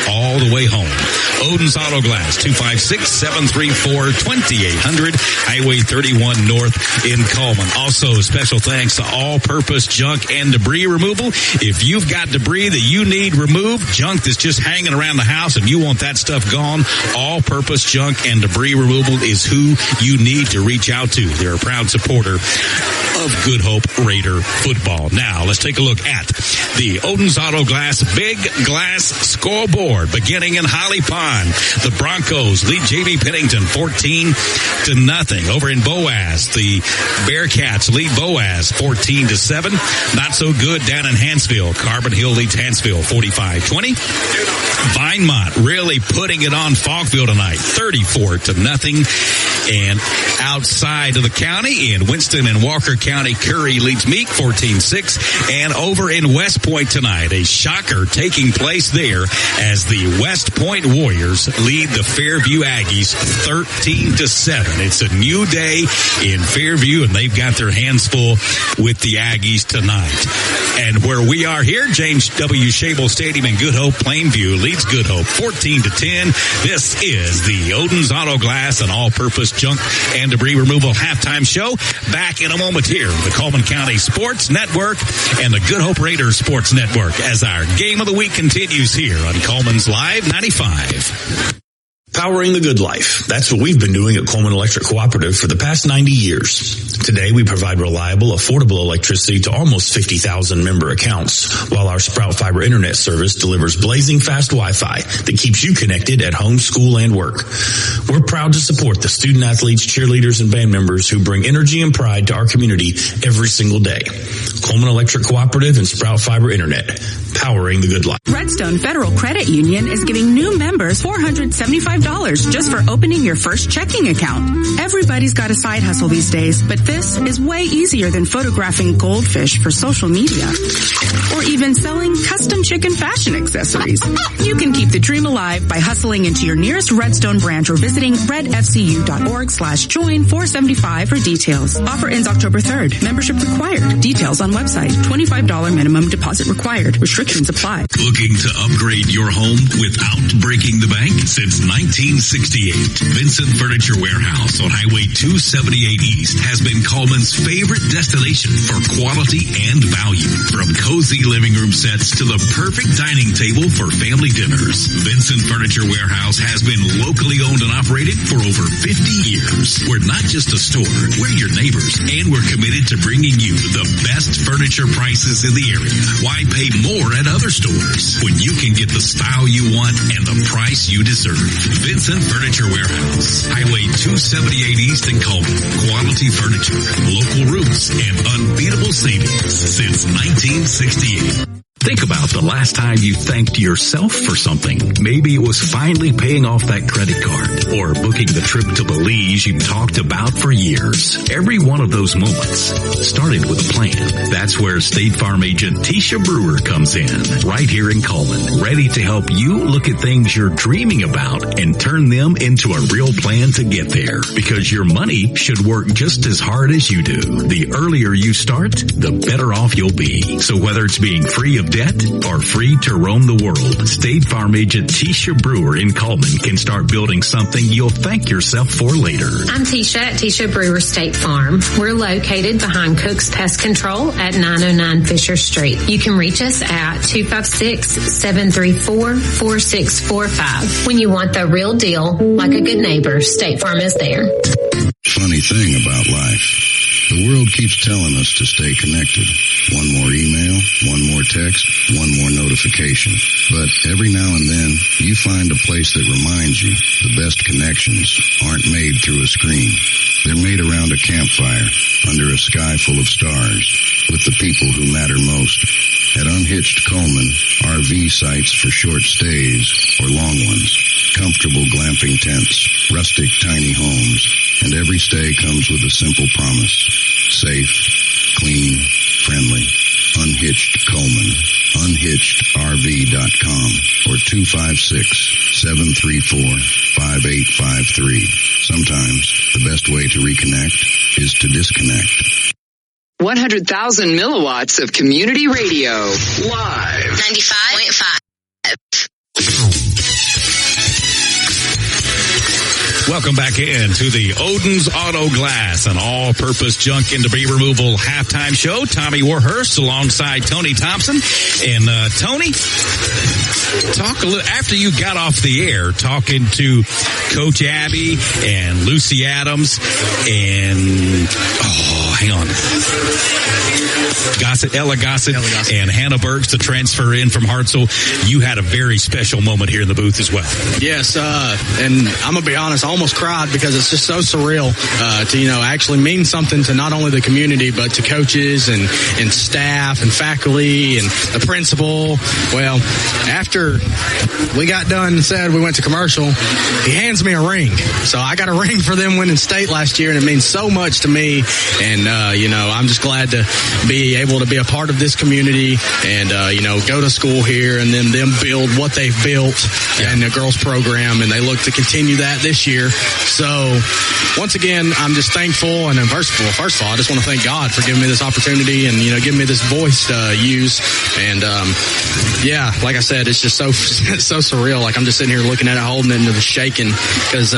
all the way home. Odin's Auto Glass, 256-734-2800, Highway 31 North in Coleman. Also, special thanks to All-Purpose Junk and Debris Removal. If you've got debris that you need removed, junk that's just hanging around the house and you want that stuff gone, All-Purpose Junk and Debris Removal is who you need to reach out to. They're a proud supporter of Good Hope Raider football. Now, let's take a look at the Odin's Auto Glass Big Glass Scoreboard. Beginning in Holly Pond, the Broncos lead J.B. Pennington 14-0. Over in Boaz, the Bearcats lead Boaz 14-7. Not so good down in Hansville. Carbon Hill leads Hansville 45-20. Vinemont really putting it on Falkville tonight, 34-0. And outside of the county, in Winston and Walker County, Curry leads Meek 14-6. And over in West Point tonight, a shocker taking place there as the West Point Warriors lead the Fairview Aggies 13-7. It's a new day in Fairview, and they've got their hands full with the Aggies tonight. And where we are here, James W. Shable Stadium in Good Hope, Plainview leads Good Hope 14-10. This is the Odin's Auto Glass and All-Purpose Junk and Debris Removal halftime show. Back in a moment here, the Coleman County Sports Network and the Good Hope Raiders Sports Network, as our Game of the Week continues here on Coleman's Live 95. Powering the good life. That's what we've been doing at Coleman Electric Cooperative for the past 90 years. Today, we provide reliable, affordable electricity to almost 50,000 member accounts, while our Sprout Fiber Internet service delivers blazing fast Wi-Fi that keeps you connected at home, school, and work. We're proud to support the student athletes, cheerleaders, and band members who bring energy and pride to our community every single day. Coleman Electric Cooperative and Sprout Fiber Internet, powering the good life. Redstone Federal Credit Union is giving new members $475 just for opening your first checking account. Everybody's got a side hustle these days, but this is way easier than photographing goldfish for social media or even selling custom chicken fashion accessories. You can keep the dream alive by hustling into your nearest Redstone branch or visiting redfcu.org/join475 for details. Offer ends October 3rd. Membership required. Details on website. $25 minimum deposit required. Restrictions apply. Looking to upgrade your home without breaking the bank? Since 1968, Vincent Furniture Warehouse on Highway 278 East has been Coleman's favorite destination for quality and value. From cozy living room sets to the perfect dining table for family dinners, Vincent Furniture Warehouse has been locally owned and operated for over 50 years. We're not just a store, we're your neighbors, and we're committed to bringing you the best furniture prices in the area. Why pay more at other stores when you can get the style you want and the price you deserve? Vincent Furniture Warehouse, Highway 278 East in Coleman. Quality furniture, local roots, and unbeatable savings since 1968. Think about the last time you thanked yourself for something. Maybe it was finally paying off that credit card or booking the trip to Belize you talked about for years. Every one of those moments started with a plan. That's where State Farm agent Tisha Brewer comes in, right here in Coleman, ready to help you look at things you're dreaming about and turn them into a real plan to get there. Because your money should work just as hard as you do. The earlier you start, the better off you'll be. So whether it's being free of debt or free to roam the world, State Farm agent Tisha Brewer in Coleman can start building something you'll thank yourself for later. I'm Tisha at Tisha Brewer State Farm. We're located behind Cook's Pest Control at 909 Fisher Street. You can reach us at 256-734-4645. When you want the real deal, like a good neighbor, State Farm is there. Funny thing about life. The world keeps telling us to stay connected. One more email, one more text, one more notification. But every now and then, you find a place that reminds you the best connections aren't made through a screen. They're made around a campfire, under a sky full of stars, with the people who matter most. At Unhitched Coleman, RV sites for short stays or long ones, comfortable glamping tents, rustic tiny homes, and every stay comes with a simple promise. Safe, clean, friendly. Unhitched Coleman. UnhitchedRV.com or 256-734-5853. Sometimes the best way to reconnect is to disconnect. 100,000 milliwatts of community radio. Live. 95.5. Welcome back into the Odin's Auto Glass, an all-purpose junk and debris removal halftime show. Tommy Warhurst alongside Tony Thompson. And Tony, talk a little after you got off the air, talking to Coach Abby and Lucy Adams and hang on, Ella Gossett and Hannah Burks to transfer in from Hartselle. You had a very special moment here in the booth as well. Yes, and I'm gonna be honest, I almost cried because it's just so surreal to actually mean something to not only the community but to coaches and staff and faculty and the principal. Well, after we got done and said we went to commercial, he hands me a ring. So I got a ring for them winning state last year, and it means so much to me. And I'm just glad to be able to be a part of this community and go to school here and then them build what they've built in the girls program, and they look to continue that this year. So once again, I'm just thankful. And then first of all, I just want to thank God for giving me this opportunity and giving me this voice to use. And like I said, it's just so surreal. Like I'm just sitting here looking at it, holding it, and it was shaking because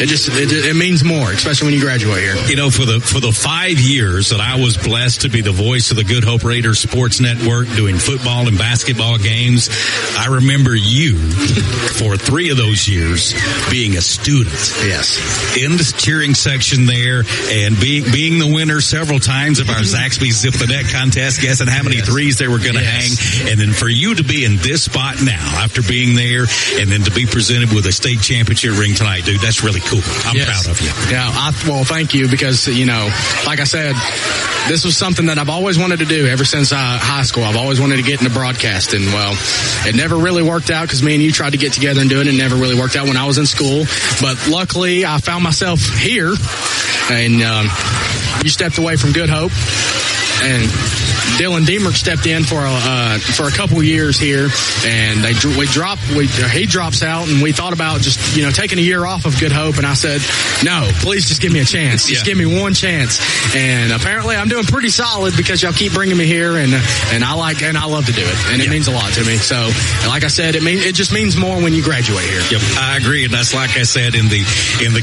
it means more, especially when you graduate here. For the 5 years that I was blessed to be the voice of the Good Hope Raiders Sports Network doing football and basketball games, I remember you for 3 of those years being a student. Yes. In the cheering section there and being the winner several times of our Zaxby Zip the Net contest, guessing how many threes they were going to hang. And then for you to be in this spot now after being there and then to be presented with a state championship ring tonight, dude, that's really cool. I'm proud of you. Yeah, well, thank you because, like I said, this was something that I've always wanted to do ever since high school. I've always wanted to get into broadcasting. Well, it never really worked out because me and you tried to get together and do it. It never really worked out when I was in school. But luckily, I found myself here, and you stepped away from Good Hope, and Dylan Deemer stepped in for a couple years here, and he drops out, and we thought about just taking a year off of Good Hope, and I said, no, please just give me a chance, just give me one chance, and apparently I'm doing pretty solid because y'all keep bringing me here, and I love to do it, and it means a lot to me. So, like I said, it just means more when you graduate here. Yep, I agree, and that's like I said in the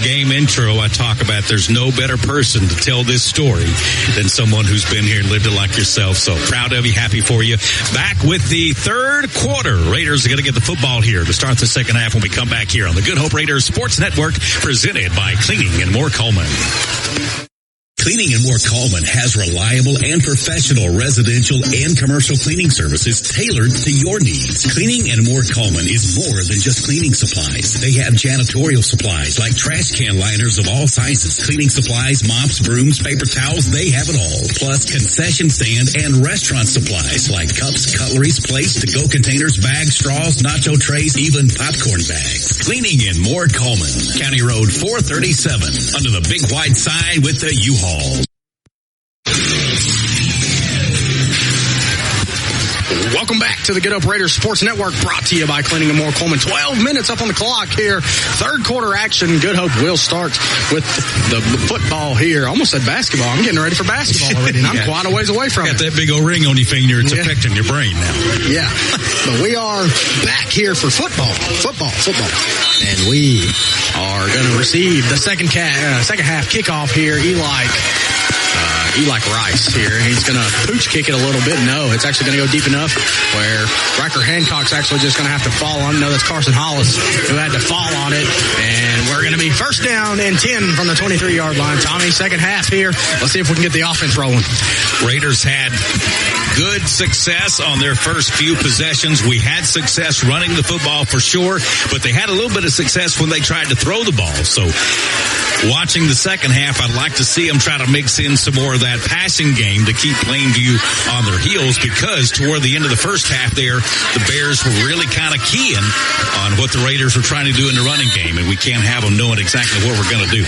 game intro. I talk about there's no better person to tell this story than someone who's been here and lived it like yourself. So proud of you, happy for you. Back with the third quarter. Raiders are going to get the football here to start the second half when we come back here on the Good Hope Raiders Sports Network, presented by Cleaning and More Coleman. Cleaning and More Coleman has reliable and professional residential and commercial cleaning services tailored to your needs. Cleaning and More Coleman is more than just cleaning supplies. They have janitorial supplies like trash can liners of all sizes, cleaning supplies, mops, brooms, paper towels, they have it all. Plus concession stand and restaurant supplies like cups, cutleries, plates, to-go containers, bags, straws, nacho trays, even popcorn bags. Cleaning and More Coleman, County Road 437, under the big white sign with the U-Haul. Welcome back to the Get Up Raiders Sports Network, brought to you by Cleaning and More Coleman. 12 minutes up on the clock here. Third quarter action. Good Hope will start with the football here. I almost said basketball. I'm getting ready for basketball already, and I'm quite a ways away from it. Got that big old ring on your finger. It's affecting your brain now. Yeah. But we are back here for football. And we are going to receive the second half kickoff here. Eli Rice here. He's going to pooch kick it a little bit. No, it's actually going to go deep enough where Riker Hancock's actually just going to have to fall on. No, that's Carson Hollis who had to fall on it. And we're going to be first down and 10 from the 23-yard line. Tommy, second half here. Let's see if we can get the offense rolling. Raiders had good success on their first few possessions. We had success running the football for sure, but they had a little bit of success when they tried to throw the ball. So watching the second half, I'd like to see them try to mix in some more of that passing game to keep Plainview on their heels, because toward the end of the first half there, the Bears were really kind of keying on what the Raiders were trying to do in the running game, and we can't have them knowing exactly what we're going to do.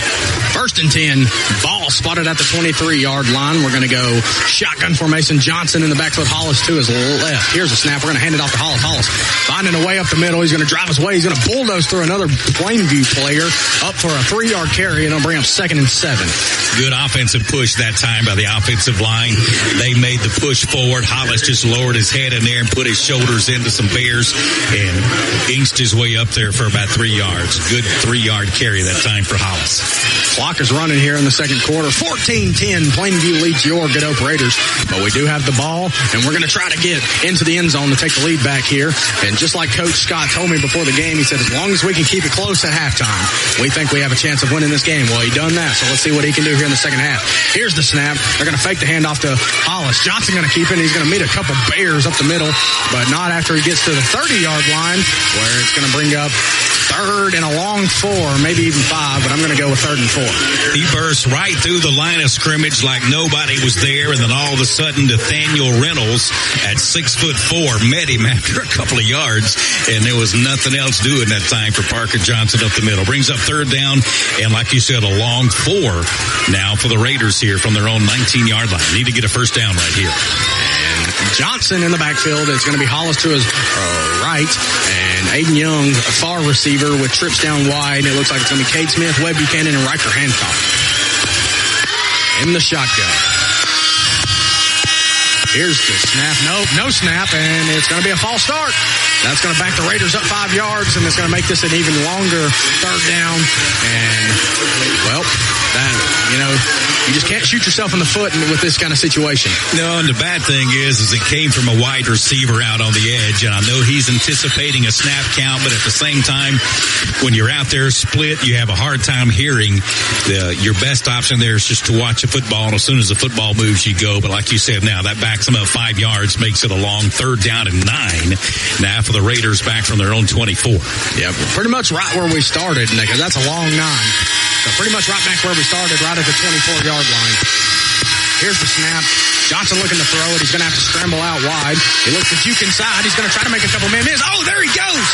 1st and 10, ball spotted at the 23-yard line. We're going to go shotgun formation. Johnson in the backfield, Hollis to his left. Here's a snap. We're going to hand it off to Hollis. Hollis finding a way up the middle. He's going to drive his way. He's going to bulldoze through another Plainview player up for a 3-yard carry, and it'll bring up 2nd and 7. Good offensive push that time by the offensive line. They made the push forward. Hollis just lowered his head in there and put his shoulders into some Bears and inched his way up there for about 3 yards. Good 3-yard carry that time for Hollis. Clock is running here in the second quarter. 14-10. Plainview leads your Good Hope Raiders. But we do have the ball, and we're going to try to get into the end zone to take the lead back here. And just like Coach Scott told me before the game, he said, as long as we can keep it close at halftime, we think we have a chance of winning this game. Well, he done that, so let's see what he can do here in the second half. Here's the snap. They're going to fake the handoff to Hollis. Johnson going to keep it. He's going to meet a couple Bears up the middle, but not after he gets to the 30-yard line, where it's going to bring up 3rd and a long 4, maybe even 5, but I'm going to go with 3rd and 4. He burst right through the line of scrimmage like nobody was there, and then all of a sudden Nathaniel Reynolds at 6'4" met him after a couple of yards, and there was nothing else doing that time for Parker Johnson up the middle. Brings up 3rd down, and like you said, a long 4 now for the Raiders here from their own 19-yard line. Need to get a first down right here. And Johnson in the backfield. It's going to be Hollis to his right, and Aiden Young, a far receiver with trips down wide. It looks like it's going to be Cade Smith, Webb Buchanan, and Riker Hancock in the shotgun. Here's the snap. No snap, and it's going to be a false start. That's going to back the Raiders up 5 yards, and it's going to make this an even longer 3rd down. And, well, that, you just can't shoot yourself in the foot with this kind of situation. No, and the bad thing is it came from a wide receiver out on the edge, and I know he's anticipating a snap count, but at the same time, when you're out there split, you have a hard time hearing. Your best option there is just to watch a football, and as soon as the football moves, you go. But like you said, now that backs them up 5 yards, makes it a long 3rd down and 9. Now for the Raiders back from their own 24. Yeah, pretty much right where we started, because that's a long 9. So pretty much right back where we started, right at the 24-yard line. Here's the snap. Johnson looking to throw it. He's going to have to scramble out wide. He looks to juke inside. He's going to try to make a couple men miss. Oh, there he goes.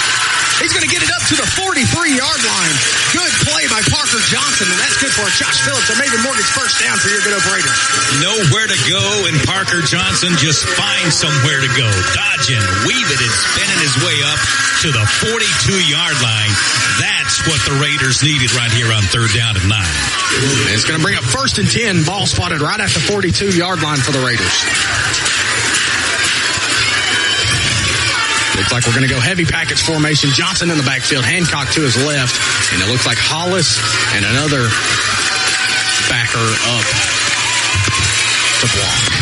He's going to get it up to the 43-yard line. Good play by Parker Johnson, and that's good for Josh Phillips or maybe Morgan's first down for your Good Hope Raiders. Nowhere to go, and Parker Johnson just finds somewhere to go. Dodging, weaving, and spinning his way up to the 42-yard line. That's what the Raiders needed right here on 3rd down and 9. And it's going to bring up 1st and 10. Ball spotted right at the 42-yard line for the Raiders. Looks like we're going to go heavy package formation. Johnson in the backfield, Hancock to his left, and it looks like Hollis and another backer up to block.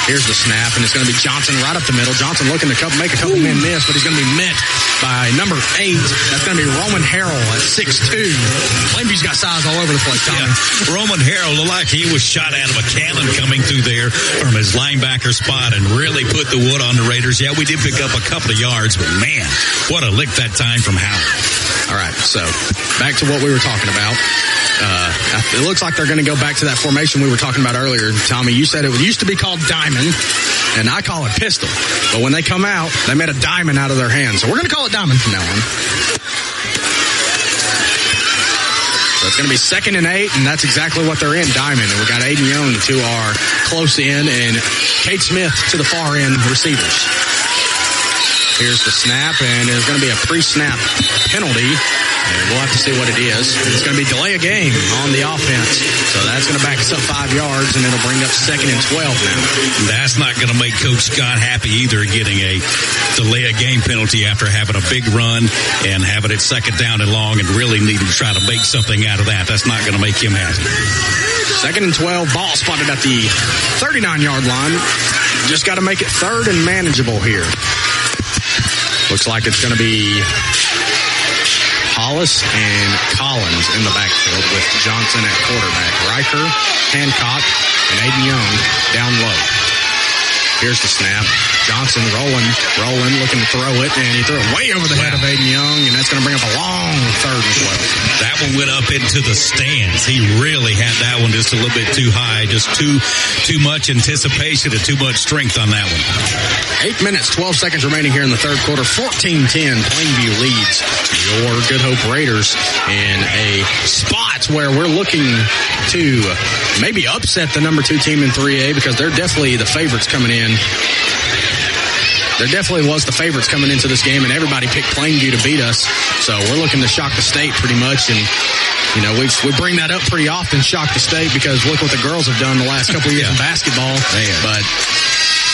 Here's the snap, and it's going to be Johnson right up the middle. Johnson looking to make a couple men miss, but he's going to be met by number 8. That's going to be Roman Harrell at 6'2". Plainview's got size all over the place, Tommy. Yeah. Roman Harrell looked like he was shot out of a cannon coming through there from his linebacker spot and really put the wood on the Raiders. Yeah, we did pick up a couple of yards, but man, what a lick that time from Howard. All right, so back to what we were talking about. It looks like they're going to go back to that formation we were talking about earlier. Tommy, you said it used to be called diamond, and I call it pistol. But when they come out, they made a diamond out of their hands. So we're going to call it diamond from now on. So it's going to be 2nd and 8, and that's exactly what they're in, diamond. And we got Aiden Young to our close end and Cade Smith to the far end receivers. Here's the snap, and there's going to be a pre-snap penalty. And we'll have to see what it is. It's going to be delay a game on the offense. So that's going to back us up 5 yards, and it'll bring up 2nd and 12 now. That's not going to make Coach Scott happy either, getting a delay a game penalty after having a big run and having it 2nd down and long and really needing to try to make something out of that. That's not going to make him happy. 2nd and 12, ball spotted at the 39-yard line. Just got to make it 3rd and manageable here. Looks like it's going to be Hollis and Collins in the backfield with Johnson at quarterback. Riker, Hancock, and Aiden Young down low. Here's the snap. Johnson rolling, looking to throw it, and he threw it way over the head of Aiden Young, and that's going to bring up a long 3rd and 12. That one went up into the stands. He really had that one just a little bit too high, just too much anticipation and too much strength on that one. 8 minutes, 12 seconds remaining here in the 3rd quarter. 14-10, Plainview leads your Good Hope Raiders in a spot where we're looking to maybe upset the number 2 team in 3A, because they're definitely the favorites coming in. There definitely was the favorites coming into this game, and everybody picked Plainview to beat us. So we're looking to shock the state pretty much. And, you know, we bring that up pretty often, shock the state, because look what the girls have done the last couple of years in basketball. Man. But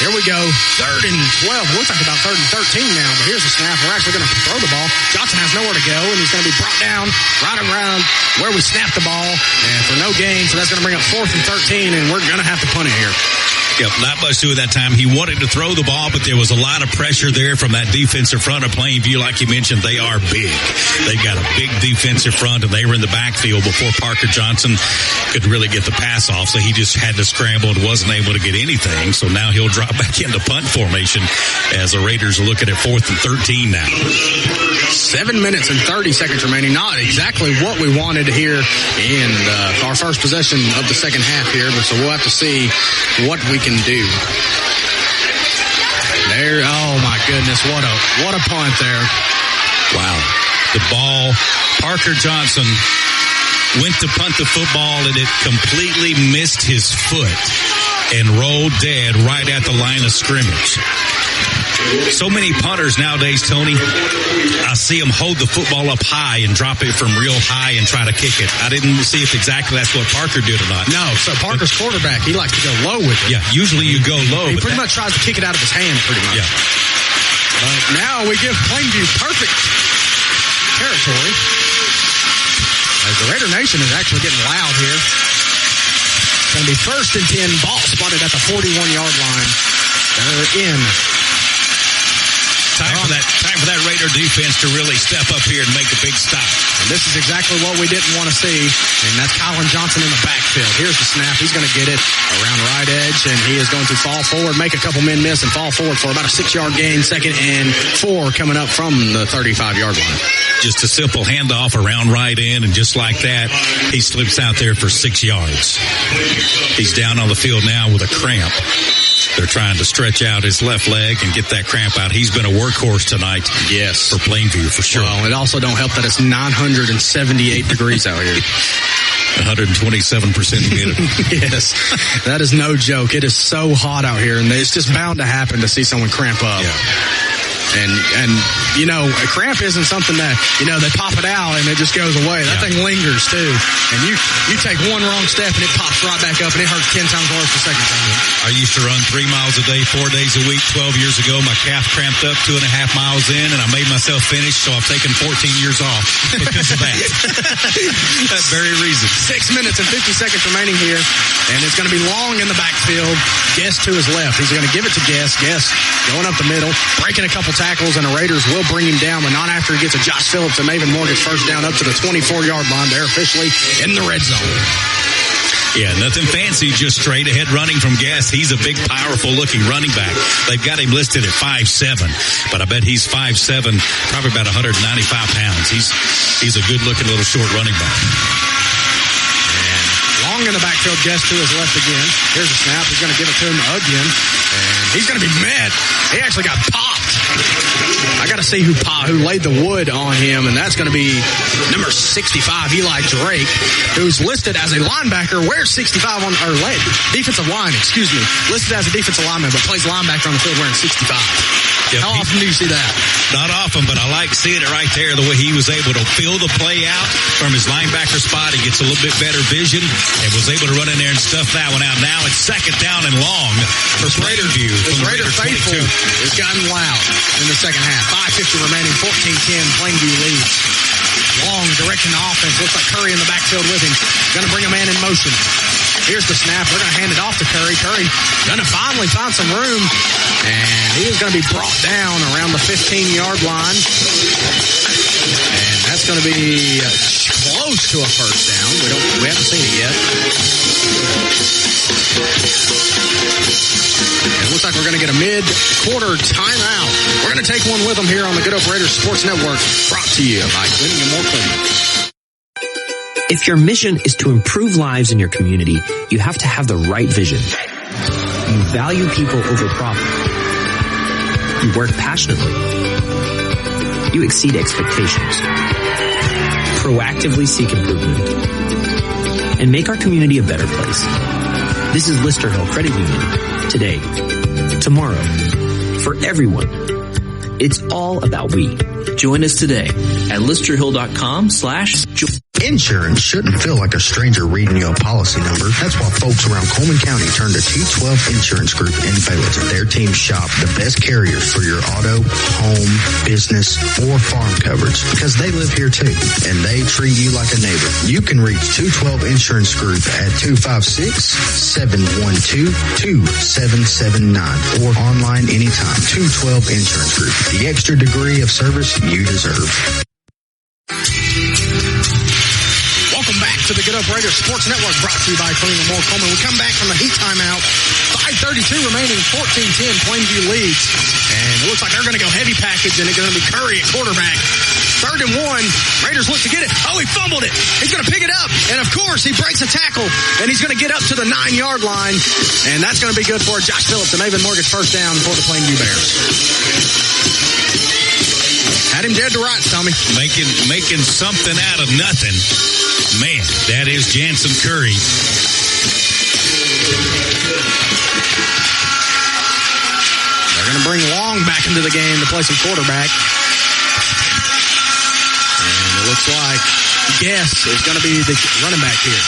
here we go. 3rd and 12. Looks like about 3rd and 13 now, but here's the snap. We're actually going to throw the ball. Johnson has nowhere to go, and he's going to be brought down right around where we snapped the ball, and for no gain. So that's going to bring up 4th and 13, and we're going to have to punt it here. Yep, not much to it that time. He wanted to throw the ball, but there was a lot of pressure there from that defensive front of Plainview. Like you mentioned, they are big. They've got a big defensive front, and they were in the backfield before Parker Johnson could really get the pass off. So he just had to scramble and wasn't able to get anything. So now he'll drop back into punt formation as the Raiders are looking at 4th and 13 now. 7 minutes and 30 seconds remaining. Not exactly what we wanted here in our first possession of the second half here, but so we'll have to see what we can do. There, oh my goodness, what a punt there. Wow. The ball, Parker Johnson went to punt the football, and it completely missed his foot and rolled dead right at the line of scrimmage. So many punters nowadays, Tony, I see them hold the football up high and drop it from real high and try to kick it. I didn't see if exactly that's what Parker did or not. No, so Parker's quarterback, he likes to go low with it. Yeah, usually you go low. He pretty much tries to kick it out of his hand, pretty much. Yeah. But now we give Plainview perfect territory. As the Raider Nation is actually getting loud here. It's going to be 1st and 10, ball spotted at the 41-yard line. They're in. Time for that Raider defense to really step up here and make a big stop. And this is exactly what we didn't want to see. And that's Colin Johnson in the backfield. Here's the snap. He's going to get it around right edge, and he is going to fall forward, make a couple men miss, and fall forward for about a 6-yard gain. 2nd and 4 coming up from the 35-yard line. Just a simple handoff around right in, and just like that, he slips out there for 6 yards. He's down on the field now with a cramp. They're trying to stretch out his left leg and get that cramp out. He's been a workhorse tonight. Yes. For Plainview, for sure. Well, it also don't help that it's 978 degrees out here. 127% humidity. Yes. That is no joke. It is so hot out here, and it's just bound to happen to see someone cramp up. Yeah. And you know, a cramp isn't something that, you know, they pop it out and it just goes away. That thing lingers too. And you take one wrong step and it pops right back up, and it hurts 10 times worse the second time. I used to run 3 miles a day, 4 days a week. 12 years ago, my calf cramped up 2.5 miles in, and I made myself finish, so I've taken 14 years off because of that. That very reason. 6 minutes and 50 seconds remaining here, and it's going to be long in the backfield. Guest to his left. He's going to give it to Guest. Guest going up the middle, breaking a couple tackles, and the Raiders will bring him down, but not after he gets a Josh Phillips and Maven Morgan's first down up to the 24-yard line. They're officially in the red zone. Yeah, nothing fancy, just straight ahead running from Guest. He's a big, powerful-looking running back. They've got him listed at 5'7", but I bet he's 5'7", probably about 195 pounds. He's a good-looking little short running back. Long in the backfield, Guest to his left again. Here's a snap. He's going to give it to him again. And he's going to be mad. He actually got popped. I got to see who laid the wood on him, and that's going to be number 65, Eli Drake, who's listed as a linebacker, wears 65 on, or defensive line, listed as a defensive lineman, but plays linebacker on the field wearing 65. Yep. How often do you see that? Not often, but I like seeing it right there, the way he was able to fill the play out from his linebacker spot. He gets a little bit better vision and was able to run in there and stuff that one out. Now it's 2nd down and long for Plainview. The Raider faithful has gotten loud in the second half. 5:50 remaining, 14-10, Plainview leads. Long directing the offense. Looks like Curry in the backfield with him. Going to bring a man in motion. Here's the snap. They're going to hand it off to Curry. Curry going to finally find some room. And he is going to be brought down around the 15-yard line. And that's going to be close to a first down. We haven't seen it yet. It looks like we're we're going to get a mid-quarter timeout. We're going to take one with them here on the Good Hope Raiders Sports Network, brought to you by Cleaning and More Cleaning. If your mission is to improve lives in your community, you have to have the right vision. You value people over profit. You work passionately. You exceed expectations. Proactively seek improvement. And make our community a better place. This is Lister Hill Credit Union. Today, tomorrow, for everyone. It's all about we. Join us today at listerhill.com/join. Insurance shouldn't feel like a stranger reading you a policy number. That's why folks around Coleman County turn to T12 Insurance Group in Baylor. Their team shop the best carriers for your auto, home, business, or farm coverage because they live here too, and they treat you like a neighbor. You can reach 212 Insurance Group at 256-712-2779 or online anytime. 212 Insurance Group, the extra degree of service you deserve. Welcome back to the Good Hope Raiders Sports Network, brought to you by Cleaning and More Coleman. We come back from the heat timeout. 5:32 remaining, 14-10, Plainview leads. And it looks like they're going to go heavy package, and it's going to be Curry at quarterback. 3rd and 1. Raiders look to get it. Oh, he fumbled it. He's going to pick it up. And, of course, he breaks a tackle, and he's going to get up to the 9-yard line. And that's going to be good for Josh Phillips and Avon Morgan's first down for the Plainview Bears. Had him dead to rights, Tommy. Making something out of nothing. Man, that is Jansen Curry. They're going to bring Long back into the game to play some quarterback. And it looks like Guess is going to be the running back here.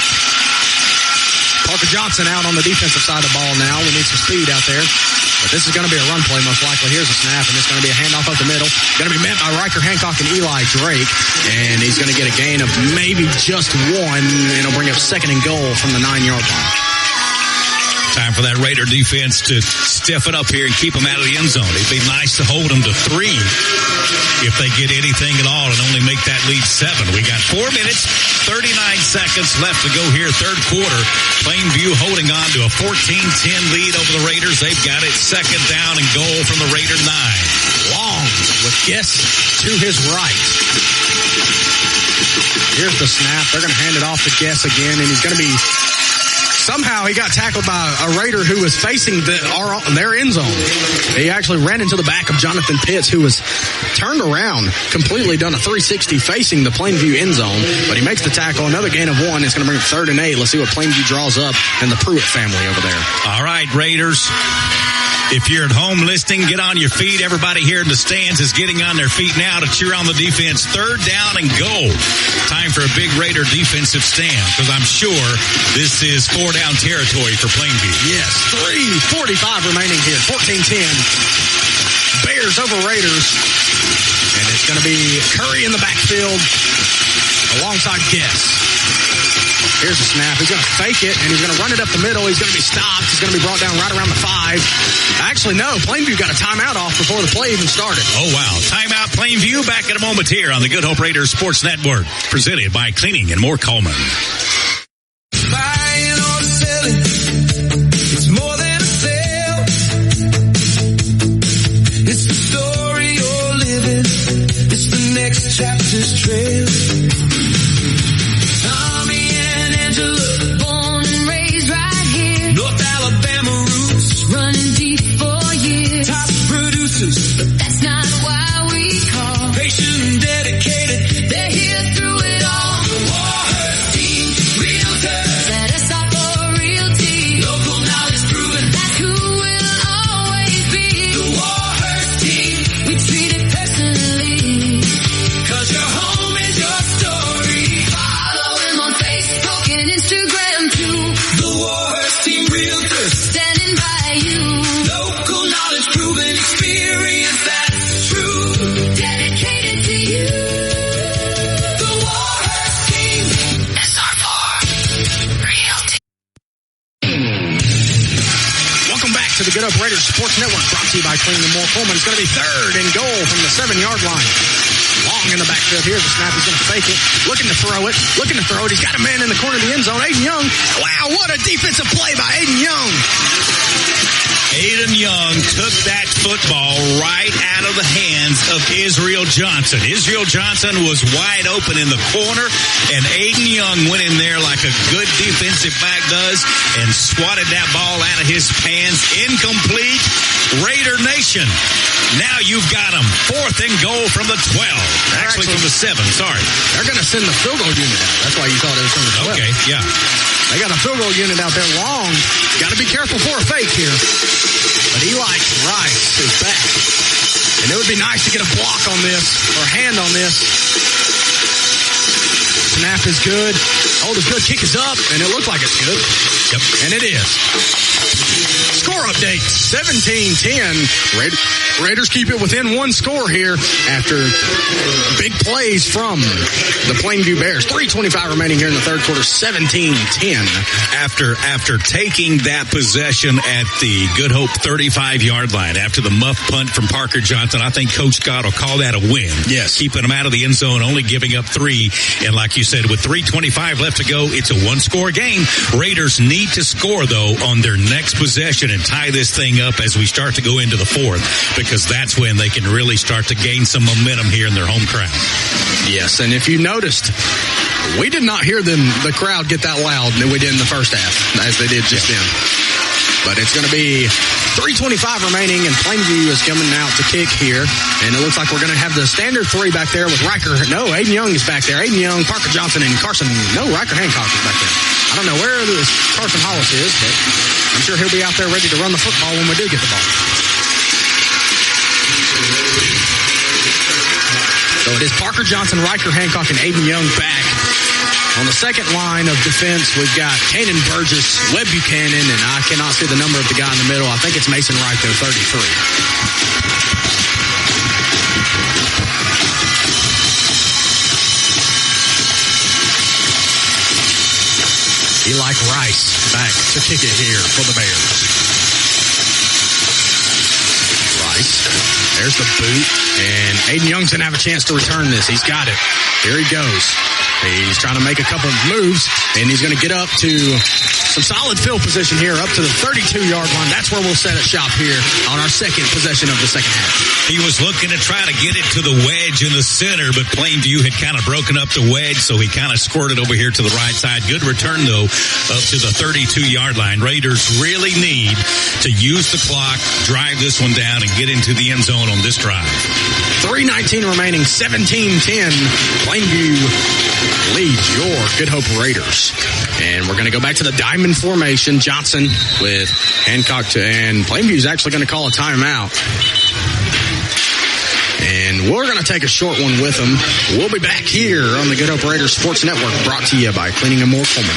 Parker Johnson out on the defensive side of the ball now. We need some speed out there. But this is going to be a run play most likely. Here's a snap, and it's going to be a handoff up the middle. Going to be met by Riker Hancock and Eli Drake. And he's going to get a gain of maybe just one, and it'll bring up 2nd and goal from the 9-yard line. Time for that Raider defense to stiffen up here and keep them out of the end zone. It'd be nice to hold them to 3 if they get anything at all and only make that lead 7. We got 4 minutes, 39 seconds left to go here, 3rd quarter. Plainview holding on to a 14-10 lead over the Raiders. They've got it 2nd down and goal from the Raider 9. Long with Guess to his right. Here's the snap. They're going to hand it off to Guess again, and he's going to be... Somehow he got tackled by a Raider who was facing their end zone. He actually ran into the back of Jonathan Pitts, who was turned around, completely done a 360 facing the Plainview end zone. But he makes the tackle. Another gain of 1. It's going to bring 3rd and 8. Let's see what Plainview draws up and the Pruitt family over there. All right, Raiders. If you're at home listening, get on your feet. Everybody here in the stands is getting on their feet now to cheer on the defense. 3rd down and goal. Time for a big Raider defensive stand, because I'm sure this is 4-down territory for Plainview. Yes, 3:45 remaining here. 14-10. Bears over Raiders. And it's going to be Curry in the backfield alongside Guess. Here's a snap. He's going to fake it, and he's going to run it up the middle. He's going to be stopped. He's going to be brought down right around the 5. Actually, no. Plainview got a timeout off before the play even started. Oh, wow. Timeout Plainview. Back in a moment here on the Good Hope Raiders Sports Network. Presented by Cleaning and More Coleman. Buying or selling, it's more than a sale. It's the story you're living. It's the next chapter's trail. But that's not why we call. Patient and dedicated, they're here through it all. The Warhurst team, realtors, set us up for a real team. Local knowledge proven, that's who we'll always be. The Warhurst team, we treat it personally, 'cause your home is your story. Follow him on Facebook and Instagram too. The Warhurst team, realtors, standing by you. Local knowledge proven, experience that's true. Dedicated to you. The Warhurst team. SR4 Realty. Welcome back to the Good Hope Raiders Sports Network, brought to you by Cleaning and More Coleman. It's going to be 3rd and goal from the 7-yard line. Long in the backfield. Here's a snap. He's going to fake it. Looking to throw it. He's got a man in the corner of the end zone. Aiden Young. Wow, what a defensive play by Aiden Young. Aiden Aiden Young took that football right out of the hands of Israel Johnson. Israel Johnson was wide open in the corner, and Aiden Young went in there like a good defensive back does and swatted that ball out of his hands. Incomplete. Raider Nation. Now you've got them. 4th and goal from the 12. Actually from the 7, sorry. They're going to send the field goal unit out. That's why you thought it was from the 12. Okay, yeah. They got a field goal unit out there long. Got to be careful for a fake here. But Eli Rice is back. And it would be nice to get a block on this, or hand on this. Snap is good. Hold is good. Kick is up, and it looked like it's good. Yep. And it is. Score update, 17-10. Raiders keep it within 1 score here after big plays from the Plainview Bears. 3:25 remaining here in the third quarter, 17-10. After taking that possession at the Good Hope 35-yard line, after the muff punt from Parker Johnson, I think Coach Scott will call that a win. Yes. Keeping them out of the end zone, only giving up 3. And like you said, with 3:25 left to go, it's a 1-score game. Raiders need to score, though, on their next possession and tie this thing up as we start to go into the 4th, because that's when they can really start to gain some momentum here in their home crowd. Yes, and if you noticed, we did not hear the crowd get that loud that we did in the first half, as they did just then. But it's going to be 3:25 remaining, and Plainview is coming out to kick here. And it looks like we're going to have the standard 3 back there with Riker. No, Aiden Young is back there. Aiden Young, Parker Johnson, and Carson. No, Riker Hancock is back there. I don't know where this Carson Hollis is, but I'm sure he'll be out there ready to run the football when we do get the ball. So it is Parker Johnson, Riker Hancock, and Aiden Young back. On the second line of defense, we've got Kanan Burgess, Webb Buchanan, and I cannot see the number of the guy in the middle. I think it's Mason Wright, though, 33. Eli Rice back to kick it here for the Bears. Rice, there's the boot, and Aiden Young's going to have a chance to return this. He's got it. Here he goes. He's trying to make a couple of moves, and he's going to get up to some solid field position here, up to the 32-yard line. That's where we'll set a shop here on our second possession of the second half. He was looking to try to get it to the wedge in the center, but Plainview had kind of broken up the wedge, so he kind of squirted over here to the right side. Good return, though, up to the 32-yard line. Raiders really need to use the clock, drive this one down, and get into the end zone on this drive. 3:19 remaining, 17-10. Plainview leads your Good Hope Raiders. And we're going to go back to the diamond formation. Johnson with Hancock and Plainview's actually going to call a timeout. And we're going to take a short one with them. We'll be back here on the Good Hope Raiders Sports Network, brought to you by Cleaning and More Coleman.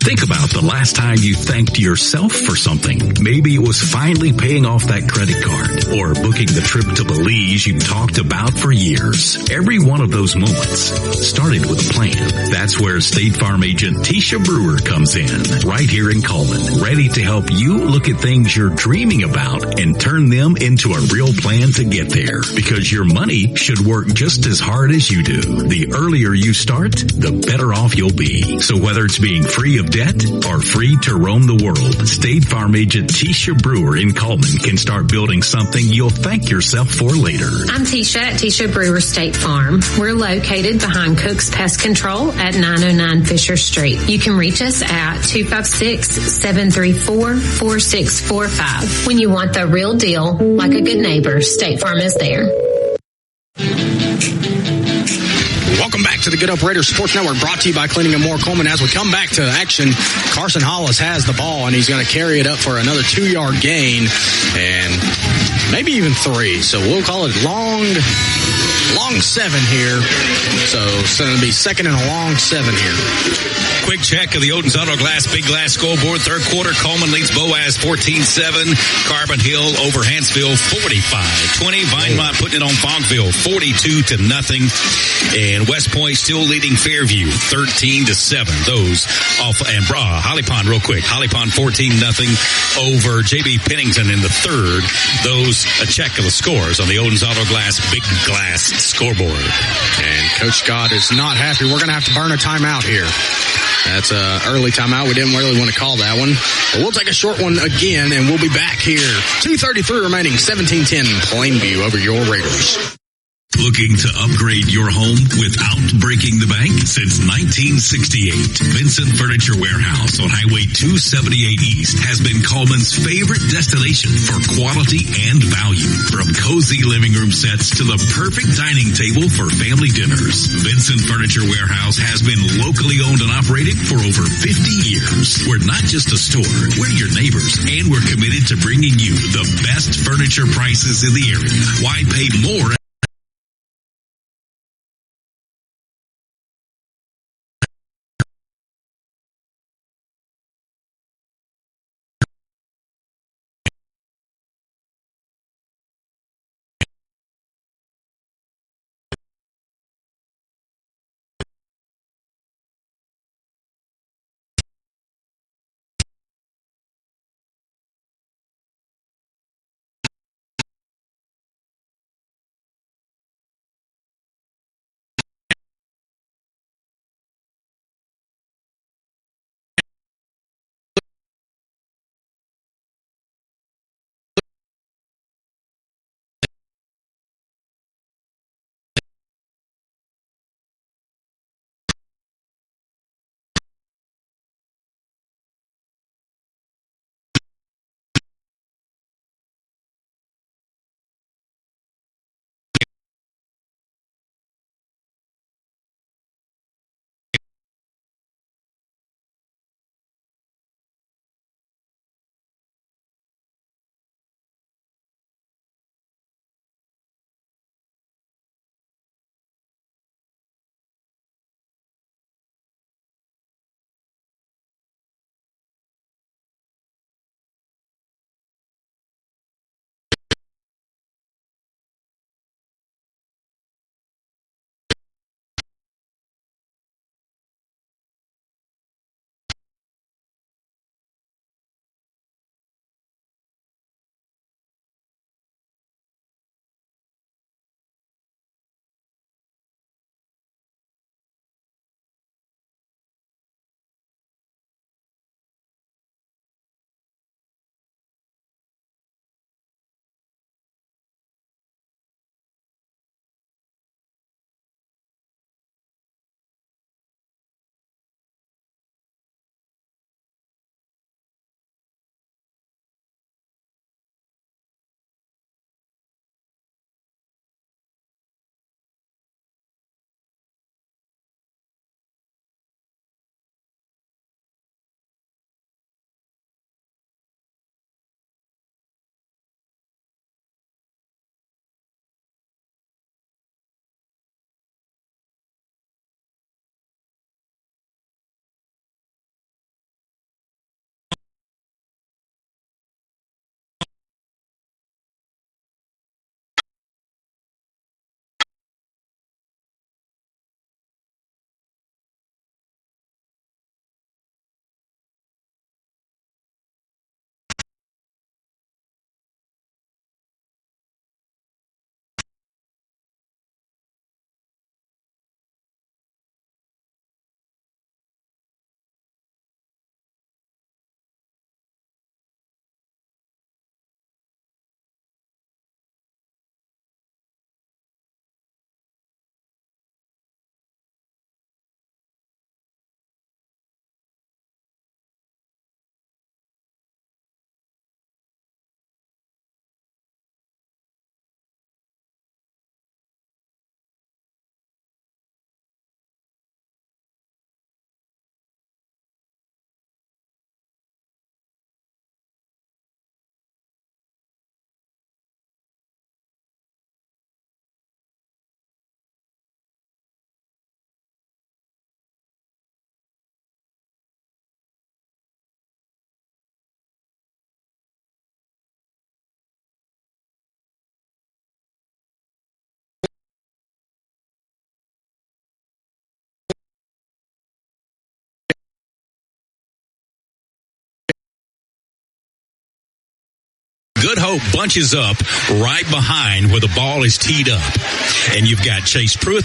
Think about the last time you thanked yourself for something. Maybe it was finally paying off that credit card or booking the trip to Belize you talked about for years. Every one of those moments started with a plan. That's where State Farm agent Tisha Brewer comes in, right here in Coleman, ready to help you look at things you're dreaming about and turn them into a real plan to get there. Because your money should work just as hard as you do. The earlier you start, the better off you'll be. So whether it's being free of debt or free to roam the world, State Farm agent Tisha Brewer in Coleman can start building something you'll thank yourself for later. I'm Tisha at Tisha Brewer State Farm. We're located behind Cook's Pest Control at 909 Fisher Street. You can reach us at 256-734-4645. When you want the real deal, like a good neighbor, State Farm is there. Welcome back to the Good Hope Raiders Sports Network, brought to you by Cleaning and More Coleman. As we come back to action, Carson Hollis has the ball, and he's going to carry it up for another 2-yard gain, and maybe even 3. So we'll call it long 7 here. So it's going to be second and a long 7 here. Quick check of the Oden's Auto Glass Big Glass scoreboard. Third quarter, Coleman leads Boaz 14-7. Carbon Hill over Hansville 45-20. Vinemont putting it on Fonkville 42-0. And West Point still leading Fairview 13-7. Those off, and Holly Pond real quick. Holly Pond 14-0 over JB Pennington in the third. Those a check of the scores on the Oden's Auto Glass Big Glass scoreboard. And Coach Scott is not happy. We're going to have to burn a timeout here. That's an early timeout. We didn't really want to call that one. But we'll take a short one again, and we'll be back here. 2:33 remaining, 17-10 Plainview over your Raiders. Looking to upgrade your home without breaking the bank? Since 1968, Vincent Furniture Warehouse on Highway 278 East has been Coleman's favorite destination for quality and value. From cozy living room sets to the perfect dining table for family dinners, Vincent Furniture Warehouse has been locally owned and operated for over 50 years. We're not just a store, we're your neighbors, and we're committed to bringing you the best furniture prices in the area. Why pay more? Good Hope bunches up right behind where the ball is teed up. And you've got Chase Pruitt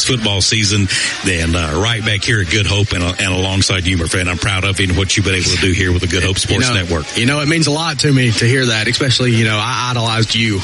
football season. Then right back here at Good Hope and alongside you, my friend. I'm proud of you and what you've been able to do here with the Good Hope Sports Network. It means a lot to me to hear that, especially, I idolized you